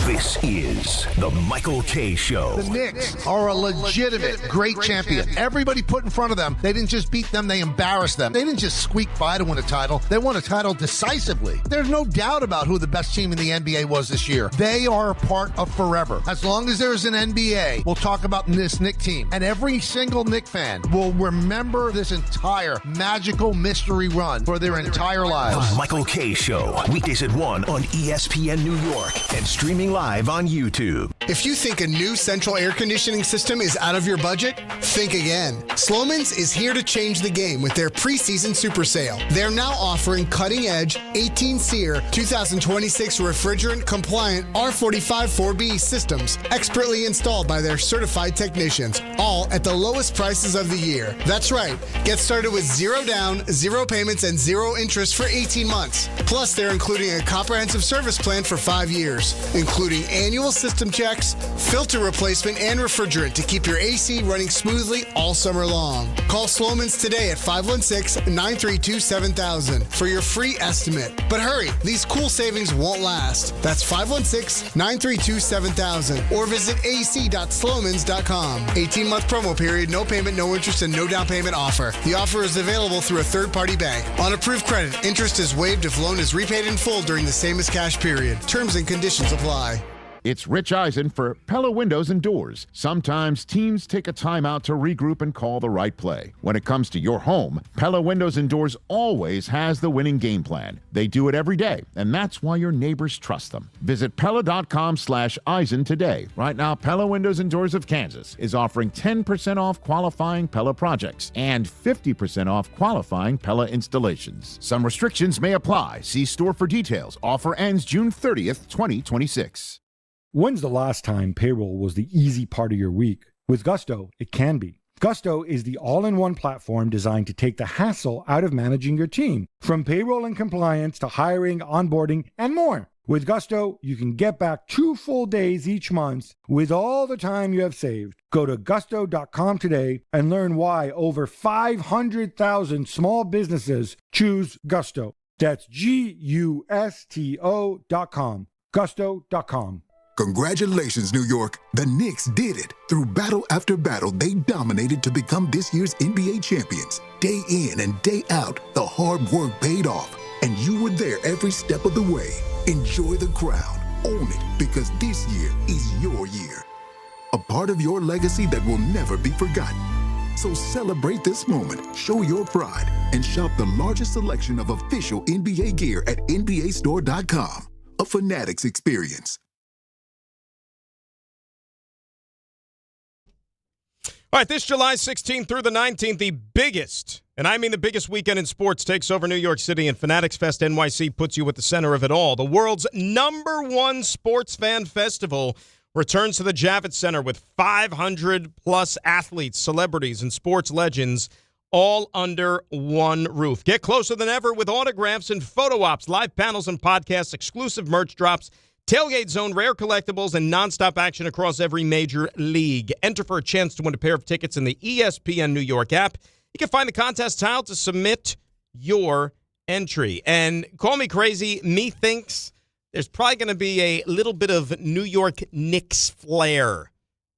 This is the Michael K. Show. The Knicks are a legitimate great champion. Everybody put in front of them. They didn't just beat them, they embarrassed them. They didn't just squeak by to win a title. They won a title decisively. There's no doubt about who the best team in the NBA was this year. They are a part of forever. As long as there's an NBA, we'll talk about this Knicks team. And every single Knicks fan will remember this entire magical mystery run for their entire lives. The Michael K. Show. Weekdays at 1 on ESPN New York and streaming live on YouTube. If you think a new central air conditioning system is out of your budget, think again. Slomin's is here to change the game with their preseason super sale. They're now offering cutting-edge 18-SEER 2026 refrigerant-compliant R45-4B systems expertly installed by their certified technicians, all at the lowest prices of the year. That's right. Get started with 0 down, 0 payments, and 0 interest for 18 months. Plus, they're including a comprehensive service plan for 5 years, including annual system checks, filter replacement, and refrigerant to keep your AC running smoothly all summer long. Call Slomin's today at 516-932-7000 for your free estimate. But hurry, these cool savings won't last. That's 516-932-7000 or visit ac.slomans.com. 18-month promo period, no payment, no interest, and no down payment offer. The offer is available through a third-party bank. On approved credit, interest is waived if loan is repaid in full during the same as cash period. Terms and conditions apply. It's Rich Eisen for Pella Windows and Doors. Sometimes teams take a timeout to regroup and call the right play. When it comes to your home, Pella Windows and Doors always has the winning game plan. They do it every day, and that's why your neighbors trust them. Visit Pella.com/Eisen today. Right now, Pella Windows and Doors of Kansas is offering 10% off qualifying Pella projects and 50% off qualifying Pella installations. Some restrictions may apply. See store for details. Offer ends June 30th, 2026. When's the last time payroll was the easy part of your week? With Gusto, it can be. Gusto is the all-in-one platform designed to take the hassle out of managing your team, from payroll and compliance to hiring, onboarding, and more. With Gusto, you can get back 2 full days each month with all the time you have saved. Go to gusto.com today and learn why over 500,000 small businesses choose Gusto. That's GUSTO.com. Gusto.com. Congratulations, New York. The Knicks did it. Through battle after battle, they dominated to become this year's NBA champions. Day in and day out, the hard work paid off, and you were there every step of the way. Enjoy the crown. Own it, because this year is your year. A part of your legacy that will never be forgotten. So celebrate this moment, show your pride, and shop the largest selection of official NBA gear at NBAstore.com. A Fanatics experience. All right, this July 16th through the 19th, the biggest, and I mean the biggest weekend in sports takes over New York City, and Fanatics Fest NYC puts you at the center of it all. The world's #1 sports fan festival returns to the Javits Center with 500-plus athletes, celebrities, and sports legends all under one roof. Get closer than ever with autographs and photo ops, live panels and podcasts, exclusive merch drops, tailgate zone, rare collectibles, and nonstop action across every major league. Enter for a chance to win a pair of tickets in the ESPN New York app. You can find the contest tile to submit your entry. And call me crazy, me thinks there's probably going to be a little bit of New York Knicks flair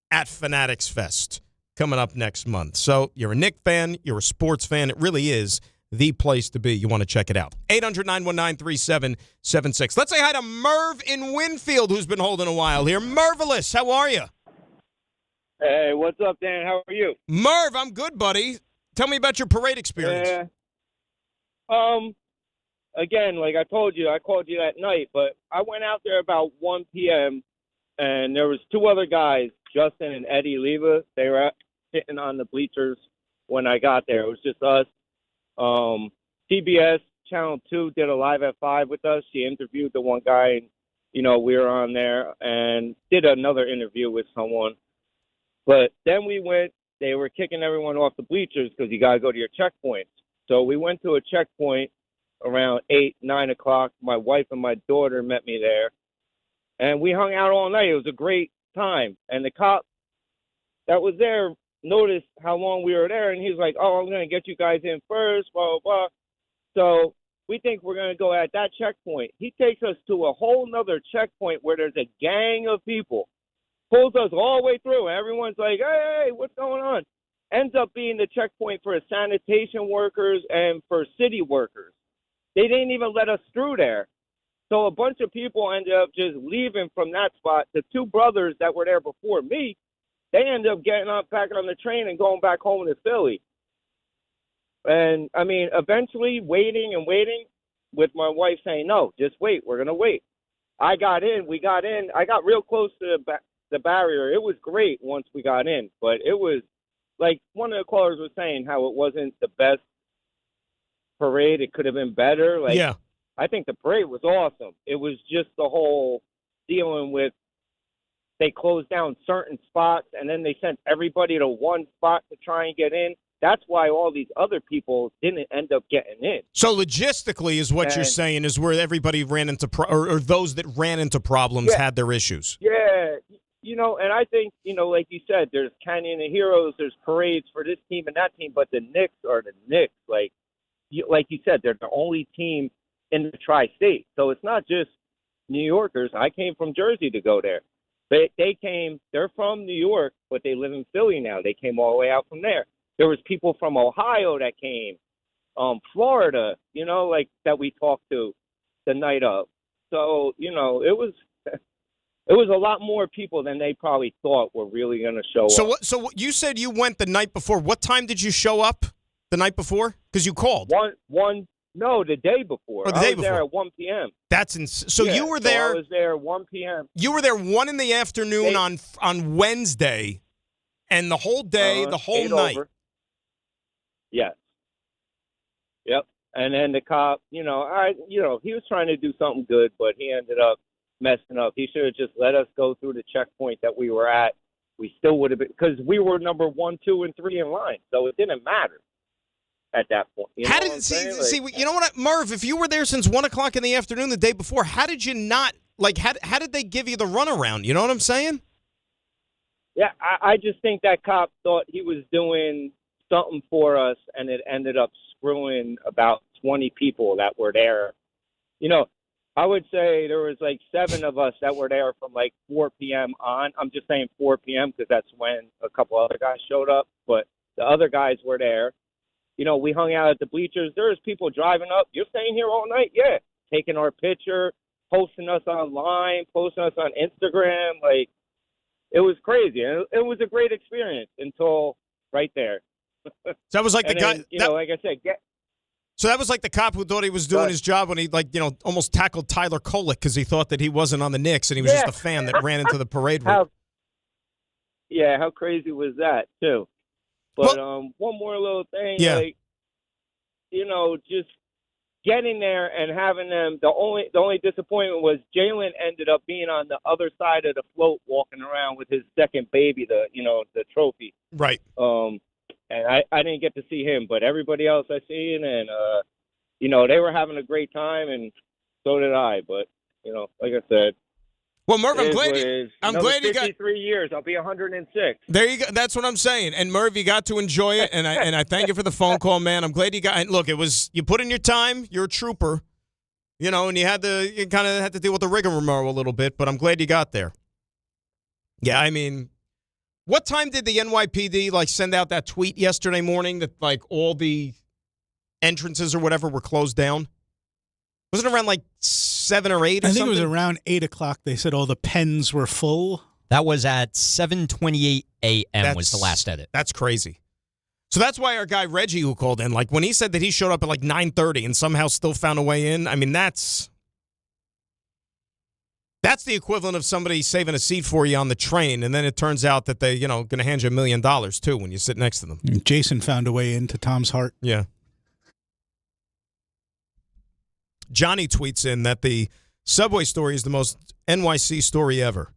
at Fanatics Fest coming up next month. So you're a Knicks fan, you're a sports fan. It really is the place to be. You want to check it out. 800-919-3776. Let's say hi to Merv in Winfield, who's been holding a while here. Mervillous, how are you? Hey, what's up, Dan? How are you? Merv, I'm good, buddy. Tell me about your parade experience. Again, like I told you, I called you that night, but I went out there about 1 p.m., and there was 2 other guys, Justin and Eddie Leva. They were sitting on the bleachers when I got there. It was just us. CBS Channel 2 did a live at 5 with us. She interviewed the one guy, and, we were on there and did another interview with someone. But then we went, they were kicking everyone off the bleachers because you got to go to your checkpoints. So we went to a checkpoint around 8, 9 o'clock. My wife and my daughter met me there. And we hung out all night. It was a great time. And the cop that was there noticed how long we were there, and he was like, "Oh, I'm going to get you guys in first, blah, blah, blah." So we think we're going to go at that checkpoint. He takes us to a whole nother checkpoint where there's a gang of people, pulls us all the way through. And everyone's like, hey, what's going on? Ends up being the checkpoint for sanitation workers and for city workers. They didn't even let us through there. So a bunch of people ended up just leaving from that spot. The two brothers that were there before me, they ended up getting up back on the train and going back home to Philly. And, I mean, eventually waiting with my wife saying, no, just wait. We're going to wait. We got in. I got real close to the barrier. It was great once we got in. But it was, like one of the callers was saying, how it wasn't the best parade. It could have been better. Like, yeah. I think the parade was awesome. It was just the whole dealing with they closed down certain spots, and then they sent everybody to one spot to try and get in. That's why all these other people didn't end up getting in. So logistically is what you're saying is where everybody ran into or those that ran into problems had their issues. Yeah. And I think, like you said, there's Canyon of Heroes, there's parades for this team and that team, but the Knicks are the Knicks. Like you said, they're the only team in the tri-state. So it's not just New Yorkers. I came from Jersey to go there. They're from New York, but they live in Philly now. They came all the way out from there. There was people from Ohio that came, Florida, like that we talked to the night of. So, it was a lot more people than they probably thought were really going to show up. So you said you went the night before. What time did you show up the night before? Because you called. No, the day before. Oh, the day I was there at 1 p.m. That's so you were there. So I was there 1 p.m. You were there 1 in the afternoon on Wednesday, and the whole day, the whole night. Over. Yes. Yep. And then the cop, he was trying to do something good, but he ended up messing up. He should have just let us go through the checkpoint that we were at. We still would have been, because we were number 1, 2, and 3 in line, so it didn't matter at that point. You know what, Merv? If you were there since 1 o'clock in the afternoon the day before, how did you not how did they give you the runaround? You know what I'm saying? Yeah, I just think that cop thought he was doing something for us, and it ended up screwing about 20 people that were there. I would say there was like 7 of us that were there from like 4 p.m. on. I'm just saying 4 p.m. because that's when a couple other guys showed up, but the other guys were there. We hung out at the bleachers. There was people driving up. You're staying here all night? Yeah. Taking our picture, posting us online, posting us on Instagram. Like, it was crazy. And it was a great experience until right there. So that was like the guy. Like I said, so that was like the cop who thought he was doing his job when he, almost tackled Tyler Kolek because he thought that he wasn't on the Knicks and he was just a fan that ran into the parade route. How crazy was that, too? But one more little thing, just getting there and having them. The only disappointment was Jalen ended up being on the other side of the float, walking around with his second baby, the trophy. Right. And I didn't get to see him, but everybody else I seen, and they were having a great time, and so did I. But like I said. Well, Merv, I'm glad you got 53 years. I'll be 106. There you go. That's what I'm saying. And Merv, you got to enjoy it, and I thank you for the phone call, man. I'm glad you got. And look, you put in your time. You're a trooper, and you kind of had to deal with the rigmarole a little bit, but I'm glad you got there. Yeah, I mean, what time did the NYPD send out that tweet yesterday morning that all the entrances or whatever were closed down? Was it around 7 or 8 or something? I think it was around 8 o'clock. They said all the pens were full. That was at 7:28 a.m. was the last edit. That's crazy. So that's why our guy Reggie, who called in, when he said that he showed up at 9:30 and somehow still found a way in, I mean, that's the equivalent of somebody saving a seat for you on the train, and then it turns out that they, going to hand you $1 million, too, when you sit next to them. Jason found a way into Tom's heart. Yeah. Johnny tweets in that the subway story is the most NYC story ever.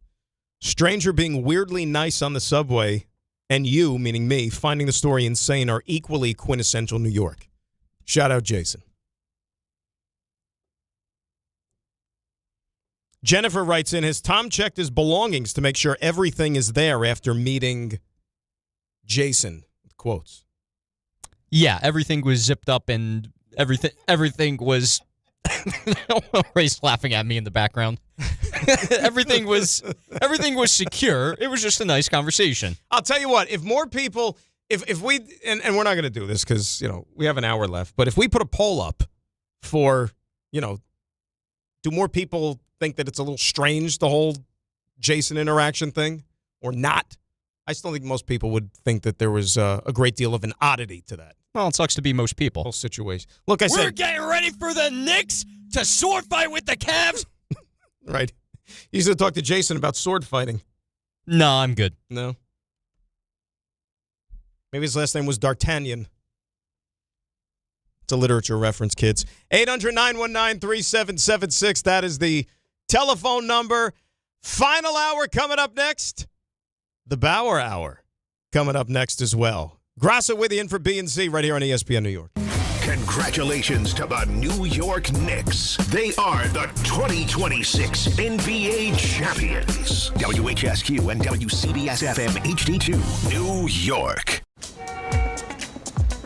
Stranger being weirdly nice on the subway and you, meaning me, finding the story insane are equally quintessential New York. Shout out Jason. Jennifer writes in, has Tom checked his belongings to make sure everything is there after meeting Jason? Quotes. Yeah, everything was zipped up and everything was Ray's laughing at me in the background. everything was secure. It was just a nice conversation. I'll tell you what, if more people, if we, and we're not going to do this because, we have an hour left, but if we put a poll up for, do more people think that it's a little strange, the whole Jason interaction thing, or not? I still think most people would think that there was a great deal of an oddity to that. Well, it sucks to be most people. Whole situation. Look, We're getting ready for the Knicks to sword fight with the Cavs. Right. You used to talk to Jason about sword fighting. No, I'm good. No. Maybe his last name was D'Artagnan. It's a literature reference, kids. 800-919-3776. That is the telephone number. Final hour coming up next. The Bauer Hour coming up next as well. Graca with you in for B&C right here on ESPN New York. Congratulations to the New York Knicks. They are the 2026 NBA champions. WHSQ and WCBS-FM HD2, New York.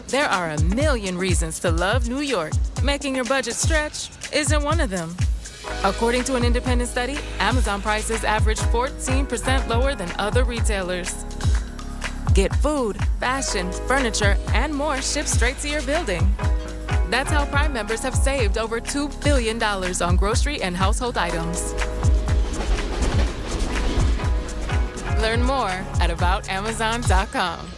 There are a million reasons to love New York. Making your budget stretch isn't one of them. According to an independent study, Amazon prices average 14% lower than other retailers. Get food, fashion, furniture, and more shipped straight to your building. That's how Prime members have saved over $2 billion on grocery and household items. Learn more at aboutamazon.com.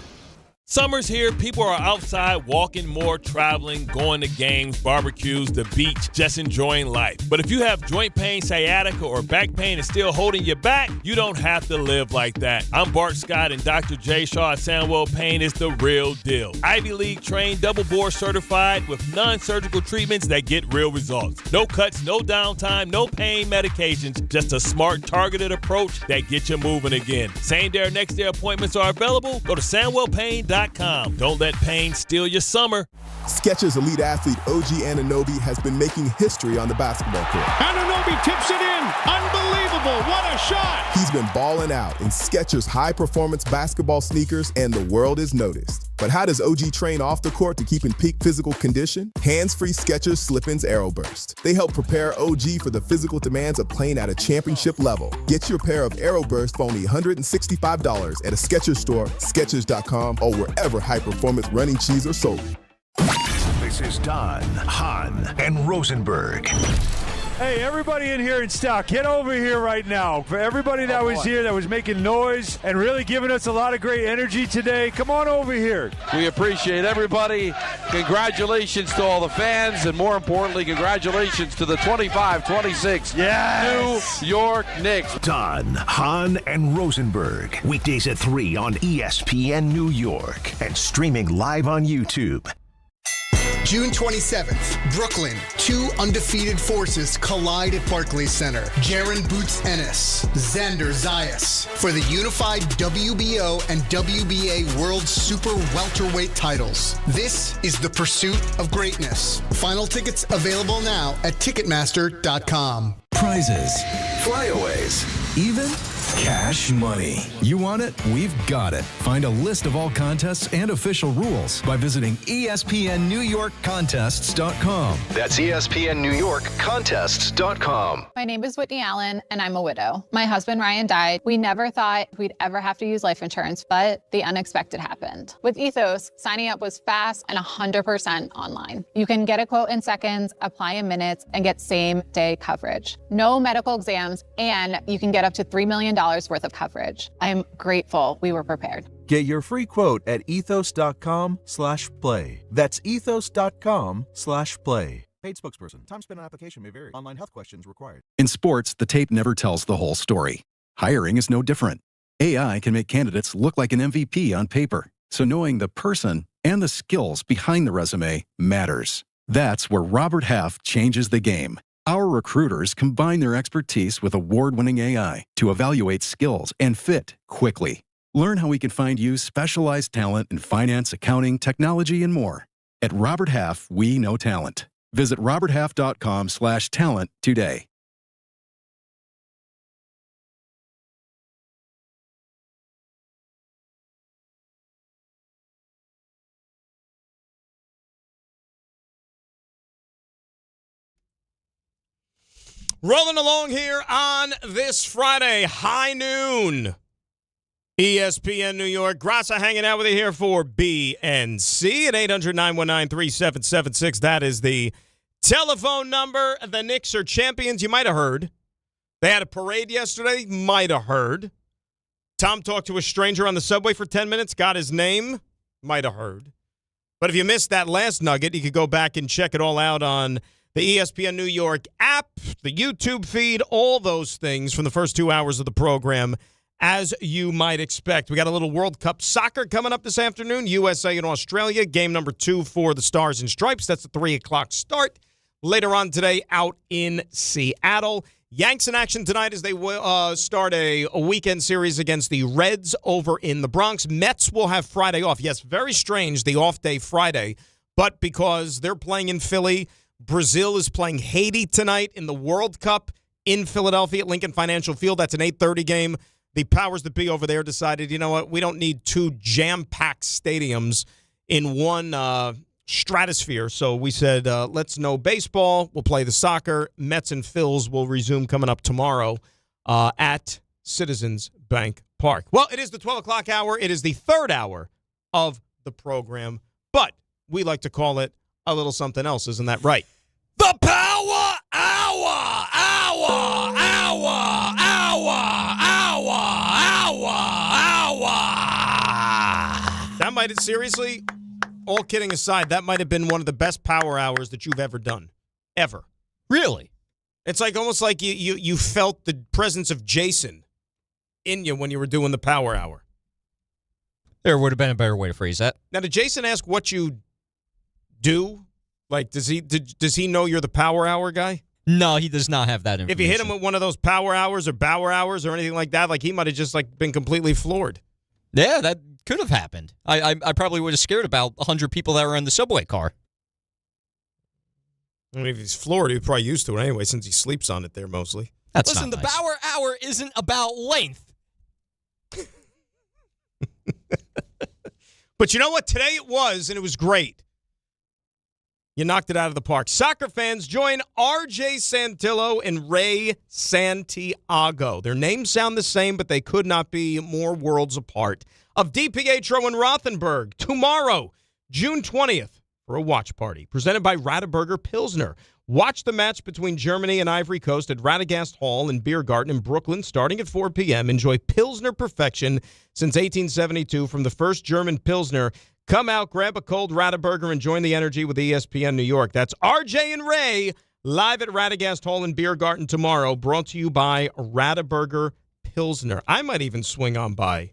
Summer's here. People are outside walking more, traveling, going to games, barbecues, the beach, just enjoying life. But if you have joint pain, sciatica, or back pain is still holding you back, you don't have to live like that. I'm Bart Scott, and Dr. J. Shaw at Sandwell Pain is the real deal. Ivy League trained, double board certified with non-surgical treatments that get real results. No cuts, no downtime, no pain medications, just a smart, targeted approach that gets you moving again. Same day or next day appointments are available. Go to SandwellPain.com. Don't let pain steal your summer. Skechers elite athlete OG Anunoby has been making history on the basketball court. Anunoby tips it in. Unbelievable. What a shot. He's been balling out in Skechers high-performance basketball sneakers, and the world has noticed. But how does OG train off the court to keep in peak physical condition? Hands-free Skechers Slip-ins Aeroburst. They help prepare OG for the physical demands of playing at a championship level. Get your pair of Aeroburst for only $165 at a Skechers store, Skechers.com, or wherever high-performance running shoes are sold. This is Don, Hahn, and Rosenberg. Hey, everybody in here in stock, get over here right now. For everybody that was here, that was making noise and really giving us a lot of great energy today, come on over here. We appreciate everybody. Congratulations to all the fans, and more importantly, congratulations to the 25-26 New York Knicks. Don, Hahn, and Rosenberg. Weekdays at 3 on ESPN New York and streaming live on YouTube. June 27th, Brooklyn. Two undefeated forces collide at Barclays Center. Jaren Boots Ennis, Xander Zayas for the unified WBO and WBA World Super Welterweight titles. This is the pursuit of greatness. Final tickets available now at Ticketmaster.com. Prizes, flyaways, even cash money. You want it? We've got it. Find a list of all contests and official rules by visiting ESPNNewYorkContests.com. That's ESPNNewYorkContests.com. My name is Whitney Allen, and I'm a widow. My husband, Ryan, died. We never thought we'd ever have to use life insurance, but the unexpected happened. With Ethos, signing up was fast and 100% online. You can get a quote in seconds, apply in minutes, and get same-day coverage. No medical exams, and you can get up to $3 million worth of coverage. I'm grateful we were prepared. Get your free quote at ethos.com/play. That's ethos.com/play. Paid spokesperson. Time spent on application may vary. Online health questions required. In sports, the tape never tells the whole story. Hiring is no different. AI can make candidates look like an MVP on paper. So knowing the person and the skills behind the resume matters. That's where Robert Half changes the game. Our recruiters combine their expertise with award-winning AI to evaluate skills and fit quickly. Learn how we can find you specialized talent in finance, accounting, technology, and more. At Robert Half, we know talent. Visit roberthalf.com/talent today. Rolling along here on this Friday, high noon. ESPN New York. Graca hanging out with you here for BNC at 800-919-3776. That is the telephone number. The Knicks are champions. You might have heard. They had a parade yesterday. Might have heard. Tom talked to a stranger on the subway for 10 minutes. Got his name. Might have heard. But if you missed that last nugget, you could go back and check it all out on the ESPN New York app, the YouTube feed, all those things from the first 2 hours of the program, as you might expect. We got a little World Cup soccer coming up this afternoon, USA and Australia, game number 2 for the Stars and Stripes. That's a 3 o'clock start. Later on today, out in Seattle. Yanks in action tonight as they start a weekend series against the Reds over in the Bronx. Mets will have Friday off. Yes, very strange, the off day Friday, but because they're playing in Philly, Brazil is playing Haiti tonight in the World Cup in Philadelphia at Lincoln Financial Field. That's an 8:30 game. The powers that be over there decided, you know what, we don't need 2 jam-packed stadiums in one stratosphere. So we said, let's no baseball. We'll play the soccer. Mets and Phils will resume coming up tomorrow at Citizens Bank Park. Well, it is the 12 o'clock hour. It is the third hour of the program, but we like to call it a little something else. Isn't that right? The Power Hour! Hour! Hour! Hour! Hour! That might have, seriously, all kidding aside, that might have been one of the best power hours that you've ever done. Ever. Really? It's like almost like you felt the presence of Jason in you when you were doing the power hour. There would have been a better way to phrase that. Now, did Jason ask what you do? Like, does he know you're the power hour guy? No, he does not have that information. If you hit him with one of those power hours or Bauer hours or anything like that, like he might have just like been completely floored. Yeah, that could have happened. I probably would have scared about 100 people that were in the subway car. I mean, if he's floored, he's probably used to it anyway, since he sleeps on it there mostly. Listen, not the nice. Bauer Hour isn't about length. But you know what? Today it was, and it was great. You knocked it out of the park. Soccer fans, join R.J. Santillo and Ray Santiago. Their names sound the same, but they could not be more worlds apart. Of DiPietro and Rothenberg tomorrow, June 20th, for a watch party presented by Rothenberger Pilsner. Watch the match between Germany and Ivory Coast at Radagast Hall and Beer Garden in Brooklyn starting at 4 p.m. Enjoy Pilsner perfection since 1872 from the first German Pilsner. Come out, grab a cold Rothenberger, and join the energy with ESPN New York. That's RJ and Ray live at Radagast Hall and Beer Garden tomorrow, brought to you by Rothenberger Pilsner. I might even swing on by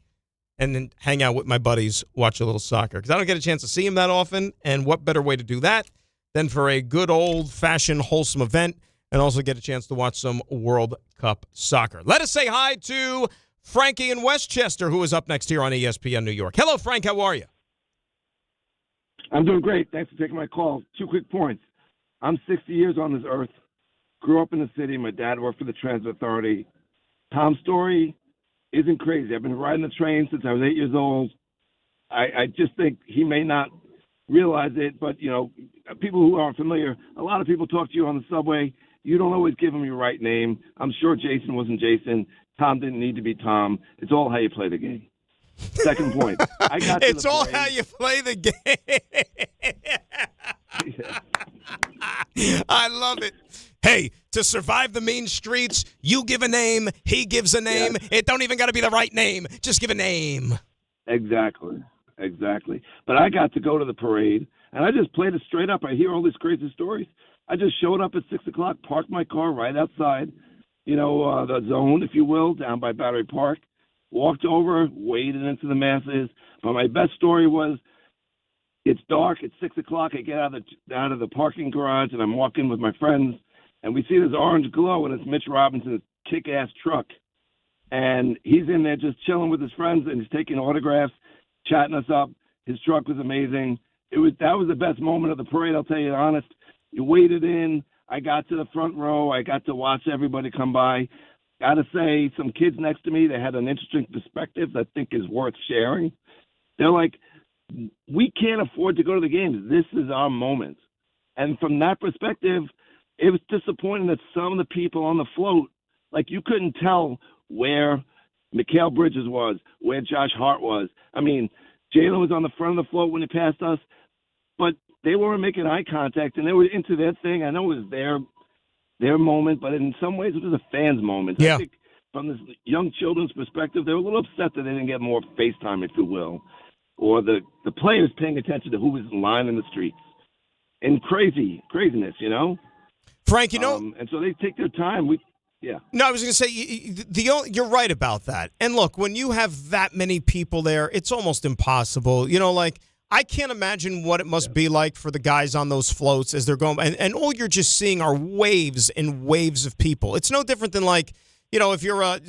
and then hang out with my buddies, watch a little soccer, because I don't get a chance to see them that often, and what better way to do that than for a good old-fashioned, wholesome event, and also get a chance to watch some World Cup soccer. Let us say hi to Frankie in Westchester, who is up next here on ESPN New York. Hello, Frank. How are you? I'm doing great. Thanks for taking my call. 2 quick points. I'm 60 years on this earth. Grew up in the city. My dad worked for the Transit Authority. Tom's story isn't crazy. I've been riding the train since I was 8 years old. I just think he may not realize it, but, you know, people who aren't familiar, a lot of people talk to you on the subway. You don't always give them your right name. I'm sure Jason wasn't Jason. Tom didn't need to be Tom. It's all how you play the game. Second point. It's all how you play the game. I love it. Hey, to survive the mean streets, you give a name, he gives a name. Yes. It don't even got to be the right name. Just give a name. Exactly. But I got to go to the parade, and I just played it straight up. I hear all these crazy stories. I just showed up at 6 o'clock, parked my car right outside, the zone, if you will, down by Battery Park. Walked over, waded into the masses. But my best story was, it's dark. It's 6 o'clock. I get out of the parking garage, and I'm walking with my friends, and we see this orange glow, and it's Mitch Robinson's kick-ass truck. And he's in there just chilling with his friends, and he's taking autographs, chatting us up. His truck was amazing. That was the best moment of the parade, I'll tell you honest. You waded in. I got to the front row. I got to watch everybody come by. Got to say, some kids next to me, they had an interesting perspective that I think is worth sharing. They're like, we can't afford to go to the games. This is our moment. And from that perspective, it was disappointing that some of the people on the float, like you couldn't tell where Mikal Bridges was, where Josh Hart was. I mean, Jalen was on the front of the float when he passed us, but they weren't making eye contact, and they were into their thing. I know it was their moment, but in some ways it was a fan's moment. Yeah. I think from this young children's perspective, they were a little upset that they didn't get more FaceTime, if you will, or the players paying attention to who was lining the streets. And craziness, you know? Frank, you know, and so they take their time. Yeah. No, I was going to say, you're right about that. And look, when you have that many people there, it's almost impossible. You know, like, I can't imagine what it must be like for the guys on those floats as they're going. And all you're just seeing are waves and waves of people. It's no different than, like, you know, if you're a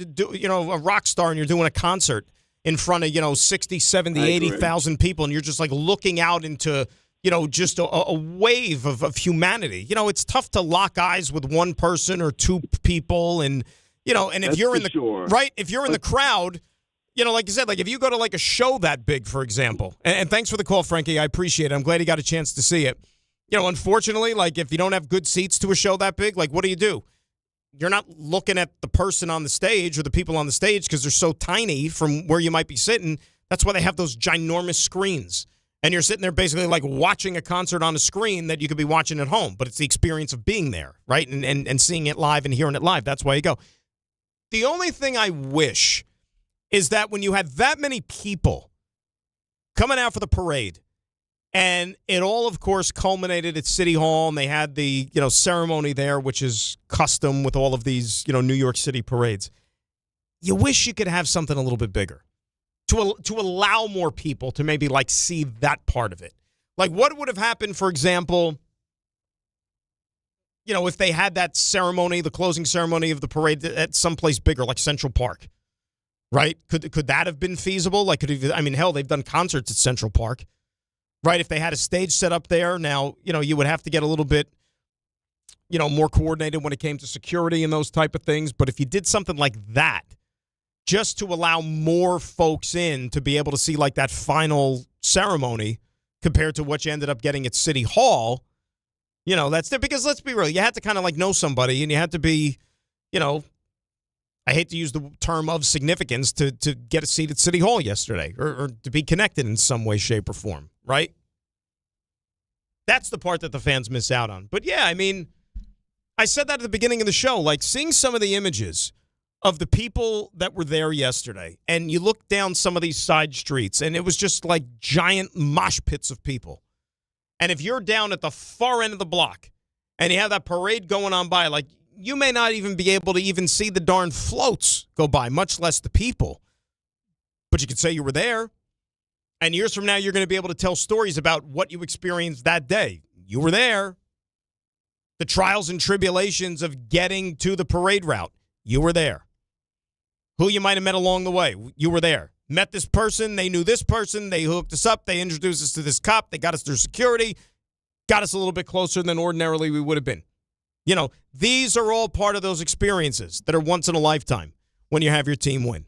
rock star and you're doing a concert in front of, 60, 70, 80,000 people, and you're just, like, looking out into – just a wave of humanity. You know, it's tough to lock eyes with one person or two people. And, and if you're in the right, if you're in the crowd, like you said, like if you go to like a show that big, for example, and thanks for the call, Frankie. I appreciate it. I'm glad you got a chance to see it. Unfortunately, like if you don't have good seats to a show that big, like what do? You're not looking at the person on the stage or the people on the stage because they're so tiny from where you might be sitting. That's why they have those ginormous screens. And you're sitting there basically like watching a concert on a screen that you could be watching at home. But it's the experience of being there, right? And seeing it live and hearing it live. That's why you go. The only thing I wish is that when you had that many people coming out for the parade, and it all, of course, culminated at City Hall, and they had the, ceremony there, which is custom with all of these, New York City parades. You wish you could have something a little bit bigger. To allow more people to maybe, like, see that part of it. Like, what would have happened, for example, if they had that ceremony, the closing ceremony of the parade at someplace bigger, like Central Park, right? Could that have been feasible? Like, hell, they've done concerts at Central Park, right? If they had a stage set up there, now, you would have to get a little bit, more coordinated when it came to security and those type of things. But if you did something like that, just to allow more folks in to be able to see like that final ceremony compared to what you ended up getting at City Hall, that's there. Because let's be real, you had to kind of like know somebody and you had to be, I hate to use the term of significance to get a seat at City Hall yesterday or to be connected in some way, shape, or form, right? That's the part that the fans miss out on. But yeah, I said that at the beginning of the show, like seeing some of the images of the people that were there yesterday, and you look down some of these side streets, and it was just like giant mosh pits of people. And if you're down at the far end of the block, and you have that parade going on by, like, you may not even be able to even see the darn floats go by, much less the people. But you could say you were there, and years from now, you're going to be able to tell stories about what you experienced that day. You were there. The trials and tribulations of getting to the parade route. You were there. Who you might have met along the way. You were there. Met this person. They knew this person. They hooked us up. They introduced us to this cop. They got us through security. Got us a little bit closer than ordinarily we would have been. These are all part of those experiences that are once in a lifetime when you have your team win.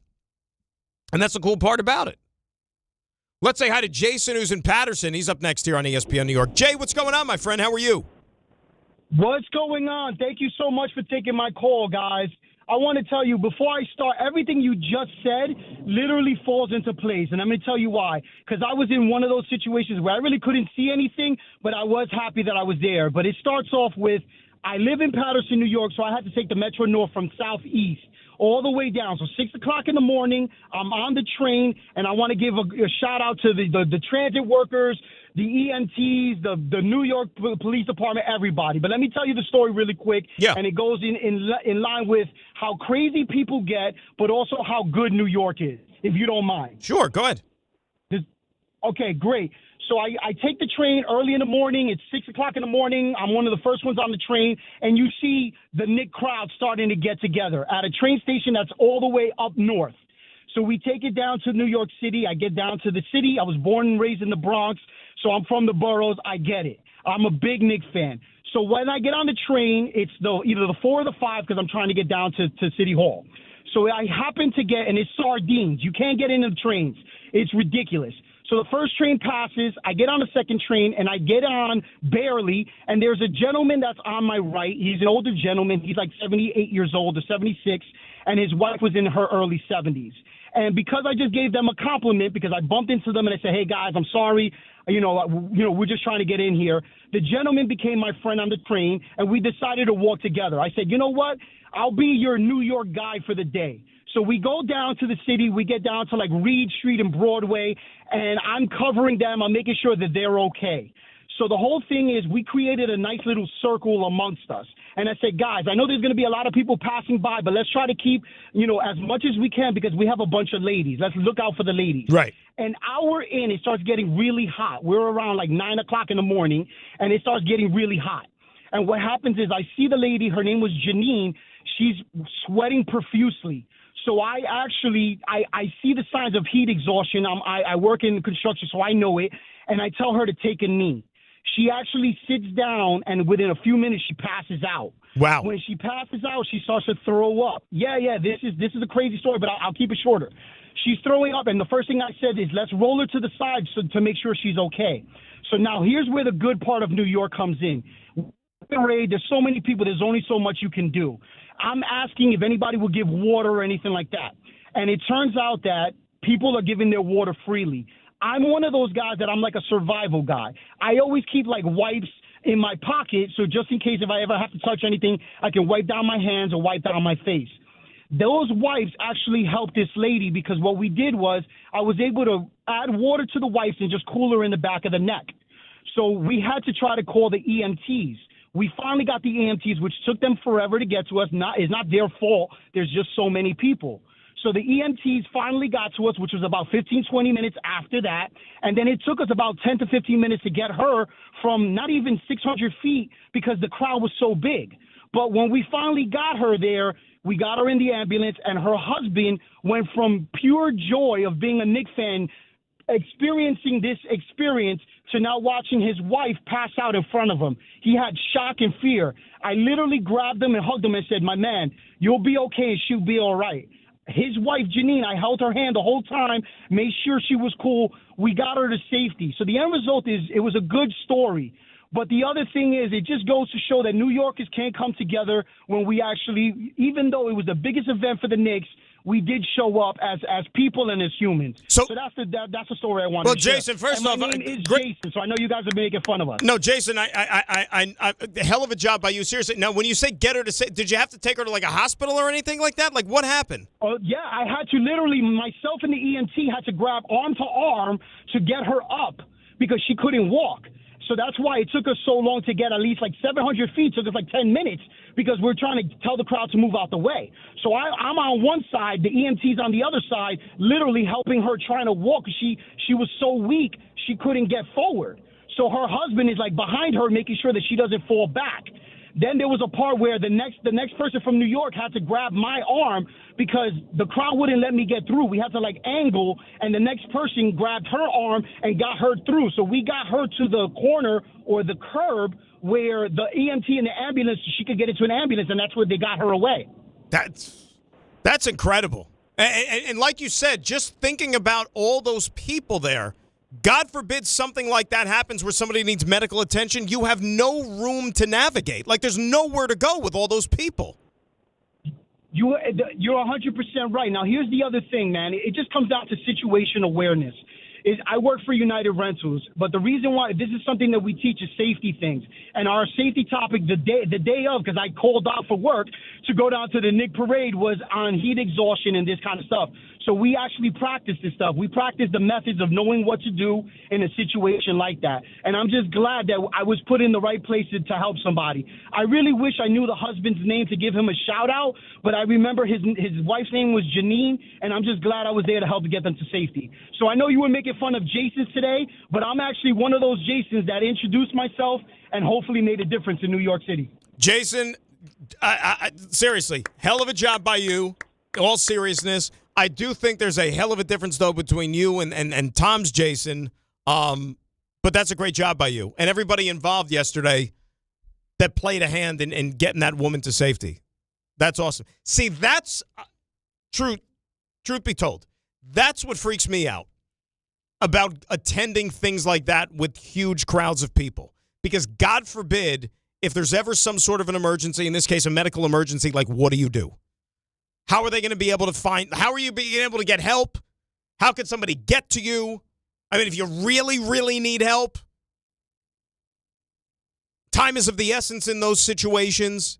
And that's the cool part about it. Let's say hi to Jason, who's in Patterson. He's up next here on ESPN New York. Jay, what's going on, my friend? How are you? What's going on? Thank you so much for taking my call, guys. I want to tell you, before I start, everything you just said literally falls into place. And I'm going to tell you why. Because I was in one of those situations where I really couldn't see anything, but I was happy that I was there. But it starts off with, I live in Patterson, New York, so I had to take the Metro North from southeast all the way down. So 6 o'clock in the morning, I'm on the train, and I want to give a shout out to the transit workers, the EMTs, the New York Police Department, everybody. But let me tell you the story really quick, and it goes in line with how crazy people get, but also how good New York is, if you don't mind. Sure, go ahead. Okay, great. So I take the train early in the morning. It's 6 o'clock in the morning. I'm one of the first ones on the train, and you see the Knicks crowd starting to get together at a train station that's all the way up north. So we take it down to New York City. I get down to the city. I was born and raised in the Bronx, so I'm from the boroughs. I get it. I'm a big Knicks fan. So when I get on the train, it's either the 4 or the 5 because I'm trying to get down to City Hall. So I happen to get, and it's sardines. You can't get into the trains. It's ridiculous. So the first train passes, I get on the second train, and I get on barely, and there's a gentleman that's on my right. He's an older gentleman. He's like 78 years old or 76, and his wife was in her early 70s. And because I just gave them a compliment, because I bumped into them and I said, hey, guys, I'm sorry. We're just trying to get in here. The gentleman became my friend on the train, and we decided to walk together. I said, you know what? I'll be your New York guide for the day. So we go down to the city. We get down to like Reed Street and Broadway, and I'm covering them. I'm making sure that they're okay. So the whole thing is we created a nice little circle amongst us. And I said, guys, I know there's going to be a lot of people passing by, but let's try to keep, as much as we can because we have a bunch of ladies. Let's look out for the ladies. Right. An hour in, it starts getting really hot. We're around like 9 o'clock in the morning, and it starts getting really hot. And what happens is I see the lady. Her name was Janine. She's sweating profusely. So I see the signs of heat exhaustion. I work in construction, so I know it. And I tell her to take a knee. She actually sits down, and within a few minutes, she passes out. Wow. When she passes out, she starts to throw up. Yeah, this is a crazy story, but I'll keep it shorter. She's throwing up, and the first thing I said is, let's roll her to the side to make sure she's okay. So now here's where the good part of New York comes in. There's so many people, there's only so much you can do. I'm asking if anybody will give water or anything like that. And it turns out that people are giving their water freely. I'm one of those guys that I'm like a survival guy. I always keep like wipes in my pocket, so just in case if I ever have to touch anything, I can wipe down my hands or wipe down my face. Those wipes actually helped this lady because what we did was I was able to add water to the wipes and just cool her in the back of the neck. So we had to try to call the EMTs. We finally got the EMTs, which took them forever to get to us. It's not their fault. There's just so many people. So the EMTs finally got to us, which was about 15, 20 minutes after that. And then it took us about 10 to 15 minutes to get her from not even 600 feet because the crowd was so big. But when we finally got her there, we got her in the ambulance, and her husband went from pure joy of being a Knicks fan, experiencing this experience, to now watching his wife pass out in front of him. He had shock and fear. I literally grabbed him and hugged him and said, my man, you'll be okay and she'll be all right. His wife, Janine, I held her hand the whole time, made sure she was cool. We got her to safety. So the end result is it was a good story. But the other thing is it just goes to show that New Yorkers can't come together when we actually, even though it was the biggest event for the Knicks, we did show up as people and as humans. So that's the story I wanted to share. Well, Jason, first off, my name is Jason, so I know you guys are making fun of us. No, Jason, I hell of a job by you. Seriously. Now, when you say get her to say, did you have to take her to like a hospital or anything like that? Like, what happened? Yeah, I had to literally, myself and the EMT had to grab arm to arm to get her up because she couldn't walk. So that's why it took us so long to get at least like 700 feet. It took us like 10 minutes because we're trying to tell the crowd to move out the way. So I'm on one side, the EMT's on the other side, literally helping her trying to walk. She was so weak, she couldn't get forward. So her husband is like behind her, making sure that she doesn't fall back. Then there was a part where the next person from New York had to grab my arm because the crowd wouldn't let me get through. We had to like angle, and the next person grabbed her arm and got her through. So we got her to the corner or the curb where the EMT and the ambulance, she could get into an ambulance, and that's where they got her away. That's incredible. And like you said, just thinking about all those people there, God forbid something like that happens where somebody needs medical attention, you have no room to navigate. Like, there's nowhere to go with all those people. You're 100% right. Now, here's the other thing, man. It just comes down to situation awareness. I work for United Rentals, but the reason why this is something that we teach is safety things. And our safety topic the day of, because I called out for work to go down to the Knicks parade, was on heat exhaustion and this kind of stuff. So we actually practice this stuff. We practice the methods of knowing what to do in a situation like that. And I'm just glad that I was put in the right place to help somebody. I really wish I knew the husband's name to give him a shout out, but I remember his wife's name was Janine, and I'm just glad I was there to help to get them to safety. So I know you were making fun of Jasons today, but I'm actually one of those Jasons that introduced myself and hopefully made a difference in New York City. Jason, seriously, hell of a job by you. All seriousness. I do think there's a hell of a difference, though, between you and Tom's Jason. But that's a great job by you. And everybody involved yesterday that played a hand in getting that woman to safety. That's awesome. See, that's truth be told. That's what freaks me out about attending things like that with huge crowds of people. Because God forbid, if there's ever some sort of an emergency, in this case a medical emergency, like what do you do? How are they going to be able to how are you being able to get help? How can somebody get to you? I mean, if you really, really need help, time is of the essence in those situations.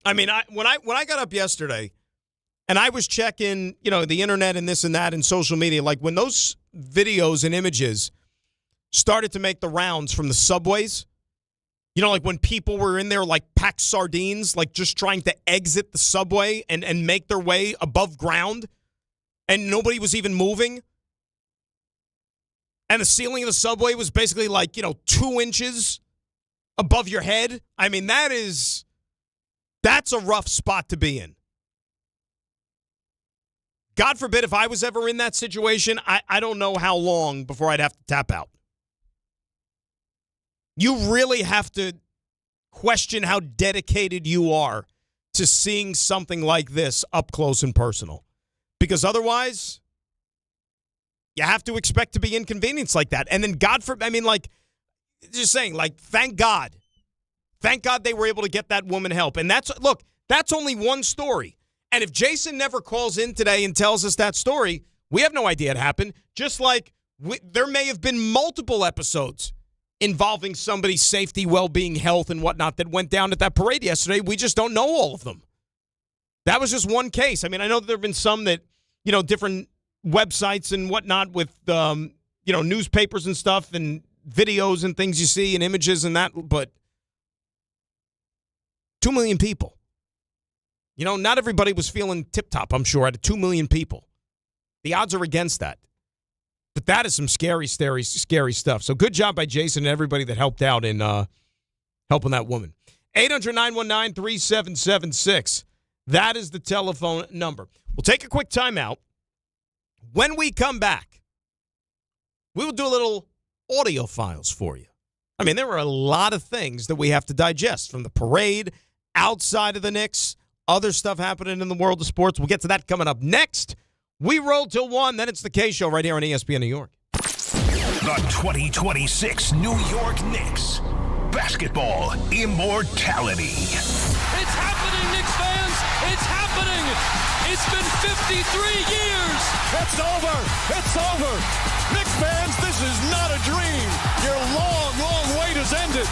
I mean, when I got up yesterday and I was checking, the internet and this and that and social media, like when those videos and images started to make the rounds from the subways, like when people were in there like packed sardines, like just trying to exit the subway and make their way above ground, and nobody was even moving. And the ceiling of the subway was basically like, 2 inches above your head. I mean, that's a rough spot to be in. God forbid if I was ever in that situation, I don't know how long before I'd have to tap out. You really have to question how dedicated you are to seeing something like this up close and personal. Because otherwise, you have to expect to be inconvenienced like that. And then God forbid, just saying, thank God. Thank God they were able to get that woman help. And that's only one story. And if Jason never calls in today and tells us that story, we have no idea it happened. Just like there may have been multiple episodes involving somebody's safety, well-being, health, and whatnot that went down at that parade yesterday. We just don't know all of them. That was just one case. I mean, I know there have been some that, different websites and whatnot with, newspapers and stuff and videos and things you see and images and that, but 2 million people. Not everybody was feeling tip-top, I'm sure, out of 2 million people. The odds are against that. But that is some scary, scary, scary stuff. So good job by Jason and everybody that helped out in helping that woman. 800-919-3776. That is the telephone number. We'll take a quick timeout. When we come back, we will do a little audio files for you. I mean, there were a lot of things that we have to digest from the parade, outside of the Knicks, other stuff happening in the world of sports. We'll get to that coming up next. We roll till 1, then it's the K Show right here on ESPN New York. The 2026 New York Knicks basketball immortality. It's happening, Knicks fans! It's happening! It's been 53 years! It's over! It's over! Knicks fans, this is not a dream! Your long, long wait has ended!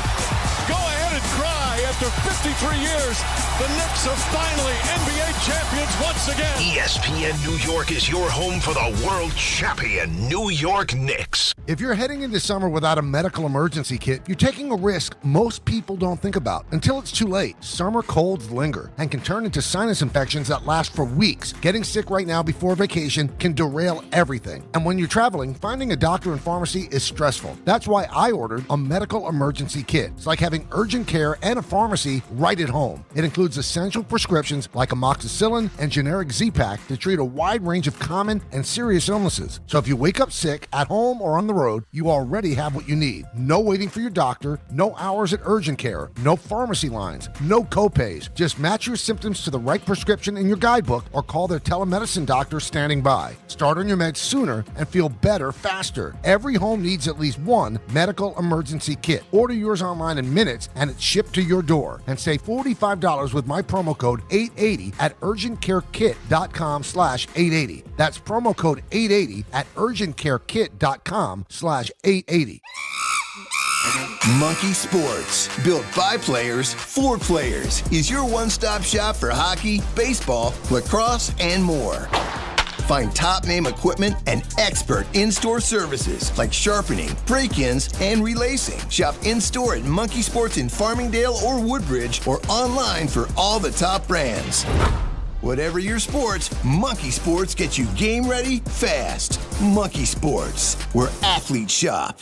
Go ahead and cry. After 53 years, the Knicks are finally NBA champions once again. ESPN New York is your home for the world champion New York Knicks. If you're heading into summer without a medical emergency kit, you're taking a risk most people don't think about until it's too late. Summer colds linger and can turn into sinus infections that last for weeks. Getting sick right now before vacation can derail everything. And when you're traveling, finding a doctor and pharmacy is stressful. That's why I ordered a medical emergency kit. It's like having urgent care and a pharmacy right at home. It includes essential prescriptions like amoxicillin and generic Z-Pak to treat a wide range of common and serious illnesses. So if you wake up sick at home or on the road, you already have what you need. No waiting for your doctor, no hours at urgent care, no pharmacy lines, no copays. Just match your symptoms to the right prescription in your guidebook or call their telemedicine doctor standing by. Start on your meds sooner and feel better faster. Every home needs at least one medical emergency kit. Order yours online in minutes and it's shipped to your door. And save $45 with my promo code 880 at urgentcarekit.com/880. That's promo code 880 at urgentcarekit.com/880. Monkey Sports, built by players for players, is your one-stop shop for hockey, baseball, lacrosse, and more. Find top-name equipment and expert in-store services like sharpening, break-ins, and relacing. Shop in-store at Monkey Sports in Farmingdale or Woodbridge or online for all the top brands. Whatever your sports, Monkey Sports gets you game ready fast. Monkey Sports, where athletes shop.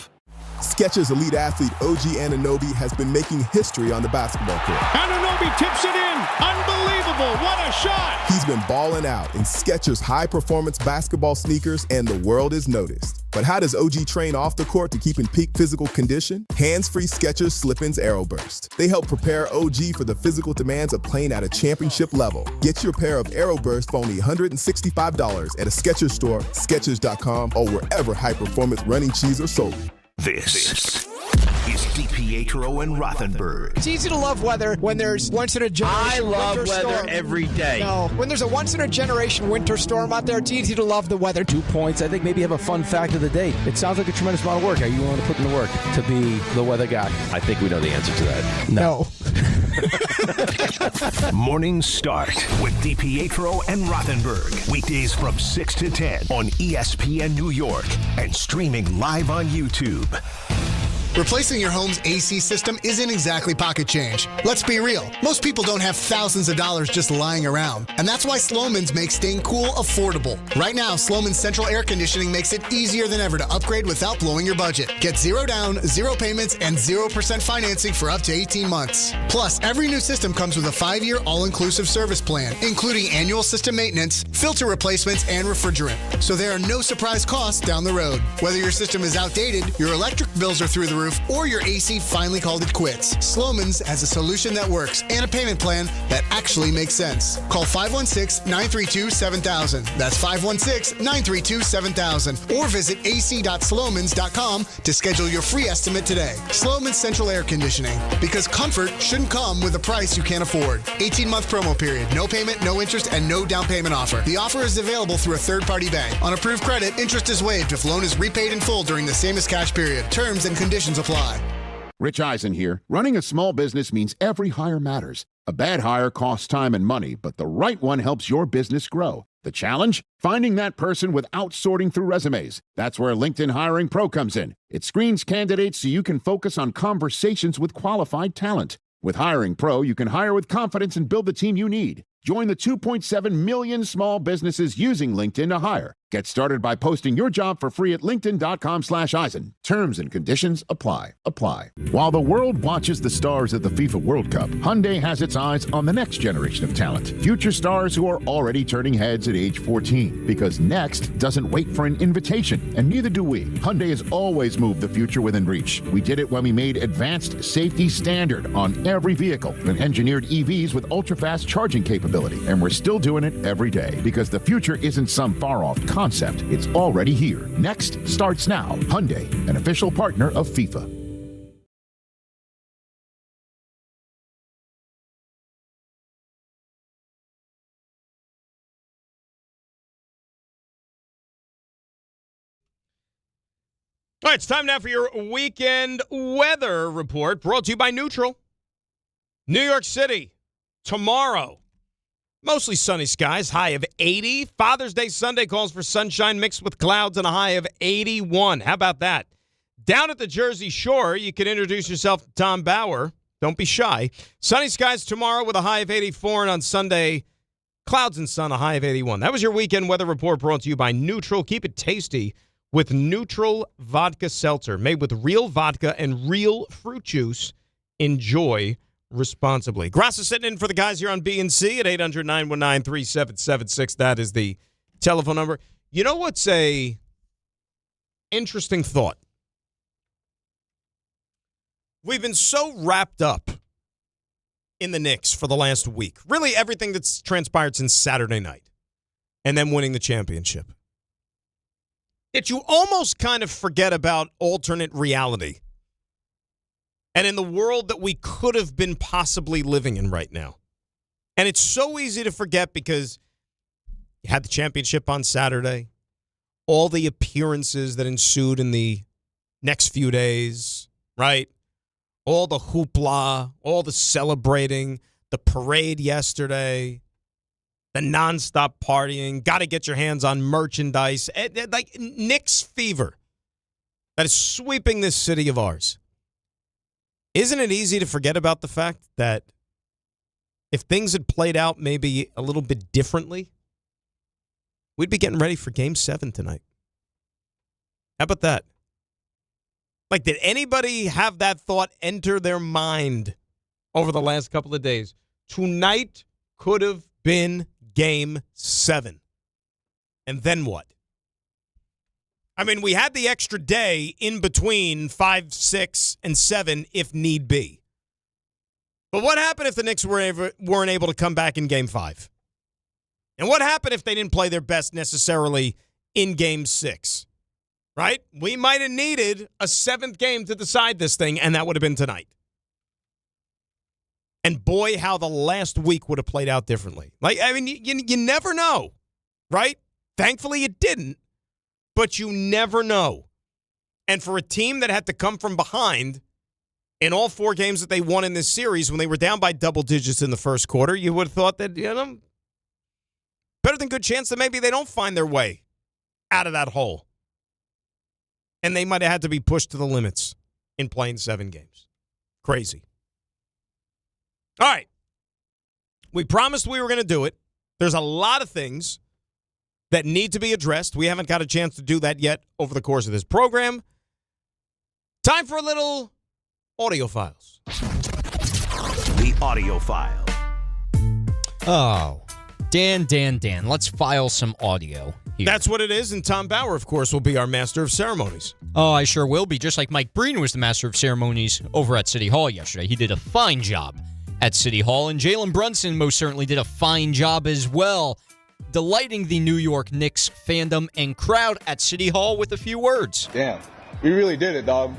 Skechers elite athlete OG Anunoby has been making history on the basketball court. Anunoby tips it in. Unbelievable. What a shot. He's been balling out in Skechers high-performance basketball sneakers, and the world is noticed. But how does OG train off the court to keep in peak physical condition? Hands-free Skechers Slip-ins AeroBurst. They help prepare OG for the physical demands of playing at a championship level. Get your pair of AeroBurst for only $165 at a Skechers store, Skechers.com, or wherever high-performance running shoes are sold. This is DiPietro and Rothenberg. It's easy to love weather when there's once in a generation. I love winter weather storm. every day. No, when there's a once in a generation winter storm out there, it's easy to love the weather. 2 points. I think maybe have a fun fact of the day. It sounds like a tremendous amount of work. Are you willing to put in the work to be the weather guy? I think we know the answer to that. No. Morning Start with DiPietro and Rothenberg. Weekdays from 6 to 10 on ESPN New York and streaming live on YouTube. Replacing your home's AC system isn't exactly pocket change. Let's be real. Most people don't have thousands of dollars just lying around. And that's why Slomin's makes staying cool affordable. Right now, Slomin's central air conditioning makes it easier than ever to upgrade without blowing your budget. Get 0 down, 0 payments, and 0% financing for up to 18 months. Plus, every new system comes with a 5-year all-inclusive service plan, including annual system maintenance, filter replacements, and refrigerant. So there are no surprise costs down the road. Whether your system is outdated, your electric bills are through the roof, or your AC finally called it quits, Slomin's has a solution that works and a payment plan that actually makes sense. Call 516-932-7000. That's 516-932-7000. Or visit ac.slomans.com to schedule your free estimate today. Slomin's Central Air Conditioning. Because comfort shouldn't come with a price you can't afford. 18-month promo period. No payment, no interest, and no down payment offer. The offer is available through a third-party bank. On approved credit, interest is waived if loan is repaid in full during the same as cash period. Terms and conditions apply. Rich Eisen here. Running a small business means every hire matters. A bad hire costs time and money, but the right one helps your business grow. The challenge? Finding that person without sorting through resumes. That's where LinkedIn Hiring Pro comes in. It screens candidates so you can focus on conversations with qualified talent. With Hiring Pro, you can hire with confidence and build the team you need. Join the 2.7 million small businesses using LinkedIn to hire. Get started by posting your job for free at linkedin.com/Eisen. Terms and conditions apply. While the world watches the stars at the FIFA World Cup, Hyundai has its eyes on the next generation of talent. Future stars who are already turning heads at age 14. Because next doesn't wait for an invitation, and neither do we. Hyundai has always moved the future within reach. We did it when we made advanced safety standard on every vehicle and engineered EVs with ultra-fast charging capability. And we're still doing it every day because the future isn't some far-off concept. It's already here. Next starts now. Hyundai, an official partner of FIFA. All right, it's time now for your weekend weather report, brought to you by Neutral. New York City, tomorrow, mostly sunny skies, high of 80. Father's Day Sunday calls for sunshine mixed with clouds and a high of 81. How about that? Down at the Jersey Shore, you can introduce yourself to Tom Bauer. Don't be shy. Sunny skies tomorrow with a high of 84, and on Sunday, clouds and sun, a high of 81. That was your weekend weather report brought to you by Neutral. Keep it tasty with Neutral Vodka Seltzer, made with real vodka and real fruit juice. Enjoy responsibly. Graca sitting in for the guys here on B&C at 800-919-3776. That is the telephone number. You know what's a interesting thought? We've been so wrapped up in the Knicks for the last week. Really everything that's transpired since Saturday night and then winning the championship, that you almost kind of forget about alternate reality and in the world that we could have been possibly living in right now. And it's so easy to forget because you had the championship on Saturday, all the appearances that ensued in the next few days, right? All the hoopla, all the celebrating, the parade yesterday, the nonstop partying, got to get your hands on merchandise, like Knicks fever that is sweeping this city of ours. Isn't it easy to forget about the fact that if things had played out maybe a little bit differently, we'd be getting ready for Game 7 tonight? How about that? Like, did anybody have that thought enter their mind over the last couple of days? Tonight could have been Game 7. And then what? I mean, we had the extra day in between 5, 6, and 7 if need be. But what happened if the Knicks weren't able to come back in Game 5? And what happened if they didn't play their best necessarily in Game 6? Right? We might have needed a 7th game to decide this thing, and that would have been tonight. And boy, how the last week would have played out differently. Like, I mean, you never know, right? Thankfully, it didn't, but you never know. And for a team that had to come from behind in all 4 games that they won in this series, when they were down by double digits in the first quarter, you would have thought that, better than good chance that maybe they don't find their way out of that hole. And they might have had to be pushed to the limits in playing 7 games. Crazy. All right. We promised we were going to do it. There's a lot of things that need to be addressed. We haven't got a chance to do that yet over the course of this program. Time for a little audio files. The audio file. Oh, Dan. Let's file some audio here. That's what it is, and Tom Bauer, of course, will be our master of ceremonies. Oh, I sure will be, just like Mike Breen was the master of ceremonies over at City Hall yesterday. He did a fine job at City Hall, and Jalen Brunson most certainly did a fine job as well, delighting the New York Knicks fandom and crowd at City Hall with a few words. Damn, we really did it, dog.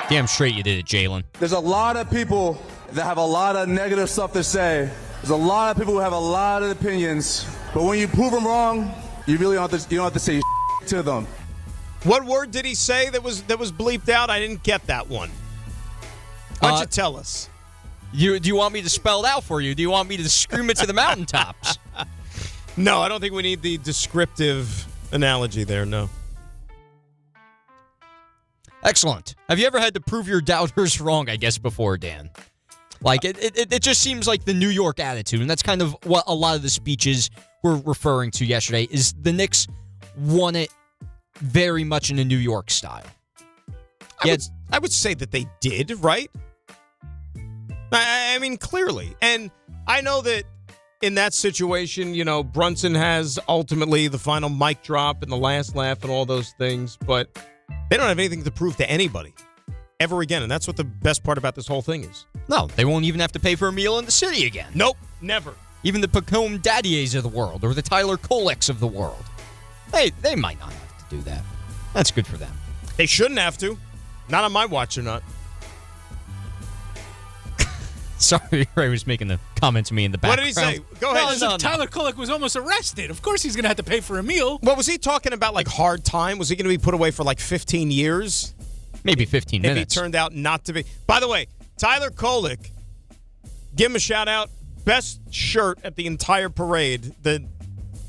Damn straight you did it, Jalen. There's a lot of people that have a lot of negative stuff to say. There's a lot of people who have a lot of opinions, but when you prove them wrong, you really don't have to say to them. What word did he say that was bleeped out? I didn't get that one. Why don't you tell us? Do you want me to spell it out for you? Do you want me to scream it to the mountaintops? No, I don't think we need the descriptive analogy there, no. Excellent. Have you ever had to prove your doubters wrong, I guess, before, Dan? Like, it just seems like the New York attitude, and that's kind of what a lot of the speeches were referring to yesterday, is the Knicks won it very much in a New York style. I would say that they did, right? I mean, clearly. And I know that in that situation, Brunson has ultimately the final mic drop and the last laugh and all those things, but they don't have anything to prove to anybody ever again, and that's what the best part about this whole thing is. No, they won't even have to pay for a meal in the city again. Nope, never. Even the Pacome Daddiers of the world or the Tyler Koleks of the world. They might not have to do that. That's good for them. They shouldn't have to. Not on my watch or not. Sorry, Ray was making a comment to me in the background. What did he say? Go ahead. No. Tyler Kolek was almost arrested. Of course he's going to have to pay for a meal. Well, was he talking about, like, hard time? Was he going to be put away for, like, 15 years? Maybe 15 minutes. If he turned out not to be. By the way, Tyler Kolek, give him a shout-out. Best shirt at the entire parade, the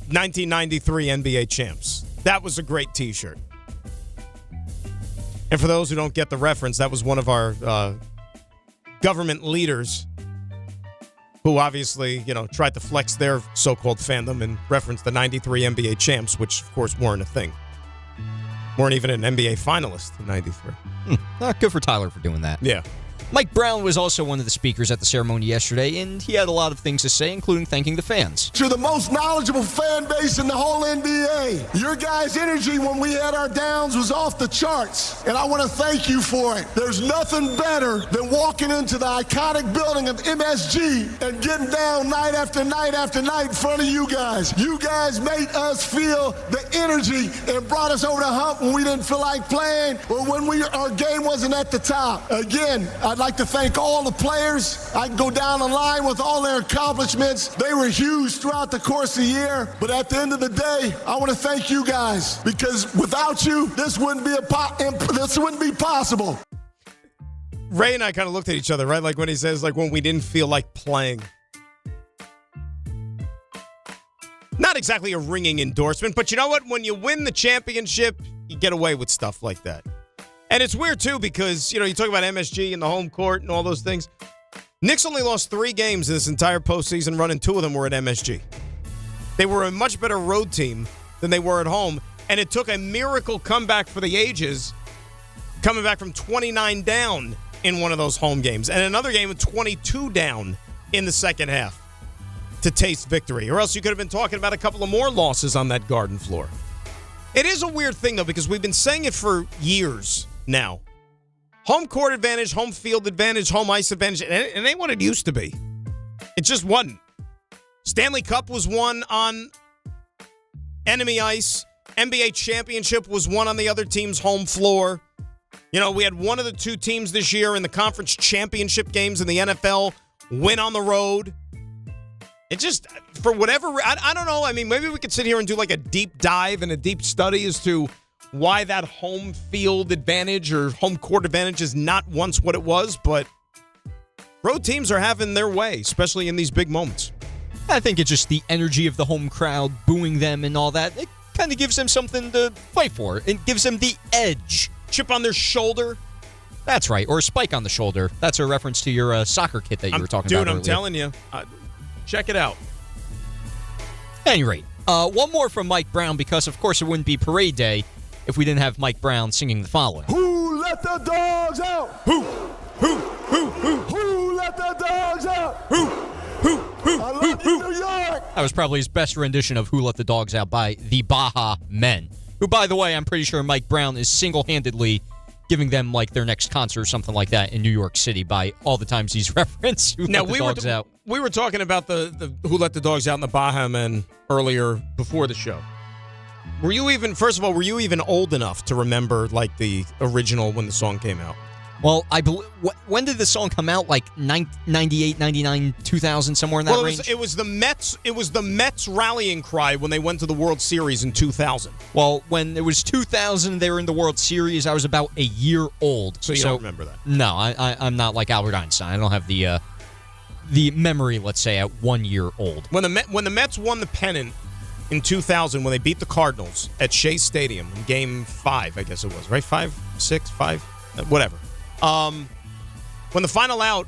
1993 NBA champs. That was a great T-shirt. And for those who don't get the reference, that was one of our government leaders who obviously, tried to flex their so-called fandom and reference the 93 NBA champs, which, of course, weren't a thing. Weren't even an NBA finalist in 93. Good for Tyler for doing that. Yeah. Mike Brown was also one of the speakers at the ceremony yesterday, and he had a lot of things to say, including thanking the fans. To the most knowledgeable fan base in the whole NBA. Your guys' energy when we had our downs was off the charts, and I want to thank you for it. There's nothing better than walking into the iconic building of MSG and getting down night after night after night in front of you guys. You guys made us feel the energy and brought us over the hump when we didn't feel like playing or when our game wasn't at the top. Again, I'd like to thank all the players. I can go down the line with all their accomplishments. They were huge throughout the course of the year. But at the end of the day, I want to thank you guys because without you, this wouldn't be possible. Ray and I kind of looked at each other, right? Like when he says, like when we didn't feel like playing. Not exactly a ringing endorsement, but you know what? When you win the championship, you get away with stuff like that. And it's weird, too, because, you talk about MSG and the home court and all those things. Knicks only lost 3 games in this entire postseason run, and 2 of them were at MSG. They were a much better road team than they were at home. And it took a miracle comeback for the ages, coming back from 29 down in one of those home games. And another game with 22 down in the second half to taste victory. Or else you could have been talking about a couple of more losses on that Garden floor. It is a weird thing, though, because we've been saying it for years now. Home court advantage, home field advantage, home ice advantage. It ain't what it used to be. It just wasn't. Stanley Cup was won on enemy ice. NBA championship was won on the other team's home floor. You know, we had one of the two teams this year in the conference championship games in the NFL win on the road. It just, for whatever, I don't know. I mean, maybe we could sit here and do like a deep dive and a deep study as to why that home field advantage or home court advantage is not once what it was, but road teams are having their way, especially in these big moments. I think it's just the energy of the home crowd booing them and all that. It kind of gives them something to fight for. It gives them the edge. Chip on their shoulder. That's right. Or a spike on the shoulder. That's a reference to your soccer kit that you were talking about earlier. Dude, I'm telling you. Check it out. At any rate, one more from Mike Brown, because, of course, it wouldn't be parade day if we didn't have Mike Brown singing the following. Who let the dogs out? Who let the dogs out? I love you, New York. That was probably his best rendition of Who Let the Dogs Out by the Baja Men, who, by the way, I'm pretty sure Mike Brown is single-handedly giving them like their next concert or something like that in New York City by all the times he's referenced Who Let the Dogs Out. We were talking about the Who Let the Dogs Out and the Baja Men earlier before the show. Were you even old enough to remember like the original when the song came out? Well, I believe. When did the song come out? Like 98, 99, 2000, somewhere in that range? It was the Mets. It was the Mets rallying cry when they went to the World Series in 2000. Well, when it was 2000, they were in the World Series. I was about a year old. So you don't remember that? No, I'm not like Albert Einstein. I don't have the memory, let's say, at 1 year old. When the Mets won the pennant in 2000, when they beat the Cardinals at Shea Stadium in Game 5, I guess it was, right? 5, 6, 5, whatever. When the final out,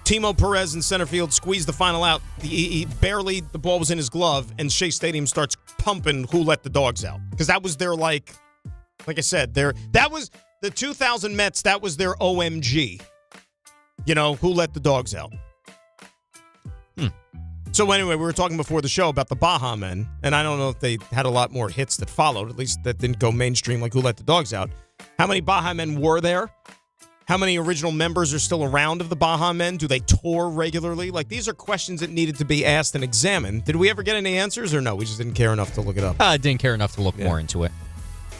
Timo Perez in center field squeezed the final out. He barely, the ball was in his glove, and Shea Stadium starts pumping Who Let the Dogs Out. Because that was their, like I said, that was the 2000 Mets, that was their OMG. You know, Who Let the Dogs Out. So anyway, we were talking before the show about the Baja Men, and I don't know if they had a lot more hits that followed, at least that didn't go mainstream like Who Let the Dogs Out. How many Baja Men were there? How many original members are still around of the Baja Men? Do they tour regularly? Like, these are questions that needed to be asked and examined. Did we ever get any answers, or no? We just didn't care enough to look it up. I didn't care enough to look more into it.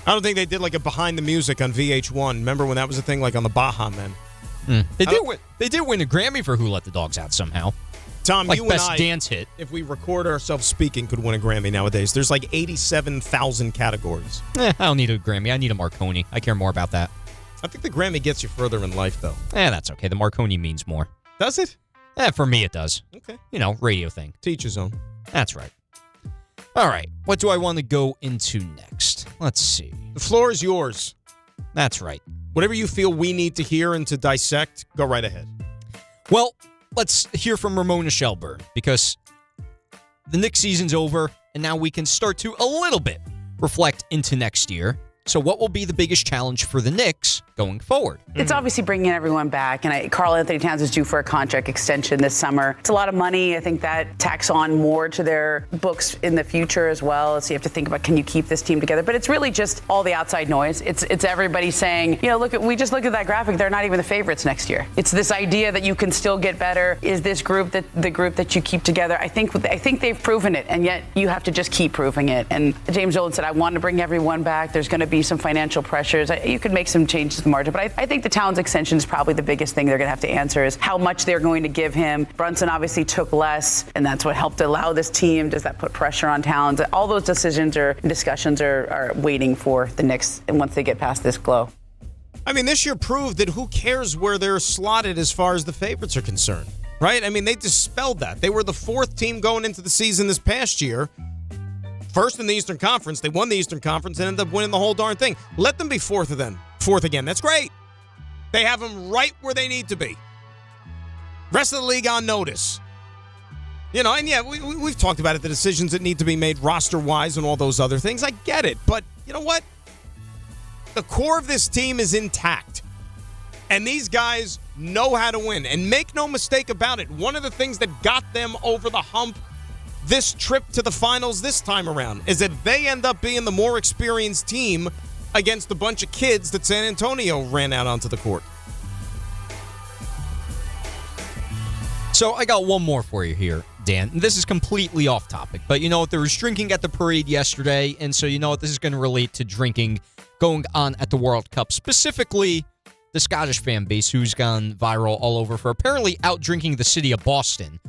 I don't think they did like a Behind the Music on VH1. Remember when that was a thing, like on the Baja Men? They did win a Grammy for Who Let the Dogs Out somehow. Tom, like you best and I, dance hit. If we record ourselves speaking, could win a Grammy nowadays. There's like 87,000 categories. I don't need a Grammy. I need a Marconi. I care more about that. I think the Grammy gets you further in life, though. That's okay. The Marconi means more. Does it? For me, it does. Okay. You know, radio thing. To each his own. That's right. All right. What do I want to go into next? Let's see. The floor is yours. That's right. Whatever you feel we need to hear and to dissect, go right ahead. Well, let's hear from Ramona Shelburne, because the Knicks season's over, and now we can start to a little bit reflect into next year. So what will be the biggest challenge for the Knicks going forward? It's obviously bringing everyone back, and Karl Anthony Towns is due for a contract extension this summer. It's a lot of money. I think that tacks on more to their books in the future as well. So you have to think about, can you keep this team together? But it's really just all the outside noise. It's everybody saying, you know, we just looked at that graphic. They're not even the favorites next year. It's this idea that you can still get better. Is this group the group that you keep together? I think they've proven it, and yet you have to just keep proving it. And James Dolan said, I want to bring everyone back. There's going to be some financial pressures. You could make some changes to the margin, but I think the Towns extension is probably the biggest thing they're going to have to answer, is how much they're going to give him. Brunson obviously took less, and that's what helped allow this team. Does that put pressure on Towns? All those decisions or discussions are waiting for the Knicks, and once they get past this glow. I mean, this year proved that who cares where they're slotted as far as the favorites are concerned, right? I mean, they dispelled that. They were the fourth team going into the season this past year. First in the Eastern Conference. They won the Eastern Conference and ended up winning the whole darn thing. Let them be fourth again. That's great. They have them right where they need to be. Rest of the league on notice. You know, and yeah, we've talked about it, the decisions that need to be made roster-wise and all those other things. I get it. But you know what? The core of this team is intact. And these guys know how to win. And make no mistake about it, one of the things that got them over the hump this trip to the finals this time around is that they end up being the more experienced team against a bunch of kids that San Antonio ran out onto the court. So I got one more for you here, Dan. This is completely off topic, but you know what? There was drinking at the parade yesterday, and so you know what? This is going to relate to drinking going on at the World Cup, specifically the Scottish fan base who's gone viral all over for apparently out drinking the city of Boston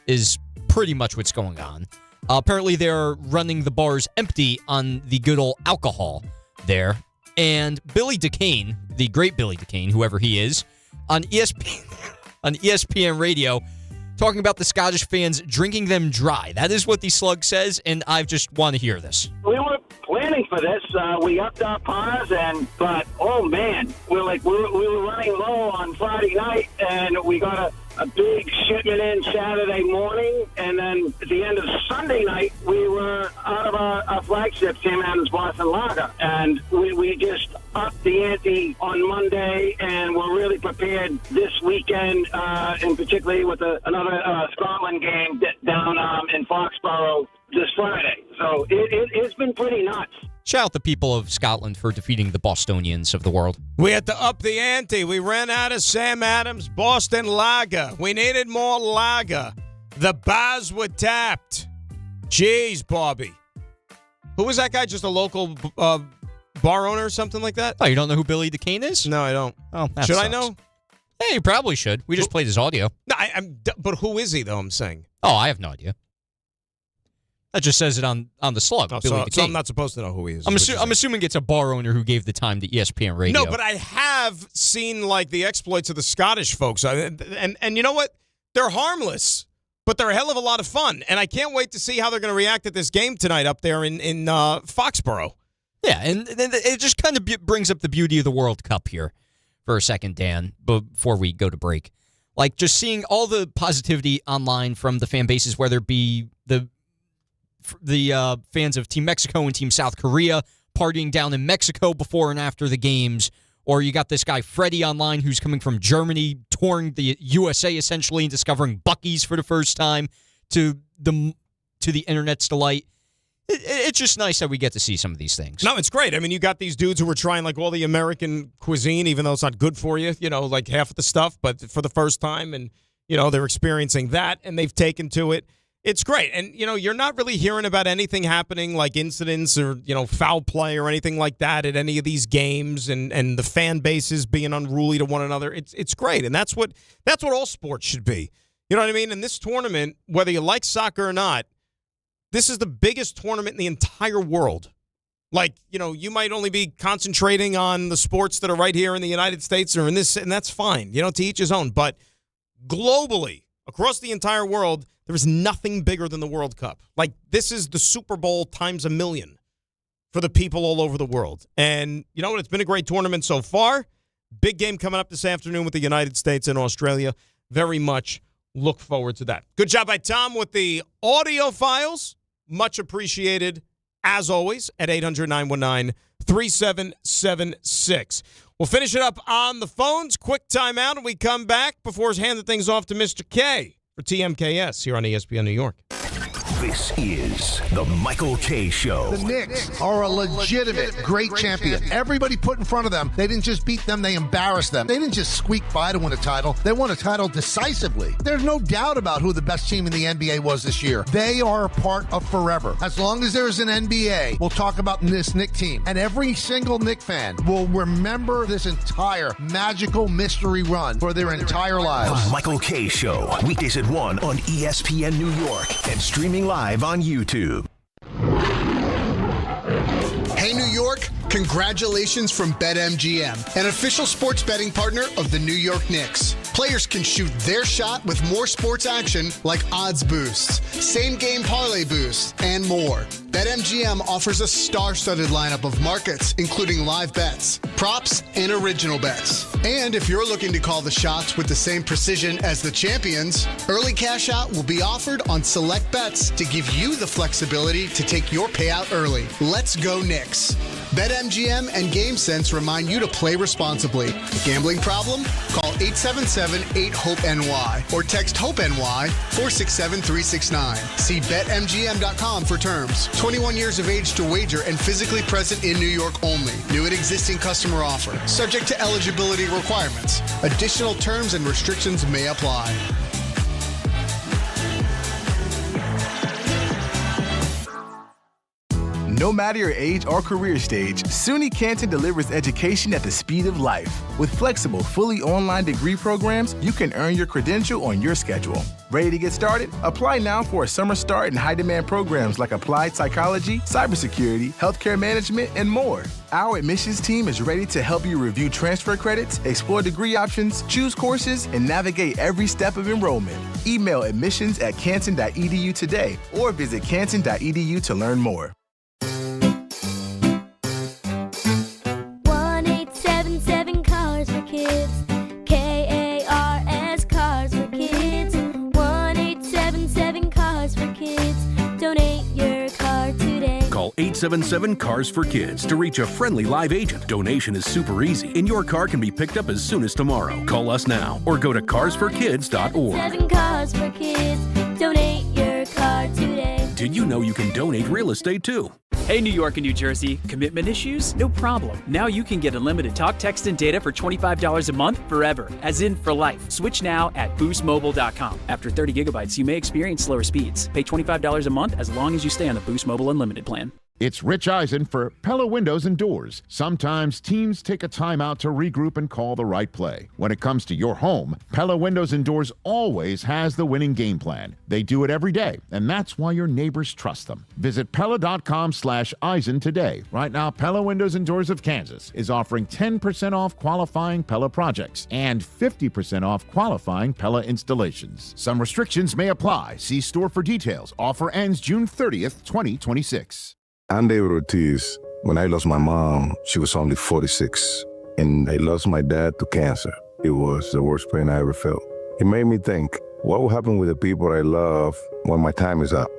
is pretty much what's going on. Apparently they're running the bars empty on the good old alcohol there, and Billy DeCane, the great Billy DeCane, whoever he is, on ESPN radio, talking about the Scottish fans drinking them dry. That is what the slug says, and I just want to hear this. We were planning for this. We upped our pars, but oh man, we were running low on Friday night, and we got a big shipment in Saturday morning, and then at the end of Sunday night, we were out of our flagship, Sam Adams Boston Lager, and we just upped the ante on Monday, and we're really prepared this weekend, and particularly with another Scotland game down in Foxborough this Friday. So it's been pretty nuts. Shout out the people of Scotland for defeating the Bostonians of the world. We had to up the ante. We ran out of Sam Adams Boston Lager. We needed more lager. The bars were tapped. Jeez, Bobby. Who was that guy? Just a local bar owner or something like that? Oh, you don't know who Billy DeCane is? No, I don't. Oh, that should sucks. I know? Hey, you probably should. We just played his audio. No, but who is he, though, I'm saying? Oh, I have no idea. That just says it on the slug. Oh, Billy so I'm not supposed to know who he is. I'm assuming it's a bar owner who gave the time to ESPN Radio. No, but I have seen like the exploits of the Scottish folks, and you know what? They're harmless, but they're a hell of a lot of fun, and I can't wait to see how they're going to react at this game tonight up there in Foxborough. Yeah, and it just kind of brings up the beauty of the World Cup here for a second, Dan, before we go to break. Like just seeing all the positivity online from the fan bases, whether it be the fans of Team Mexico and Team South Korea partying down in Mexico before and after the games, or you got this guy Freddie online who's coming from Germany, touring the USA essentially and discovering Buc-ee's for the first time to the internet's delight. It's just nice that we get to see some of these things. No, it's great. I mean, you got these dudes who were trying like all the American cuisine, even though it's not good for you, you know, like half of the stuff, but for the first time, and you know, they're experiencing that and they've taken to it. It's great. And, you know, you're not really hearing about anything happening like incidents or, you know, foul play or anything like that at any of these games and the fan bases being unruly to one another. It's great. And that's what all sports should be. You know what I mean? In this tournament, whether you like soccer or not, this is the biggest tournament in the entire world. Like, you know, you might only be concentrating on the sports that are right here in the United States or in this, and that's fine, you know, to each his own. But globally, across the entire world, there is nothing bigger than the World Cup. Like, this is the Super Bowl times a million for the people all over the world. And you know what? It's been a great tournament so far. Big game coming up this afternoon with the United States and Australia. Very much look forward to that. Good job by Tom with the audio files. Much appreciated, as always, at 800-919-3776. We'll finish it up on the phones. Quick timeout, and we come back before handing things off to Mr. K for TMKS here on ESPN New York. This is the Michael K. Show. The Knicks are a legitimate great champion. Everybody put in front of them. They didn't just beat them, they embarrassed them. They didn't just squeak by to win a title. They won a title decisively. There's no doubt about who the best team in the NBA was this year. They are a part of forever. As long as there's an NBA, we'll talk about this Knick team. And every single Knick fan will remember this entire magical mystery run for their entire lives. The Michael K. Show. Weekdays at 1 on ESPN New York and streaming live on YouTube. Hey, New York, Congratulations from BetMGM, an official sports betting partner of the New York Knicks. Players can shoot their shot with more sports action like odds boosts, same-game parlay boosts, and more. BetMGM offers a star-studded lineup of markets, including live bets, props, and original bets. And if you're looking to call the shots with the same precision as the champions, early cash out will be offered on select bets to give you the flexibility to take your payout early. Let's go Knicks. BetMGM and GameSense remind you to play responsibly. Gambling problem? Call 877-8-HOPE-NY or text HOPE-NY 467-369. See BetMGM.com for terms. 21 years of age to wager and physically present in New York only. New and existing customer offer. Subject to eligibility requirements. Additional terms and restrictions may apply. No matter your age or career stage, SUNY Canton delivers education at the speed of life. With flexible, fully online degree programs, you can earn your credential on your schedule. Ready to get started? Apply now for a summer start in high-demand programs like applied psychology, cybersecurity, healthcare management, and more. Our admissions team is ready to help you review transfer credits, explore degree options, choose courses, and navigate every step of enrollment. Email admissions@canton.edu today or visit canton.edu to learn more. 1-877 Cars for Kids. KARS Cars for Kids. 1-877 Cars for Kids. Donate your car today. Call 877-CARS for Kids to reach a friendly live agent. Donation is super easy, and your car can be picked up as soon as tomorrow. Call us now or go to carsforkids.org. 7 Cars for Kids. Donate your car today. Did you know you can donate real estate too? Hey, New York and New Jersey, commitment issues? No problem. Now you can get unlimited talk, text, and data for $25 a month forever, as in for life. Switch now at boostmobile.com. After 30 gigabytes, you may experience slower speeds. Pay $25 a month as long as you stay on the Boost Mobile Unlimited plan. It's Rich Eisen for Pella Windows and Doors. Sometimes teams take a timeout to regroup and call the right play. When it comes to your home, Pella Windows and Doors always has the winning game plan. They do it every day, and that's why your neighbors trust them. Visit Pella.com/Eisen today. Right now, Pella Windows and Doors of Kansas is offering 10% off qualifying Pella projects and 50% off qualifying Pella installations. Some restrictions may apply. See store for details. Offer ends June 30th, 2026. I'm David Ortiz. When I lost my mom, she was only 46, and I lost my dad to cancer. It was the worst pain I ever felt. It made me think, what will happen with the people I love when my time is up?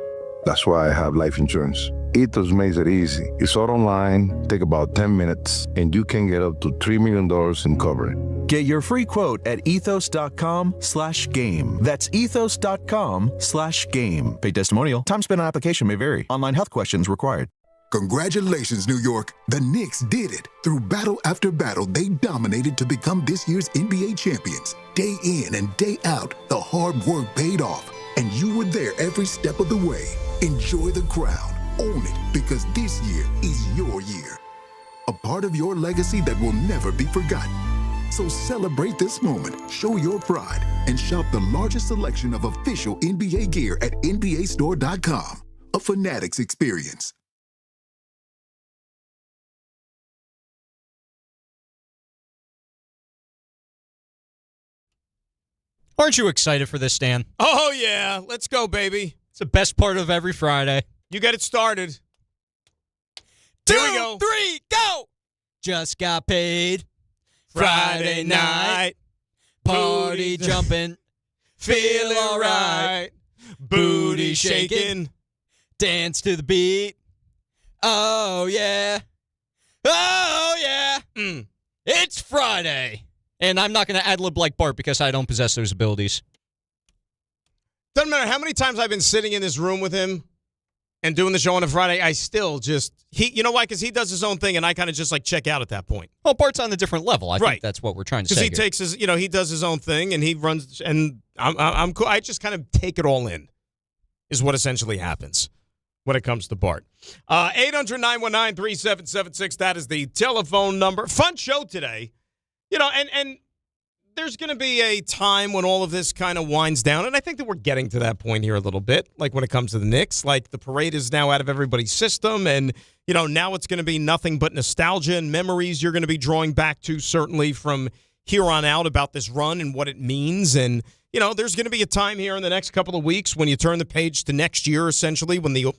That's why I have life insurance. Ethos makes it easy. It's all online, take about 10 minutes, and you can get up to $3 million in coverage. Get your free quote at ethos.com/game. That's ethos.com/game. Paid testimonial. Time spent on application may vary. Online health questions required. Congratulations, New York. The Knicks did it. Through battle after battle, they dominated to become this year's NBA champions. Day in and day out, the hard work paid off, and you were there every step of the way. Enjoy the crown. Own it, because this year is your year. A part of your legacy that will never be forgotten. So celebrate this moment, show your pride, and shop the largest selection of official NBA gear at NBAstore.com. A Fanatics experience. Aren't you excited for this, Stan? Oh, yeah. Let's go, baby. It's the best part of every Friday. You get it started. 2, Here we go. 3, go! Just got paid. Friday night. Party jumping. Feel all right. Booty shaking. Dance to the beat. Oh, yeah. Oh, yeah. It's Friday. And I'm not going to ad-lib like Bart because I don't possess those abilities. Doesn't matter how many times I've been sitting in this room with him and doing the show on a Friday, I still just, you know why? Because he does his own thing and I kind of just like check out at that point. Well, Bart's on a different level. I think that's what we're trying to say. Because he takes his, he does his own thing and he runs, and I'm cool. I just kind of take it all in, is what essentially happens when it comes to Bart. 800-919-3776, that is the telephone number. Fun show today. And there's going to be a time when all of this kind of winds down, and I think that we're getting to that point here a little bit, like when it comes to the Knicks. Like, the parade is now out of everybody's system, and, now it's going to be nothing but nostalgia and memories you're going to be drawing back to, certainly from here on out, about this run and what it means. And, there's going to be a time here in the next couple of weeks when you turn the page to next year, essentially, when if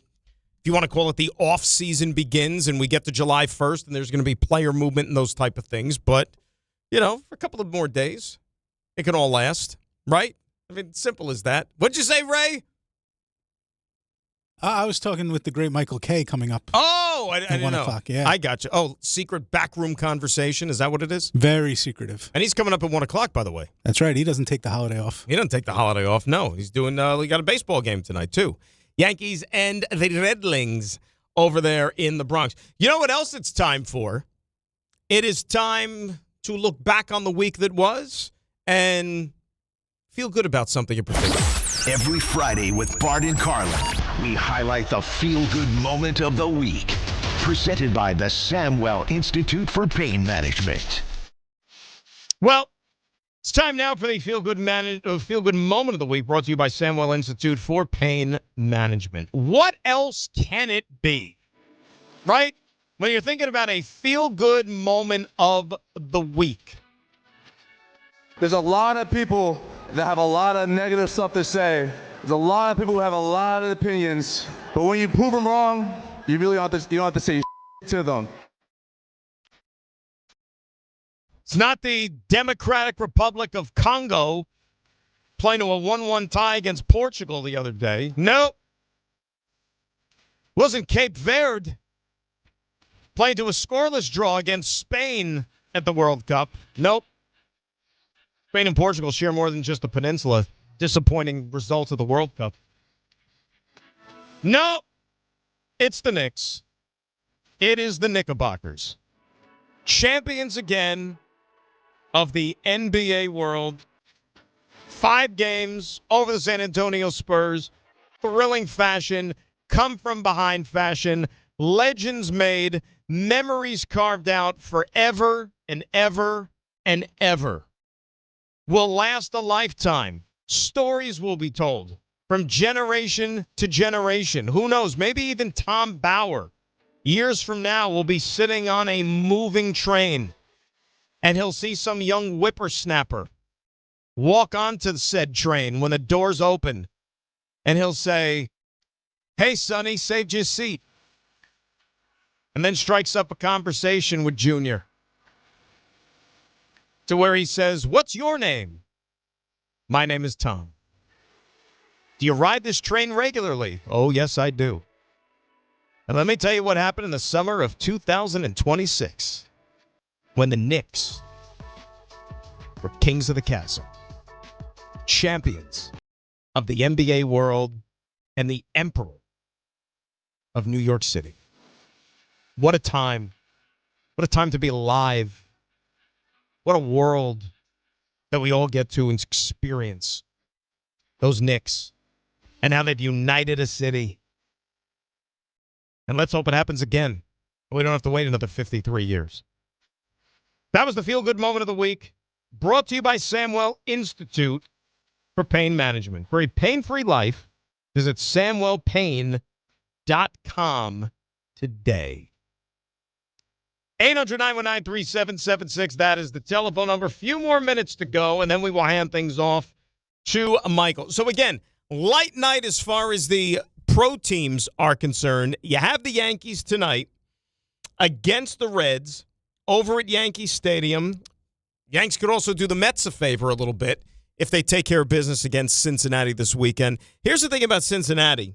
you want to call it the off season begins, and we get to July 1st, and there's going to be player movement and those type of things. But, for a couple of more days, it can all last, right? I mean, simple as that. What'd you say, Ray? I was talking with the great Michael Kay coming up. Oh, I didn't know. 1:00, yeah. I got you. Oh, secret backroom conversation. Is that what it is? Very secretive. And he's coming up at 1:00, by the way. That's right. He doesn't take the holiday off. He doesn't take the holiday off. No, he's doing. We got a baseball game tonight too. Yankees and the Redlings over there in the Bronx. You know what else it's time for? It is time to look back on the week that was and feel good about something in particular. Every Friday with Bart and Carlin, we highlight the feel-good moment of the week. Presented by the Samwell Institute for Pain Management. Well, it's time now for the feel-good moment of the week, brought to you by Samwell Institute for Pain Management. What else can it be, right? When you're thinking about a feel-good moment of the week. There's a lot of people that have a lot of negative stuff to say. There's a lot of people who have a lot of opinions, but when you prove them wrong, you really don't have to say to them. It's not the Democratic Republic of Congo playing to a 1-1 tie against Portugal the other day. Nope. Wasn't Cape Verde playing to a scoreless draw against Spain at the World Cup. Nope. Spain and Portugal share more than just a peninsula. Disappointing result of the World Cup. No, it's the Knicks. It is the Knickerbockers. Champions again of the NBA world. 5 games over the San Antonio Spurs. Thrilling fashion. Come from behind fashion. Legends made. Memories carved out forever and ever and ever. Will last a lifetime. Stories will be told from generation to generation. Who knows? Maybe even Tom Bauer, years from now, will be sitting on a moving train, and he'll see some young whippersnapper walk onto said train when the doors open, and he'll say, "Hey, Sonny, saved your seat." And then strikes up a conversation with Junior, to where he says, "What's your name?" "My name is Tom." "Do you ride this train regularly?" "Oh, yes, I do." And let me tell you what happened in the summer of 2026 when the Knicks were kings of the castle, champions of the NBA world, and the emperor of New York City. What a time. What a time to be alive. What a world that we all get to experience. Those Knicks. And how they've united a city. And let's hope it happens again. We don't have to wait another 53 years. That was the feel-good moment of the week. Brought to you by Samwell Institute for Pain Management. For a pain-free life, visit SamwellPain.com today. 800-919-3776. That is the telephone number. A few more minutes to go, and then we will hand things off to Michael. So, again, light night as far as the pro teams are concerned. You have the Yankees tonight against the Reds over at Yankee Stadium. Yanks could also do the Mets a favor a little bit if they take care of business against Cincinnati this weekend. Here's the thing about Cincinnati.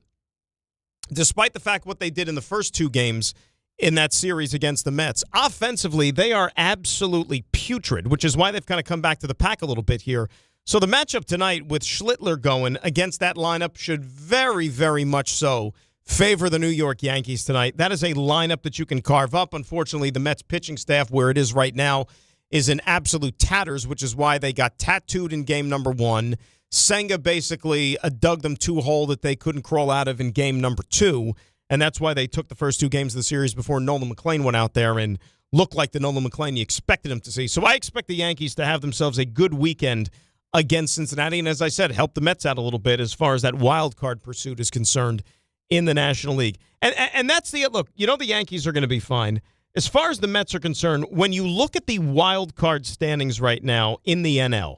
Despite the fact what they did in the first 2 games in that series against the Mets, offensively, they are absolutely putrid, which is why they've kind of come back to the pack a little bit here. So the matchup tonight with Schlittler going against that lineup should very, very much so favor the New York Yankees tonight. That is a lineup that you can carve up. Unfortunately, the Mets pitching staff, where it is right now, is in absolute tatters, which is why they got tattooed in game number 1. Senga basically dug them 2 hole that they couldn't crawl out of in game number 2. And that's why they took the first 2 games of the series before Nolan McLean went out there and look like the Nolan McClain you expected him to see. So I expect the Yankees to have themselves a good weekend against Cincinnati, and as I said, help the Mets out a little bit as far as that wild card pursuit is concerned in the National League. And that's the look. You know the Yankees are going to be fine. As far as the Mets are concerned, when you look at the wild card standings right now in the NL,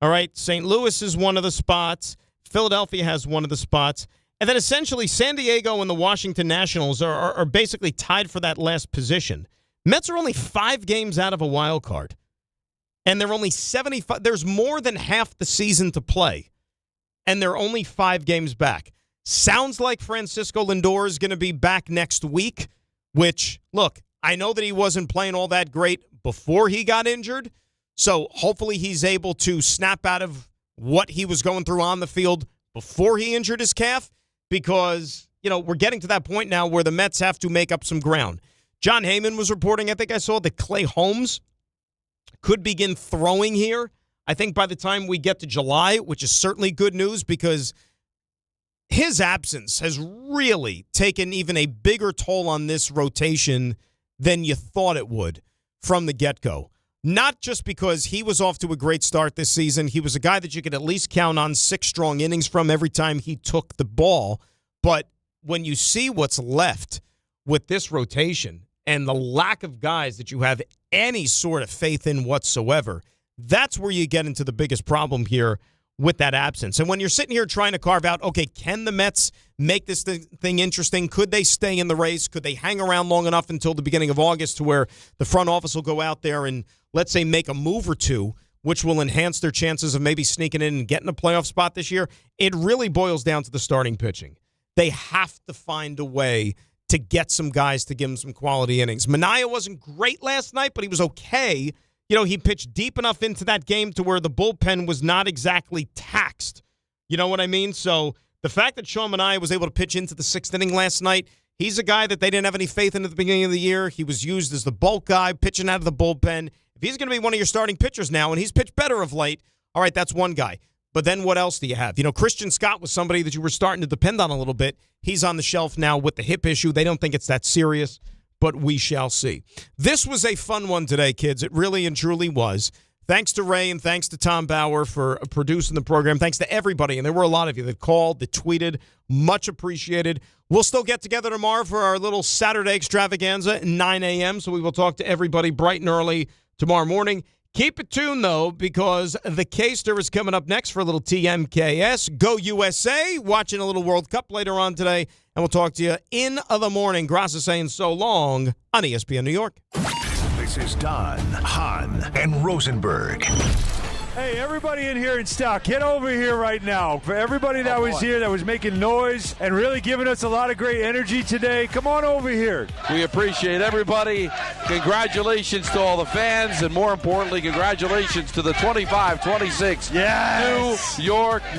all right, St. Louis is one of the spots. Philadelphia has one of the spots. And then essentially San Diego and the Washington Nationals are basically tied for that last position. Mets are only 5 games out of a wild card. And they're only 75. There's more than half the season to play. And they're only 5 games back. Sounds like Francisco Lindor is going to be back next week, which, look, I know that he wasn't playing all that great before he got injured. So hopefully he's able to snap out of what he was going through on the field before he injured his calf, because, you know, we're getting to that point now where the Mets have to make up some ground. John Heyman was reporting, I think I saw, that Clay Holmes could begin throwing here, I think, by the time we get to July, which is certainly good news because his absence has really taken even a bigger toll on this rotation than you thought it would from the get-go. Not just because he was off to a great start this season. He was a guy that you could at least count on 6 strong innings from every time he took the ball. But when you see what's left with this rotation and the lack of guys that you have any sort of faith in whatsoever, that's where you get into the biggest problem here with that absence. And when you're sitting here trying to carve out, okay, can the Mets make this thing interesting? Could they stay in the race? Could they hang around long enough until the beginning of August to where the front office will go out there and, let's say, make a move or two, which will enhance their chances of maybe sneaking in and getting a playoff spot this year? It really boils down to the starting pitching. They have to find a way to get some guys to give them some quality innings. Minaya wasn't great last night, but he was okay. You know, he pitched deep enough into that game to where the bullpen was not exactly taxed. You know what I mean? So the fact that Sean Minaya was able to pitch into the 6th inning last night, he's a guy that they didn't have any faith in at the beginning of the year. He was used as the bulk guy, pitching out of the bullpen. If he's going to be one of your starting pitchers now, and he's pitched better of late, all right, that's one guy. But then what else do you have? You know, Christian Scott was somebody that you were starting to depend on a little bit. He's on the shelf now with the hip issue. They don't think it's that serious, but we shall see. This was a fun one today, kids. It really and truly was. Thanks to Ray and thanks to Tom Bauer for producing the program. Thanks to everybody, and there were a lot of you that called, that tweeted. Much appreciated. We'll still get together tomorrow for our little Saturday extravaganza at 9 a.m., so we will talk to everybody bright and early tomorrow morning. Keep it tuned, though, because the K-Stir is coming up next for a little TMKS. Go USA, watching a little World Cup later on today, and we'll talk to you in the morning. Graca saying so long on ESPN New York. This is Don, Hahn, and Rosenberg. Hey, everybody in here in stock, get over here right now. For everybody that was here, that was making noise and really giving us a lot of great energy today, come on over here. We appreciate everybody. Congratulations to all the fans, and more importantly, congratulations to the 25-26 New York